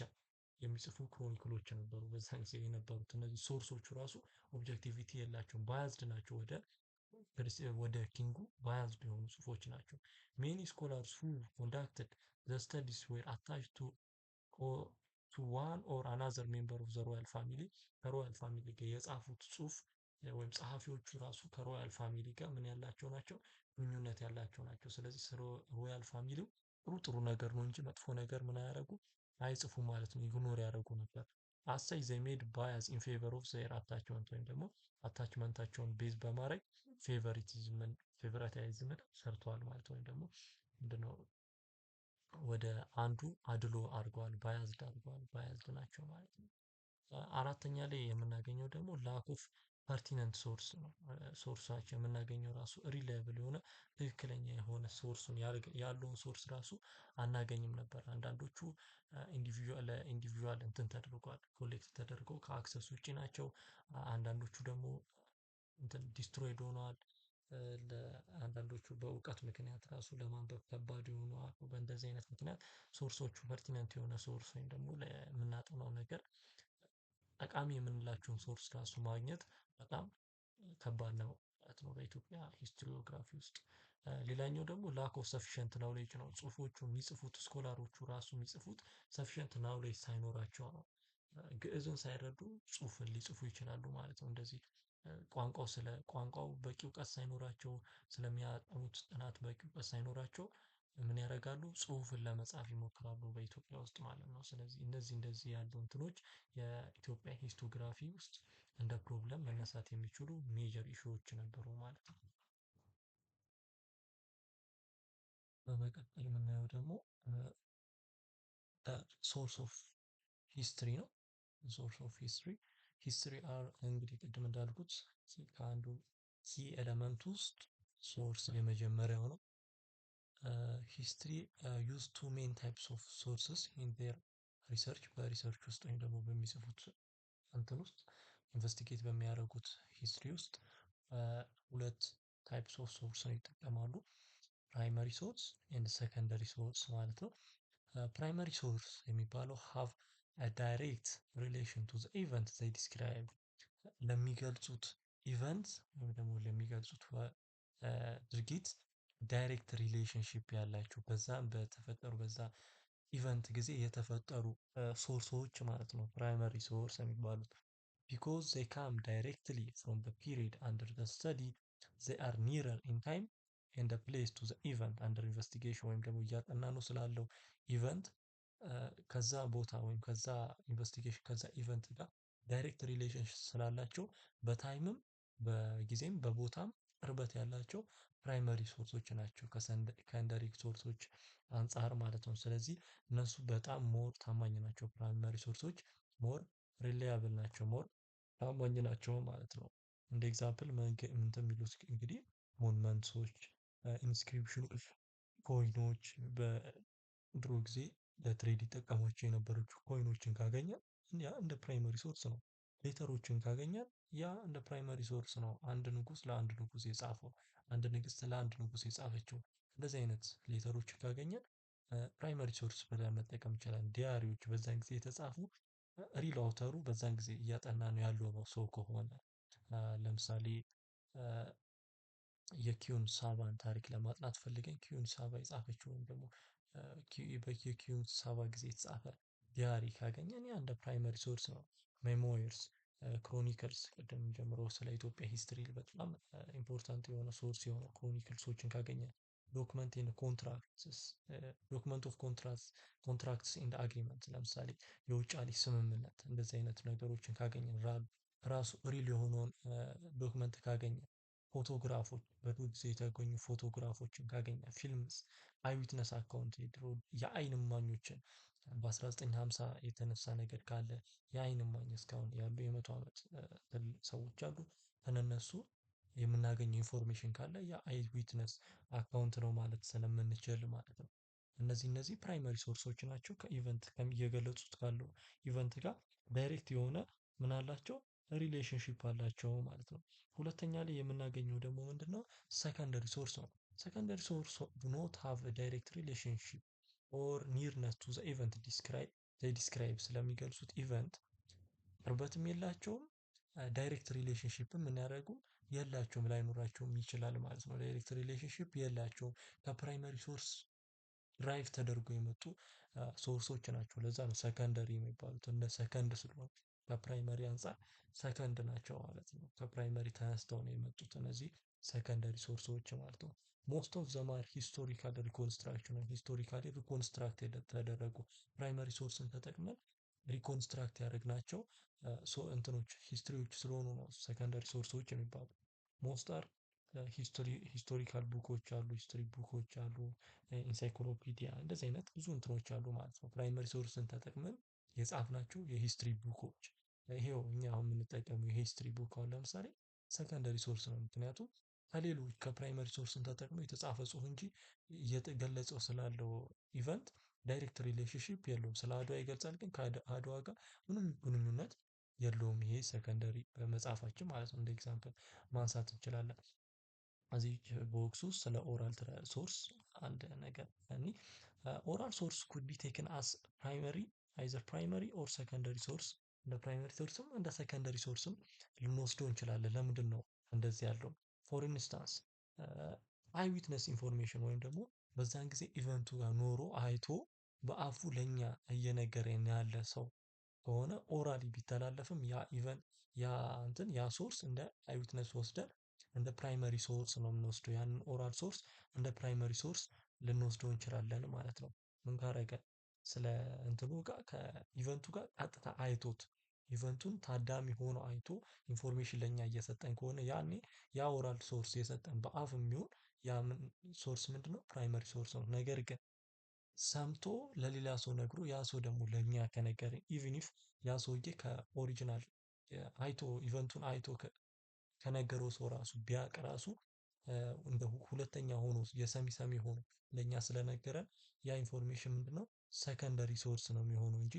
የሚጽፉ ክሮኒክሎች ነበሩ በዛን ጊዜ የነበሩት። እነዚህ ሶርሶቹ ራሱ ኦብጀክቲቪቲ የላቸውም፣ ባያዝድ ናቸው። ወደ ኪንጉ ባያዝድ የሆኑ ጽሁፎች ናቸው። ሜኒ ስኮላርስ ሁ ኮንዳክትድ ዘ ስተዲስ ዌር አታችድ ቱ ዋን ኦር አናዘር ሜምበር ኦፍ ዘ ሮያል ፋሚሊ ከሮያል ፋሚሊ ጋር የጻፉት ጽሁፍ ወይም ጸሐፊዎቹ ራሱ ከሮያል ፋሚሊ ጋር ምን ያላቸው ናቸው? ግንኙነት ያላቸው ናቸው። ስለዚህ ሮያል ፋሚሊው ጥሩ ነገር ነው እንጂ መጥፎ ነገር ምን አያደርጉ አይጽፉም ማለት ነው። ኢግኖር ያደርጉ ነበር። አሳይ ዘ ሜድ ባያዝ ኢን ፌቨር ኦፍ ዘር አታችመንት ወይም ደግሞ አታችመንታቸውን ቤዝ በማድረግ ፌቨራቲዝምን ሰርተዋል ማለት ወይም ደግሞ ምንድነው ወደ አንዱ አድሎ አድርገዋል፣ ባያዝድ አድርገዋል፣ ባያዝድ ናቸው ማለት ነው። አራተኛ ላይ የምናገኘው ደግሞ ላክ ኦፍ ፐርቲነንት ሶርስ ነው። ሶርሳቸው የምናገኘው ራሱ ሪላየብል የሆነ ትክክለኛ የሆነ ሶርሱን ያለውን ሶርስ ራሱ አናገኝም ነበር። አንዳንዶቹ ኢንዲቪዥዋል እንትን ተደርጓል ኮሌክት ተደርገው ከአክሰስ ውጪ ናቸው። አንዳንዶቹ ደግሞ እንትን ዲስትሮይድ ሆነዋል። ለአንዳንዶቹ በእውቀት ምክንያት ራሱ ለማንበብ ከባድ የሆኑ አሉ። በእንደዚህ አይነት ምክንያት ሶርሶቹ ፐርቲነንት የሆነ ሶርስ ወይም ደግሞ ለምናጠናው ነገር ጠቃሚ የምንላቸውን ሶርስ ራሱ ማግኘት በጣም ከባድ ነው ማለት ነው በኢትዮጵያ ሂስቶሪዮግራፊ ውስጥ። ሌላኛው ደግሞ ላክ ኦፍ ሰፊሸንት ናውሌጅ ነው። ጽሁፎቹ የሚጽፉት ስኮላሮቹ ራሱ የሚጽፉት ሰፊሸንት ናውሌጅ ሳይኖራቸው ነው። ግዕዝን ሳይረዱ ጽሁፍን ሊጽፉ ይችላሉ ማለት ነው። እንደዚህ ስለ ቋንቋው በቂ እውቀት ሳይኖራቸው ስለሚያጠኑት ጥናት በቂ እውቀት ሳይኖራቸው ምን ያደርጋሉ? ጽሁፍን ለመጻፍ ይሞክራሉ በኢትዮጵያ ውስጥ ማለት ነው። ስለዚህ እንደዚህ ያሉ እንትኖች የኢትዮጵያ ሂስቶግራፊ ውስጥ እንደ ፕሮብለም መነሳት የሚችሉ ሜጀር ኢሹዎች ነበሩ ማለት ነው። በመቀጠል የምናየው ደግሞ ሶርስ ኦፍ ሂስትሪ ነው። ሶርስ ኦፍ ሂስትሪ ሂስትሪ አር እንግዲህ ቅድም እንዳልኩት ከአንዱ ኪ ኤለመንት ውስጥ ሶርስ የመጀመሪያው ነው። ሂስትሪ ዩዝ ቱ ሜን ታይፕስ ኦፍ ሶርስስ ኢን ዜር ሪሰርች በሪሰርች ውስጥ ወይም ደግሞ በሚጽፉት እንትን ውስጥ ኢንቨስቲጌት በሚያደርጉት ሂስትሪ ውስጥ ሁለት ታይፕስ ኦፍ ሶርስን ይጠቀማሉ። ፕራይመሪ ሶርስ ኤንድ ሰከንደሪ ሶርስ ማለት ነው። ፕራይመሪ ሶርስ የሚባለው ሃቭ ዳይሬክት ሪሌሽን ቱ ዘ ኢቨንት ዘይ ዲስክራይብ ለሚገልጹት ኢቨንት ወይም ደግሞ ለሚገልጹት ድርጊት ዳይሬክት ሪሌሽንሺፕ ያላቸው በዛም በተፈጠሩ በዛ ኢቨንት ጊዜ የተፈጠሩ ሶርሶች ማለት ነው ፕራይመሪ ሶርስ የሚባሉት። ቢኮዝ they come directly from the period under the study they are nearer in time and the place to the event under investigation ወይም ደግሞ እያጠና ነው ስላለው ኢቨንት ከዛ ቦታ ወይም ከዛ ኢንቨስቲጌሽን ከዛ ኢቨንት ጋር ዳይሬክት ሪሌሽንሽፕ ስላላቸው በታይምም በጊዜም በቦታም ቅርበት ያላቸው ፕራይመሪ ሶርሶች ናቸው ከሰከንደሪ ሶርሶች አንፃር ማለት ነው። ስለዚህ እነሱ በጣም ሞር ታማኝ ናቸው። ፕራይመሪ ሶርሶች ሞር ሪላያብል ናቸው፣ ሞር ታማኝ ናቸው ማለት ነው። እንደ ኤግዛምፕል እንትን የሚሉት እንግዲህ ሞኑመንቶች፣ ኢንስክሪፕሽኖች፣ ኮይኖች በድሮ ጊዜ ለትሬድ ይጠቀሟቸው የነበሩት ኮይኖችን ካገኘን ያ እንደ ፕራይመሪ ሶርስ ነው። ሌተሮችን ካገኘን ያ እንደ ፕራይመሪ ሶርስ ነው። አንድ ንጉስ ለአንድ ንጉስ የጻፈው፣ አንድ ንግስት ለአንድ ንጉስ የጻፈችው እንደዚህ አይነት ሌተሮችን ካገኘን ፕራይመሪ ሶርስ ብለን መጠቀም እንችላለን። ዲያሪዎች በዛን ጊዜ የተጻፉ ሪል አውተሩ በዛን ጊዜ እያጠና ነው ያለው ነው ሰው ከሆነ ለምሳሌ የኪዩን ሳባን ታሪክ ለማጥናት ፈልገን ኪዩን ሳባ የጻፈችው ወይም ደግሞ በኪዩን ሳባ ጊዜ የተጻፈ ዲያሪ ካገኘን ያ እንደ ፕራይመሪ ሶርስ ነው። ሜሞይርስ፣ ክሮኒክልስ ቅድም ጀምሮ ስለ ኢትዮጵያ ሂስትሪ በጣም ኢምፖርታንት የሆነ ሶርስ የሆነ ክሮኒክልሶችን ካገኘን ዶክመንት ኤንድ ኮንትራክትስ ዶክመንት ኦፍ ኮንትራክትስ ኤንድ አግሪመንት ለምሳሌ የውጫሌ ስምምነት እንደዚህ አይነት ነገሮችን ካገኘን ራሱ ሪል የሆነውን ዶክመንት ካገኘን ፎቶግራፎች በድሮ ጊዜ የተገኙ ፎቶግራፎችን ካገኘን ፊልምስ አይዊትነስ አካውንት የድሮ የአይን እማኞችን በ1950 የተነሳ ነገር ካለ የአይን እማኝ እስካሁን ያሉ የመቶ ዓመት ሰዎች አሉ ከነሱ የምናገኘው ኢንፎርሜሽን ካለ የአይ ዊትነስ አካውንት ነው ማለት ስለምንችል ማለት ነው። እነዚህ ፕራይመሪ ሶርሶች ናቸው። ከኢቨንት እየገለጹት ካለው ኢቨንት ጋር ዳይሬክት የሆነ ምን አላቸው ሪሌሽንሺፕ አላቸው ማለት ነው። ሁለተኛ ላይ የምናገኘው ደግሞ ምንድነው? ሰከንደሪ ሶርስ ነው። ሰከንደሪ ሶርስ ዱ ኖት ሃቭ ዳይሬክት ሪሌሽንሺፕ ኦር ኒርነስ ቱ ዘ ኢቨንት ዲስክራይብ ስለሚገልጹት ኢቨንት ቅርበትም የላቸውም ዳይሬክት ሪሌሽንሺፕም ምን ያደርጉ የላቸውም ላይኖራቸውም ይችላል ማለት ነው። ዳይሬክት ሪሌሽንሺፕ የላቸውም ከፕራይመሪ ሶርስ ድራይቭ ተደርጎ የመጡ ሶርሶች ናቸው። ለዛ ነው ሰከንደሪ የሚባሉት እንደ ሰከንድ ስለሆኑ ከፕራይመሪ አንፃር ሰከንድ ናቸው ማለት ነው። ከፕራይመሪ ተነስተው ነው የመጡት እነዚህ ሰከንደሪ ሶርሶች ማለት ነው። ሞስት ኦፍ ዘም አር ሂስቶሪካል ሪኮንስትራክሽን ሂስቶሪካሊ ሪኮንስትራክት የተደረጉ ፕራይመሪ ሶርስን ተጠቅመን ሪኮንስትራክት ያደረግናቸው እንትኖች ሂስትሪዎች ስለሆኑ ነው ሰከንደሪ ሶርሶች የሚባሉት። ሞስት አር ሂስቶሪካል ቡኮች አሉ፣ ሂስትሪ ቡኮች አሉ፣ ኢንሳይክሎፒዲያ እንደዚህ አይነት ብዙ እንትኖች አሉ ማለት ነው። ፕራይመሪ ሶርስን ተጠቅመን የጻፍናቸው የሂስትሪ ቡኮች ይሄው እኛ አሁን የምንጠቀመው የሂስትሪ ቡክ አሁን ለምሳሌ ሰከንደሪ ሶርስ ነው። ምክንያቱም ከሌሎች ከፕራይመሪ ሶርስን ተጠቅሞ የተጻፈ ጽሁፍ እንጂ እየተገለጸው ስላለው ኢቨንት ዳይሬክት ሪሌሽንሺፕ የለውም። ስለ አድዋ ይገልጻል፣ ግን ከአድዋ ጋር ምንም ግንኙነት የለውም። ይሄ ሰከንደሪ በመጽሐፋችን ማለት ነው። እንደ ኤግዛምፕል ማንሳት እንችላለን። እዚህ ቦክስ ውስጥ ስለ ኦራል ሶርስ አንድ ነገር እኒ ኦራል ሶርስ ኩድ ቢ ቴክን አስ ፕራይመሪ አይዘር ፕራይመሪ ኦር ሰከንደሪ ሶርስ እንደ ፕራይመሪ ሶርስም እንደ ሰከንደሪ ሶርስም ልንወስደው እንችላለን። ለምንድን ነው እንደዚህ ያለው? ፎር ኢንስታንስ አይ ዊትነስ ኢንፎርሜሽን ወይም ደግሞ በዛን ጊዜ ኢቨንቱ ጋር ኖሮ አይቶ በአፉ ለኛ እየነገረን ያለ ሰው ከሆነ ኦራሊ ቢተላለፍም ያ ኢቨንት ያ እንትን ያ ሶርስ እንደ አይ ዊትነስ ወስደን እንደ ፕራይመሪ ሶርስ ነው የምንወስደው። ያንን ኦራል ሶርስ እንደ ፕራይመሪ ሶርስ ልንወስደው እንችላለን ማለት ነው። ምን ካረገ ስለ እንትኑ ጋር ከኢቨንቱ ጋር ቀጥታ አይቶት ኢቨንቱን ታዳሚ ሆኖ አይቶ ኢንፎርሜሽን ለኛ እየሰጠን ከሆነ ያኔ ያ ኦራል ሶርስ የሰጠን በአፍ የሚሆን ያ ሶርስ ምንድነው? ፕራይመሪ ሶርስ ነው። ነገር ግን ሰምቶ ለሌላ ሰው ነግሮ ያ ሰው ደግሞ ለኛ ከነገረን ኢቭን ኢፍ ያ ሰውዬ ከኦሪጂናል አይቶ ኢቨንቱን አይቶ ከነገረው ሰው ራሱ ቢያቅ ራሱ እንደ ሁለተኛ ሆኖ የሰሚ ሰሚ ሆኖ ለኛ ስለነገረን ያ ኢንፎርሜሽን ምንድነው? ሰከንደሪ ሶርስ ነው የሚሆነው እንጂ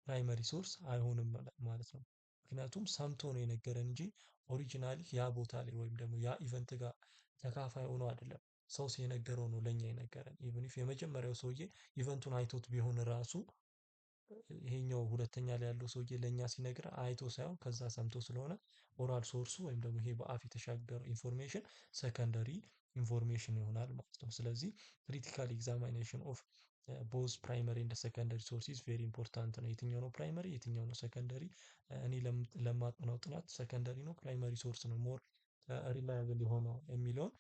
ፕራይመሪ ሶርስ አይሆንም ማለት ነው። ምክንያቱም ሰምቶ ነው የነገረን እንጂ ኦሪጂናሊ ያ ቦታ ላይ ወይም ደግሞ ያ ኢቨንት ጋር ተካፋይ ሆኖ አይደለም። ሰው የነገረው ነው ለኛ የነገረን። ኢቭን ኢፍ የመጀመሪያው ሰውዬ ኢቨንቱን አይቶት ቢሆን ራሱ ይሄኛው ሁለተኛ ላይ ያለው ሰውዬ ለኛ ሲነግር አይቶ ሳይሆን ከዛ ሰምቶ ስለሆነ ኦራል ሶርሱ ወይም ደግሞ ይሄ በአፍ የተሻገረ ኢንፎርሜሽን ሰከንደሪ ኢንፎርሜሽን ይሆናል ማለት ነው። ስለዚህ ክሪቲካል ኤግዛሚኔሽን ኦፍ ቦዝ ፕራይመሪ እንደ ሰከንደሪ ሶርስ ኢዝ ቬሪ ኢምፖርታንት ነው። የትኛው ነው ፕራይመሪ የትኛው ነው ሰከንደሪ? እኔ ለማጥናው ጥናት ሰከንደሪ ነው ፕራይመሪ ሶርስ ነው ሞር ሪላያብል የሆነው የሚለውን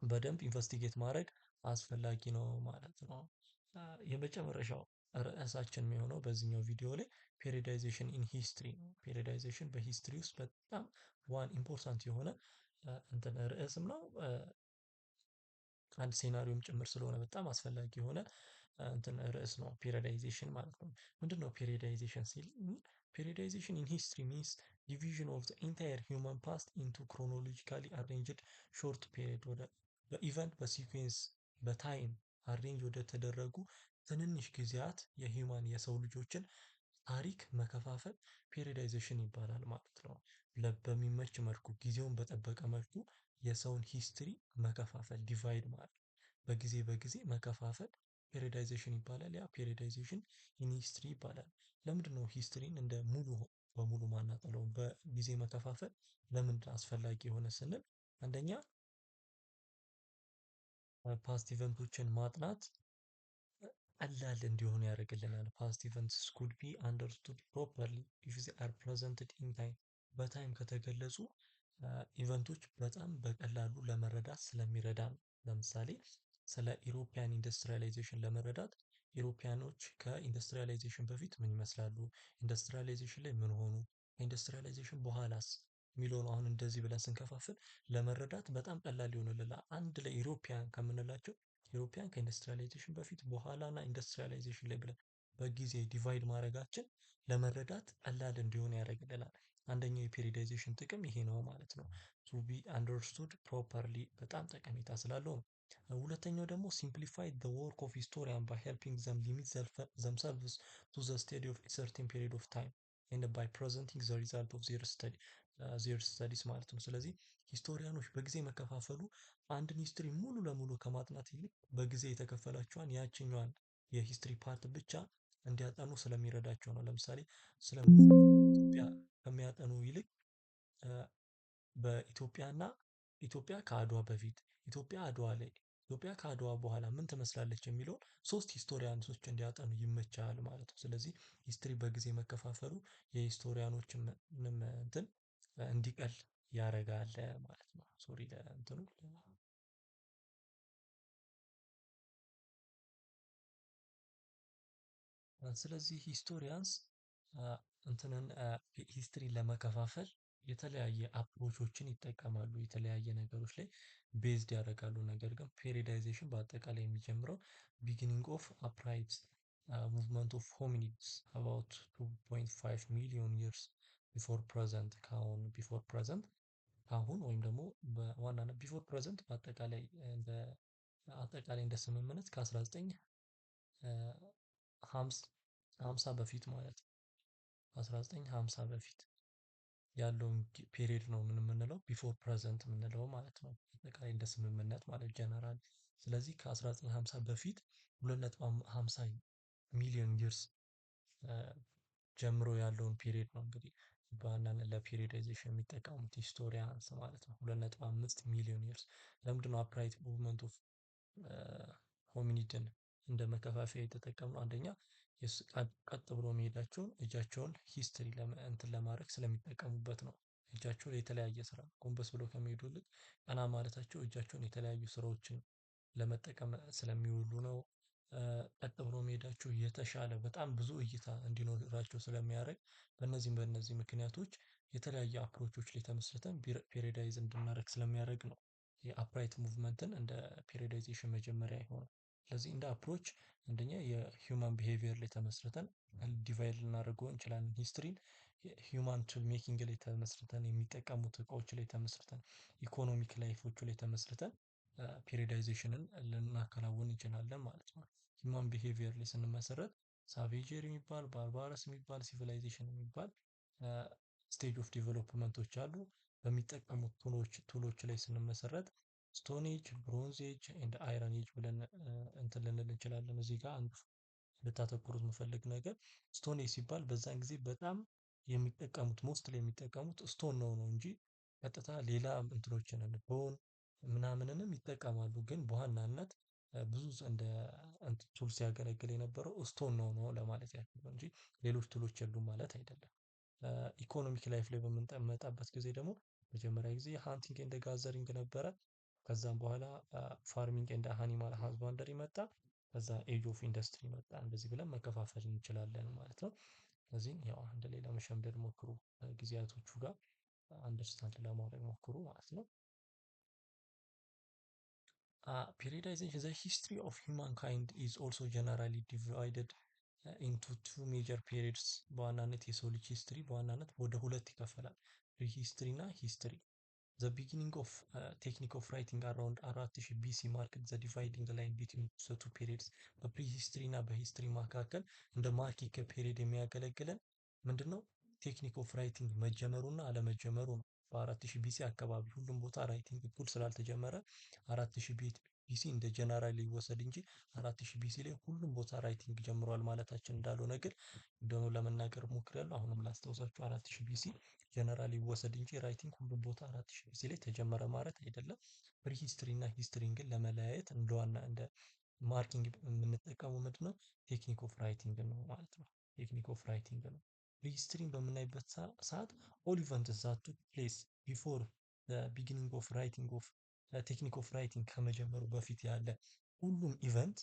በደንብ ኢንቨስቲጌት ማድረግ አስፈላጊ ነው ማለት ነው። የመጨረሻው ርዕሳችን የሚሆነው በዚህኛው ቪዲዮ ላይ ፔሪዳይዜሽን ኢን ሂስትሪ ነው። ፔሪዳይዜሽን በሂስትሪ ውስጥ በጣም ዋን ኢምፖርታንት የሆነ እንትን ርዕስም ነው። አንድ ሴናሪዮም ጭምር ስለሆነ በጣም አስፈላጊ የሆነ እንትን ርዕስ ነው ፔሪዳይዜሽን ማለት ነው። ምንድነው ፔሪዳይዜሽን ሲል? ፔሪዳይዜሽን ኢን ሂስትሪ ሚንስ ዲቪዥን ኦፍ ዘ ኢንታየር ሂውማን ፓስት ኢንቱ ክሮኖሎጂካሊ አሬንጅድ ሾርት ፔሪድ ወደ በኢቨንት በሲኩዌንስ በታይም አሬንጅ ወደ ተደረጉ ትንንሽ ጊዜያት የሂውማን የሰው ልጆችን ታሪክ መከፋፈል ፔሪዳይዜሽን ይባላል ማለት ነው። በሚመች መልኩ ጊዜውን በጠበቀ መልኩ የሰውን ሂስትሪ መከፋፈል ዲቫይድ ማለት በጊዜ በጊዜ መከፋፈል ፔሪዳይዜሽን ይባላል። ያ ፔሪዳይዜሽን ኢን ሂስትሪ ይባላል። ለምንድነው ሂስትሪን እንደ ሙሉ በሙሉ ማናጠለው? በጊዜ መከፋፈል ለምንድን አስፈላጊ የሆነ ስንል አንደኛ ፓስት ኢቨንቶችን ማጥናት ቀላል እንዲሆኑ ያደርግልናል። ፓስት ኢቨንትስ ኩድ ቢ አንደርስቱድ ፕሮፐርሊ ኢፍ ዜ አር ፕሬዘንትድ ኢን ታይም። በታይም ከተገለጹ ኢቨንቶች በጣም በቀላሉ ለመረዳት ስለሚረዳ ነው። ለምሳሌ ስለ ኢሮፒያን ኢንዱስትሪያላይዜሽን ለመረዳት ኢሮፒያኖች ከኢንዱስትሪያላይዜሽን በፊት ምን ይመስላሉ፣ ኢንዱስትሪያላይዜሽን ላይ ምን ሆኑ፣ ከኢንዱስትሪያላይዜሽን በኋላስ የሚለውን አሁን እንደዚህ ብለን ስንከፋፍል ለመረዳት በጣም ቀላል ይሆንልናል። አንድ ላይ ኢሮፒያን ከምንላቸው ኢሮፒያን ከኢንዱስትሪያላይዜሽን በፊት በኋላ እና ኢንዱስትሪያላይዜሽን ላይ ብለን በጊዜ ዲቫይድ ማድረጋችን ለመረዳት ቀላል እንዲሆን ያደርግልናል። አንደኛው የፔሪዳይዜሽን ጥቅም ይሄ ነው ማለት ነው። ቱ ቢ አንደርስቱድ ፕሮፐርሊ በጣም ጠቀሜታ ስላለው ነው። ሁለተኛው ደግሞ ሲምፕሊፋይ ዘ ወርክ ኦፍ ሂስቶሪያን ባይ ሄልፒንግ ዘም ሊሚት ዘምሰልቭስ ቱ ዘ ስቴዲ ኦፍ ሰርቴን ፔሪድ ኦፍ ታይም ኤንድ ባይ ፕሬዘንቲንግ ዘ ሪዛልት ኦፍ ዜር ስተዲስ ማለት ነው። ስለዚህ ሂስቶሪያኖች በጊዜ መከፋፈሉ አንድን ሂስትሪ ሙሉ ለሙሉ ከማጥናት ይልቅ በጊዜ የተከፈላቸዋን ያችኛዋን የሂስትሪ ፓርት ብቻ እንዲያጠኑ ስለሚረዳቸው ነው። ለምሳሌ ስለ ኢትዮጵያ ከሚያጠኑ ይልቅ በኢትዮጵያና ኢትዮጵያ ከአድዋ በፊት ኢትዮጵያ አድዋ ላይ ኢትዮጵያ ከአድዋ በኋላ ምን ትመስላለች የሚለውን ሶስት ሂስቶሪያኖች እንዲያጠኑ ይመቻል ማለት ነው። ስለዚህ ሂስትሪ በጊዜ መከፋፈሉ የሂስቶሪያኖችንም እንትን እንዲቀል ያደርጋል ማለት ነው። ሶሪ ለእንትኑ ስለዚህ ሂስቶሪያንስ እንትንን ሂስትሪን ለመከፋፈል የተለያየ አፕሮቾችን ይጠቀማሉ። የተለያየ ነገሮች ላይ ቤዝድ ያደርጋሉ። ነገር ግን ፔሪዳይዜሽን በአጠቃላይ የሚጀምረው ቢጊኒንግ ኦፍ አፕራይት movement of hominids about 2.5 million years ቢፎር ፕሬዘንት ከአሁን ቢፎር ፕሬዘንት አሁን ወይም ደግሞ በዋናነት ቢፎር ፕሬዘንት በአጠቃላይ እንደ ስምምነት ከ1950 በፊት ማለት ነው። ከ1950 በፊት ያለውን ፔሪድ ነው ምን የምንለው ቢፎር ፕሬዘንት የምንለው ማለት ነው። አጠቃላይ እንደ ስምምነት ማለት ጀነራል። ስለዚህ ከ1950 በፊት 2.50 ሚሊዮን ይርስ ጀምሮ ያለውን ፔሪድ ነው እንግዲህ በዋናነት ለፔሪዳይዜሽን የሚጠቀሙት ሂስቶሪያንስ ማለት ነው። 2.5 ሚሊዮን ይርስ። ለምንድነው አፕራይት ሙቭመንት ኦፍ ሆሚኒድን እንደ መከፋፈያ የተጠቀምነው? አንደኛ ቀጥ ብሎ መሄዳቸውን እጃቸውን ሂስትሪ እንትን ለማድረግ ስለሚጠቀሙበት ነው። እጃቸው የተለያየ ስራ ጎንበስ ብሎ ከሚሄዱ ይልቅ ቀና ማለታቸው እጃቸውን የተለያዩ ስራዎችን ለመጠቀም ስለሚውሉ ነው። ቀጥ ብሎ መሄዳቸው የተሻለ በጣም ብዙ እይታ እንዲኖራቸው ስለሚያደርግ በእነዚህ ምክንያቶች የተለያየ አፕሮቾች ላይ ተመስርተን ፔሪዳይዝ እንድናደርግ ስለሚያደርግ ነው የአፕራይት ሙቭመንትን እንደ ፔሪዳይዜሽን መጀመሪያ የሆነው። ስለዚህ እንደ አፕሮች አንደኛ የሂውማን ቢሄቪየር ላይ ተመስርተን ዲቫይድ ልናደርገው እንችላለን ሂስትሪን። ሂውማን ቱል ሜኪንግ ላይ ተመስርተን የሚጠቀሙት እቃዎች ላይ ተመስርተን ኢኮኖሚክ ላይፎቹ ላይ ተመስርተን ፔሪዳይዜሽንን ልናከናውን እንችላለን ማለት ነው። ሂውማን ቢሄቪየር ላይ ስንመሰረት ሳቬጀር የሚባል ባርባረስ የሚባል ሲቪላይዜሽን የሚባል ስቴጅ ኦፍ ዲቨሎፕመንቶች አሉ። በሚጠቀሙት ቱሎች ላይ ስንመሰረት ስቶን ኤጅ፣ ብሮንዝ ኤጅ ኤንድ አይረን ኤጅ ብለን እንትን ልንል እንችላለን። እዚህ ጋር አንድ ልታተኩሩት የምፈልግ ነገር ስቶን ኤጅ ሲባል በዛን ጊዜ በጣም የሚጠቀሙት የሚጠቀሙት ስቶን ነው እንጂ ቀጥታ ሌላ እንትኖችን ቦን ምናምንንም ይጠቀማሉ። ግን በዋናነት ብዙ እንደ ቱል ሲያገለግል የነበረው ስቶን ነው ለማለት ያክል ነው እንጂ ሌሎች ቱሎች የሉም ማለት አይደለም። ኢኮኖሚክ ላይፍ ላይ በምንመጣበት ጊዜ ደግሞ መጀመሪያ ጊዜ ሃንቲንግ ኤንድ ጋዘሪንግ ነበረ። ከዛም በኋላ ፋርሚንግ ኤንድ አኒማል ሃዝባንደሪ መጣ። ከዛ ኤጅ ኦፍ ኢንዱስትሪ መጣ። እንደዚህ ብለን መከፋፈል እንችላለን ማለት ነው። ስለዚህም ያው አንድ ላይ ለመሸምደድ ሞክሩ፣ ጊዜያቶቹ ጋር አንደርስታንድ ለማድረግ ሞክሩ ማለት ነው። Periodization, the history of humankind is also generally divided into two major periods። በዋናነት የሰው ልጅ ሂስትሪ በዋናነት ወደ ሁለት ይከፈላል። ፕሪሂስትሪ እና ሂስትሪ። The beginning of technique of writing around 4000 BC marked the dividing line between the two periods። በፕሪሂስትሪ እና በሂስትሪ መካከል እንደ ማርኪንግ ፔሪድ የሚያገለግለን ምንድነው? ቴክኒክ ኦፍ ራይቲንግ መጀመሩና አለመጀመሩ ነው። በ4000 ቢሲ አካባቢ ሁሉም ቦታ ራይቲንግ እኩል ስላልተጀመረ 4000 ቢሲ እንደ ጀነራል ይወሰድ እንጂ 4000 ቢሲ ላይ ሁሉም ቦታ ራይቲንግ ጀምሯል ማለታችን እንዳልሆነ ግን ደግሞ ለመናገር ሞክሬያለሁ። አሁንም ላስታውሳችሁ 4000 ቢሲ ጀነራል ይወሰድ እንጂ ራይቲንግ ሁሉም ቦታ 4000 ቢሲ ላይ ተጀመረ ማለት አይደለም። ፕሪሂስትሪ እና ሂስትሪን ግን ለመለያየት እንደዋና እንደ ማርኪንግ የምንጠቀመው ምንድነው? ቴክኒክ ኦፍ ራይቲንግ ነው ማለት ነው። ቴክኒክ ኦፍ ራይቲንግ ነው። ፕሪሂስትሪን በምናይበት ሰዓት ኦል ኢቨንትስ ዛት ቱክ ፕሌስ ቢፎር ቢጊኒንግ ኦፍ ራይቲንግ ኦፍ ቴክኒክ ኦፍ ራይቲንግ ከመጀመሩ በፊት ያለ ሁሉም ኢቨንት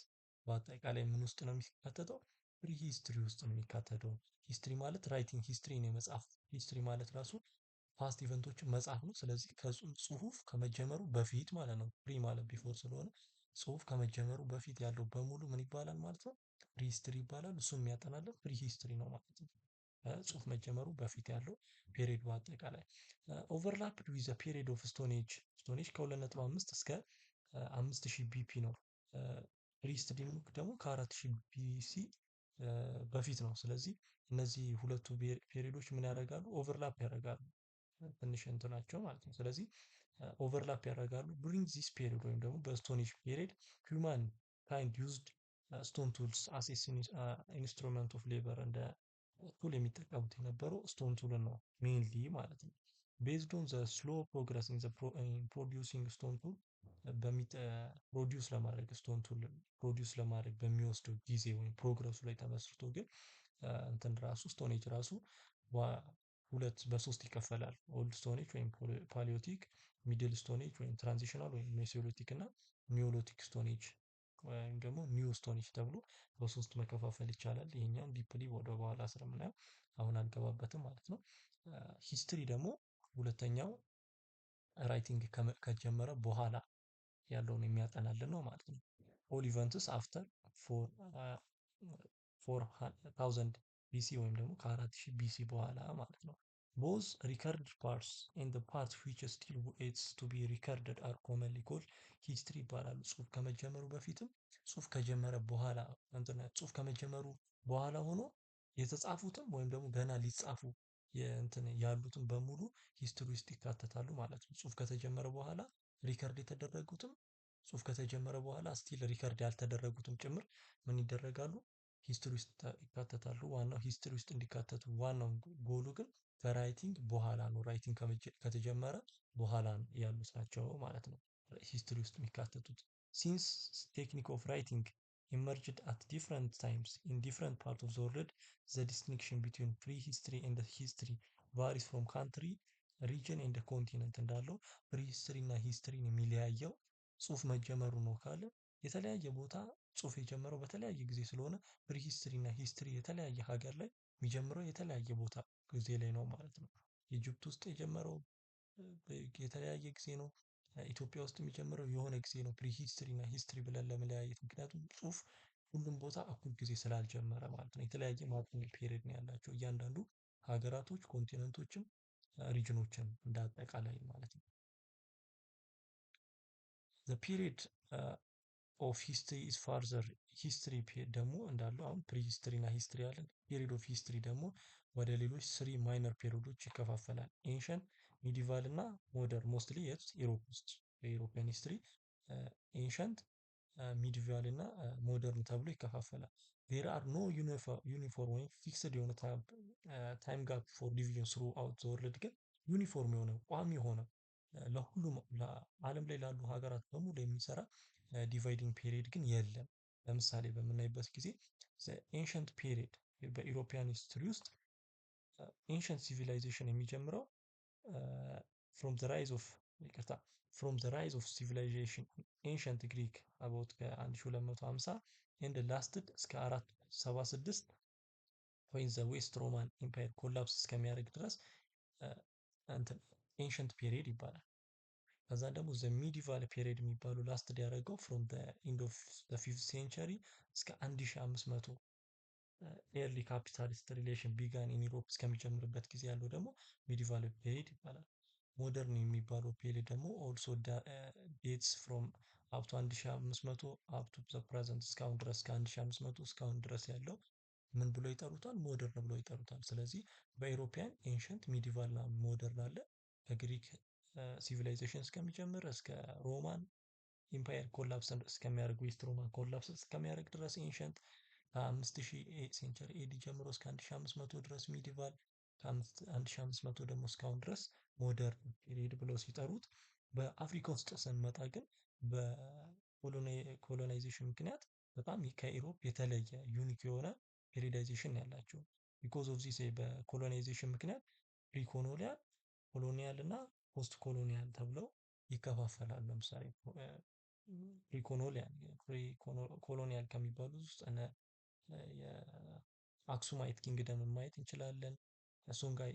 በአጠቃላይ ምን ውስጥ ነው የሚካተተው? ፕሪ ሂስትሪ ውስጥ ነው የሚካተተው። ሂስትሪ ማለት ራይቲንግ ሂስትሪ ነው የመጽሐፍ ሂስትሪ ማለት ራሱ ፓስት ኢቨንቶችን መጽሐፍ ነው። ስለዚህ ጽሁፍ ከመጀመሩ በፊት ማለት ነው። ፕሪ ማለት ቢፎር ስለሆነ ጽሁፍ ከመጀመሩ በፊት ያለው በሙሉ ምን ይባላል ማለት ነው? ፕሪ ሂስትሪ ይባላል። እሱም የሚያጠናልን ፕሪ ሂስትሪ ነው ማለት ነው። ጽሁፍ መጀመሩ በፊት ያለው ፔሪድ በአጠቃላይ ኦቨርላፕድ ዊዝ ፔሪድ ኦፍ ስቶን ኤጅ። ስቶን ኤጅ ከ2.5 እስከ 5000 ቢፒ ነው። ፕሪሂስትሪ ደግሞ ከ4000 ቢሲ በፊት ነው። ስለዚህ እነዚህ ሁለቱ ፔሪዶች ምን ያደርጋሉ? ኦቨርላፕ ያደርጋሉ። ትንሽ እንትናቸው ማለት ነው። ስለዚህ ኦቨርላፕ ያደርጋሉ። ዱሪንግ ዚስ ፔሪድ ወይም ደግሞ በስቶን ኤጅ ፔሪድ ሂውማን ካይንድ ዩዝድ ስቶን ቱልስ አስ ኢንስትሩመንት ኦፍ ሌበር እንደ ቱል የሚጠቀሙት የነበረው ስቶን ቱልን ነው ሜንሊ ማለት ነው። ቤዝድ ኦን ዘ ስሎ ፕሮግረስ ኢን ፕሮዲውሲንግ ስቶን ቱል ፕሮዲውስ ለማድረግ ስቶን ቱል ፕሮዲውስ ለማድረግ በሚወስደው ጊዜ ወይም ፕሮግረሱ ላይ ተመስርቶ ግን እንትን ራሱ ስቶን ኤጅ ራሱ በሶስት ይከፈላል። ኦልድ ስቶን ኤጅ ወይም ፓሊዮቲክ፣ ሚድል ስቶን ኤጅ ወይም ትራንዚሽናል ወይም ሜሶሊቲክ እና ኒዮሊቲክ ስቶን ኤጅ ወይም ደግሞ ኒው ስቶን ኤጅ ተብሎ በሶስት መከፋፈል ይቻላል። ይሄኛውን ዲፕሊ ወደ በኋላ ስለምናየው አሁን አልገባበትም ማለት ነው። ሂስትሪ ደግሞ ሁለተኛው ራይቲንግ ከጀመረ በኋላ ያለውን የሚያጠናልን ነው ማለት ነው። ኦል ኢቨንትስ አፍተር 4000 ቢሲ ወይም ደግሞ ከ4000 ቢሲ በኋላ ማለት ነው። ቦዝ ሪከርድ ፓርትስ ኤንድ ፓርት ዊች ስቲል ዌይትስ ቱ ቢ ሪከርድድ አር ኮመንሊ ኮልድ ሂስትሪ ይባላሉ። ጽሁፍ ከመጀመሩ በፊትም ጽሁፍ ከጀመረ በኋላ ጽሁፍ ከመጀመሩ በኋላ ሆኖ የተጻፉትም ወይም ደግሞ ገና ሊጻፉ የእንትን ያሉትም በሙሉ ሂስትሪ ውስጥ ይካተታሉ ማለት ነው። ጽሁፍ ከተጀመረ በኋላ ሪከርድ የተደረጉትም ጽሁፍ ከተጀመረ በኋላ ስቲል ሪከርድ ያልተደረጉትም ጭምር ምን ይደረጋሉ? ሂስትሪ ውስጥ ይካተታሉ። ዋናው ሂስትሪ ውስጥ እንዲካተቱ ዋናው ጎሉ ግን ከራይቲንግ በኋላ ነው። ራይቲንግ ከተጀመረ በኋላ ያሉት ናቸው ማለት ነው ሂስትሪ ውስጥ የሚካተቱት። ሲንስ ቴክኒክ ኦፍ ራይቲንግ ኢመርጅድ አት ዲፍረንት ታይምስ ኢን ዲፍረንት ፓርት ኦፍ ዘ ወርልድ ዘ ዲስቲንክሽን ቢትዊን ፕሪ ሂስትሪ ኤንድ ሂስትሪ ቫሪስ ፍሮም ካንትሪ ሪጅን ኤንድ ኮንቲነንት እንዳለው ፕሪ ሂስትሪ እና ሂስትሪን የሚለያየው ጽሁፍ መጀመሩ ነው ካለ የተለያየ ቦታ ጽሁፍ የጀመረው በተለያየ ጊዜ ስለሆነ ፕሪ ሂስትሪ እና ሂስትሪ የተለያየ ሀገር ላይ የሚጀምረው የተለያየ ቦታ ጊዜ ላይ ነው ማለት ነው። ኢጅፕት ውስጥ የጀመረው የተለያየ ጊዜ ነው። ኢትዮጵያ ውስጥ የሚጀምረው የሆነ ጊዜ ነው። ፕሪ ሂስትሪ እና ሂስትሪ ብለን ለመለያየት ምክንያቱም ጽሁፍ ሁሉም ቦታ እኩል ጊዜ ስላልጀመረ ማለት ነው። የተለያየ ማርጂናል ፔሪድ ነው ያላቸው እያንዳንዱ ሀገራቶች፣ ኮንቲነንቶችም ሪጅኖችም እንደ አጠቃላይ ማለት ነው። ዘ ፒሪድ ኦፍ ሂስትሪ ኢዝ ፋርዘር ሂስትሪ ደግሞ እንዳለው አሁን ፕሪ ሂስትሪ እና ሂስትሪ አለን። ፒሪድ ኦፍ ሂስትሪ ደግሞ ወደ ሌሎች ስሪ ማይነር ፔሪዶች ይከፋፈላል። ኤንሸንት፣ ሚዲቫል እና ሞደርን ሞስትሊ የት ኢሮፕ ውስጥ የኢሮፒያን ሂስትሪ ኤንሸንት፣ ሚዲቫል እና ሞደርን ተብሎ ይከፋፈላል። ዜር አር ኖ ዩኒፎርም ወይም ፊክስድ የሆነ ታይም ጋፕ ፎር ዲቪዥን ስሩ አውት ዘ ወርልድ ግን ዩኒፎርም የሆነ ቋሚ የሆነ ለሁሉም ለዓለም ላይ ላሉ ሀገራት በሙሉ የሚሰራ ዲቫይዲንግ ፔሪድ ግን የለም። ለምሳሌ በምናይበት ጊዜ ኤንሸንት ፔሪድ በኢሮፒያን ሂስትሪ ውስጥ ኤንሸንት ሲቪላይዜሽን የሚጀምረው ፍሮም ዘ ራይዝ ኦፍ ይቅርታ ፍሮም ዘ ራይዝ ኦፍ ሲቪላይዜሽን ኤንሸንት ግሪክ አባውት ከ1250 ኤንድ ላስትድ እስከ 476 ወይም ዘ ዌስት ሮማን ኢምፓየር ኮላፕስ እስከሚያደርግ ድረስ እንትን ኤንሸንት ፔሪድ ይባላል። ከዛ ደግሞ ዘ ሚዲቫል ፔሪድ የሚባሉ ላስትድ ያደረገው ፍሮም ዘ ኢንድ ኦፍ ዘ ፊፍዝ ሴንቸሪ እስከ 1500 ኤርሊ ካፒታሊስት ሪሌሽን ቢጋን ኢን ዩሮፕ እስከሚጀምርበት ጊዜ ያለው ደግሞ ሚዲቫል ፔሪድ ይባላል። ሞደርን የሚባለው ፔሪድ ደግሞ ኦልሶ ዴትስ ፍሮም አፕ ቱ 1500 አፕ ቱ ዘ ፕሬዘንት እስካሁን ድረስ ከ1500 እስካሁን ድረስ ያለው ምን ብሎ ይጠሩታል? ሞደርን ብሎ ይጠሩታል። ስለዚህ በኢሮፒያን ኤንሸንት፣ ሚዲቫል እና ሞደርን አለ። ከግሪክ ሲቪላይዜሽን እስከሚጀምር እስከ ሮማን ኢምፓየር ኮላፕስ እስከሚያደርግ ዌስት ሮማን ኮላፕስ እስከሚያደርግ ድረስ ኤንሸንት፣ ከ5000 ሴንቸሪ ኤዲ ጀምሮ እስከ 1500 ድረስ ሚዲቫል፣ ከ1500 ደግሞ እስካሁን ድረስ ሞደርን ፔሪድ ብለው ሲጠሩት፣ በአፍሪካ ውስጥ ስንመጣ ግን በኮሎናይዜሽን ምክንያት በጣም ከኢሮፕ የተለየ ዩኒክ የሆነ ፔሪዳይዜሽን ያላቸው ቢኮዝ ኦፍ ዚስ በኮሎናይዜሽን ምክንያት ፕሪኮሎኒያል፣ ኮሎኒያል እና ፖስት ኮሎኒያል ተብለው ይከፋፈላሉ። ለምሳሌ ኮሎኒያል ከሚባሉት ውስጥ የአክሱማይት ኪንግደምን ማየት እንችላለን። ሶንጋይ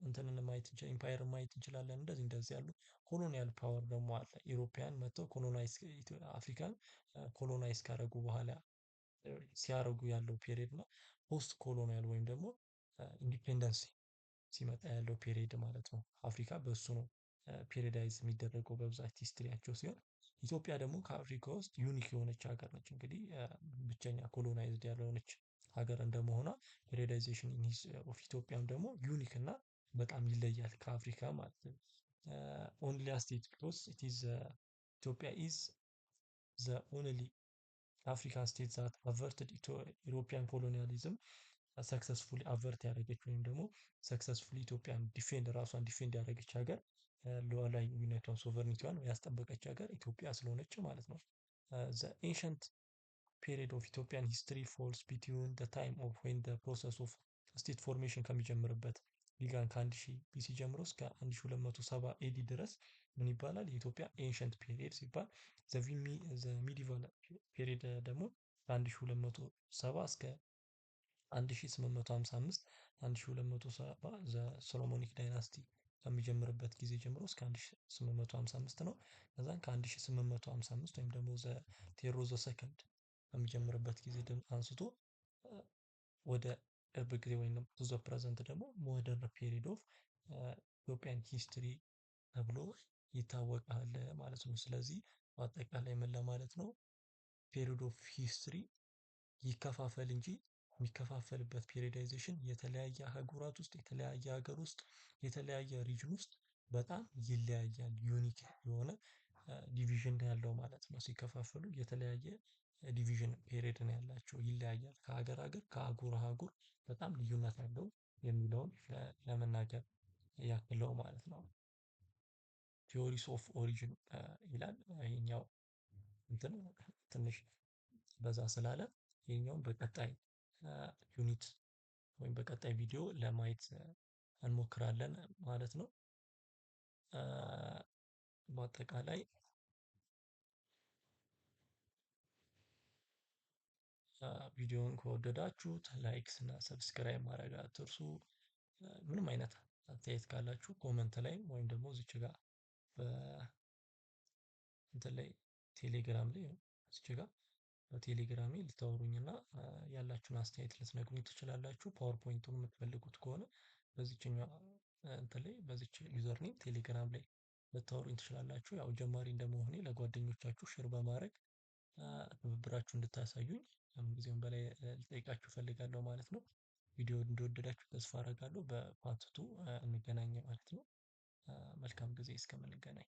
እንትንን ማየት ኢምፓየር ማየት እንችላለን። እንደዚህ ያሉ ኮሎኒያል ፓወር ደግሞ አለ። ኢሮፒያን መጥተው ኮሎናይዝ አፍሪካን ኮሎናይዝ ካደረጉ በኋላ ሲያደርጉ ያለው ፔሪድ ነው። ፖስት ኮሎኒያል ወይም ደግሞ ኢንዲፔንደንስ ሲመጣ ያለው ፔሪድ ማለት ነው። አፍሪካ በእሱ ነው ፔሪዳይዝ የሚደረገው በብዛት ሂስትሪያቸው ሲሆን፣ ኢትዮጵያ ደግሞ ከአፍሪካ ውስጥ ዩኒክ የሆነች ሀገር ነች። እንግዲህ ብቸኛ ኮሎናይዝድ ያልሆነች ሀገር እንደመሆኗ ፔሪዳይዜሽን ኦፍ ኢትዮጵያም ደግሞ ዩኒክ እና በጣም ይለያል ከአፍሪካ ማለት ነው። ኦንሊ ስቴት ቢኮዝ ኢት ኢዝ ኢትዮጵያ ኢዝ ዘ ኦንሊ አፍሪካን ስቴት ዛት አቨርትድ ኢሮፒያን ኮሎኒያሊዝም ሰክሰስፉሊ አቨርት ያደረገች ወይም ደግሞ ሰክሰስፉሊ ኢትዮጵያን ራሷን ዲፌንድ ያደረገች ሀገር ሉዓላዊነቷን ሶቨርኒቲዋን ያስጠበቀች ሀገር ኢትዮጵያ ስለሆነች ማለት ነው። ዘ ኤንሸንት ፔሪድ ኦፍ ኢትዮጵያን ሂስትሪ ፎልስ ቢትዊን ዘ ታይም ኦፍ ዌን ዘ ፕሮሰስ ኦፍ ስቴት ፎርሜሽን ከሚጀምርበት ቢጋን ከ1000 ቢሲ ጀምሮ እስከ 1270 ኤዲ ድረስ ምን ይባላል? የኢትዮጵያ ኤንሸንት ፔሪድ ሲባል ዘ ሚዲቫል ፔሪድ ደግሞ ከ1270 እስከ 1855 1270 ዘ ሶሎሞኒክ ዳይናስቲ ከሚጀምርበት ጊዜ ጀምሮ እስከ 1855 ነው። ከዛን ከ1855 ወይም ደግሞ ዘ ቴዎድሮስ ዘ ሰከንድ ከሚጀምርበት ጊዜ አንስቶ ወደ ቅርብ ጊዜ ወይም ቱ ዘ ፕረዘንት ደግሞ ሞደርን ፔሪድ ኦፍ ኢትዮጵያን ሂስትሪ ተብሎ ይታወቃል ማለት ነው። ስለዚህ በአጠቃላይ ምን ለማለት ነው? ፔሪድ ኦፍ ሂስትሪ ይከፋፈል እንጂ የሚከፋፈልበት ፔሪዳይዜሽን የተለያየ አህጉራት ውስጥ የተለያየ ሀገር ውስጥ የተለያየ ሪጅን ውስጥ በጣም ይለያያል። ዩኒክ የሆነ ዲቪዥን ነው ያለው ማለት ነው። ሲከፋፈሉ የተለያየ ዲቪዥን ፔሪድ ነው ያላቸው ይለያያል። ከሀገር ሀገር ከአህጉር አህጉር በጣም ልዩነት አለው የሚለውን ለመናገር ያክል ነው ማለት ነው። ቲዮሪስ ኦፍ ኦሪጅን ይላል ይሄኛው እንትን ትንሽ በዛ ስላለ ይሄኛውን በቀጣይ ዩኒት ወይም በቀጣይ ቪዲዮ ለማየት እንሞክራለን ማለት ነው። በአጠቃላይ ቪዲዮውን ከወደዳችሁት ላይክ እና ሰብስክራይብ ማድረግ አትርሱ። ምንም አይነት አስተያየት ካላችሁ ኮመንት ላይ ወይም ደግሞ እዚች ጋር በ እንትን ላይ ቴሌግራም ላይ እዚች ጋር በቴሌግራሜ ልታወሩኝና ያላችሁን አስተያየት ልትነግሩኝ ትችላላችሁ። ፓወርፖይንቱን የምትፈልጉት ከሆነ በዚችኛው እንትን ላይ በዚች ዩዘር ኔም ቴሌግራም ላይ ልታወሩኝ ትችላላችሁ። ያው ጀማሪ እንደመሆኔ ለጓደኞቻችሁ ሼር በማድረግ ትብብራችሁ እንድታሳዩኝ ከምንጊዜውም በላይ ልጠይቃችሁ እፈልጋለሁ ማለት ነው። ቪዲዮ እንደወደዳችሁ ተስፋ አደርጋለሁ። በፓርት ቱ እንገናኝ ማለት ነው። መልካም ጊዜ እስከምንገናኝ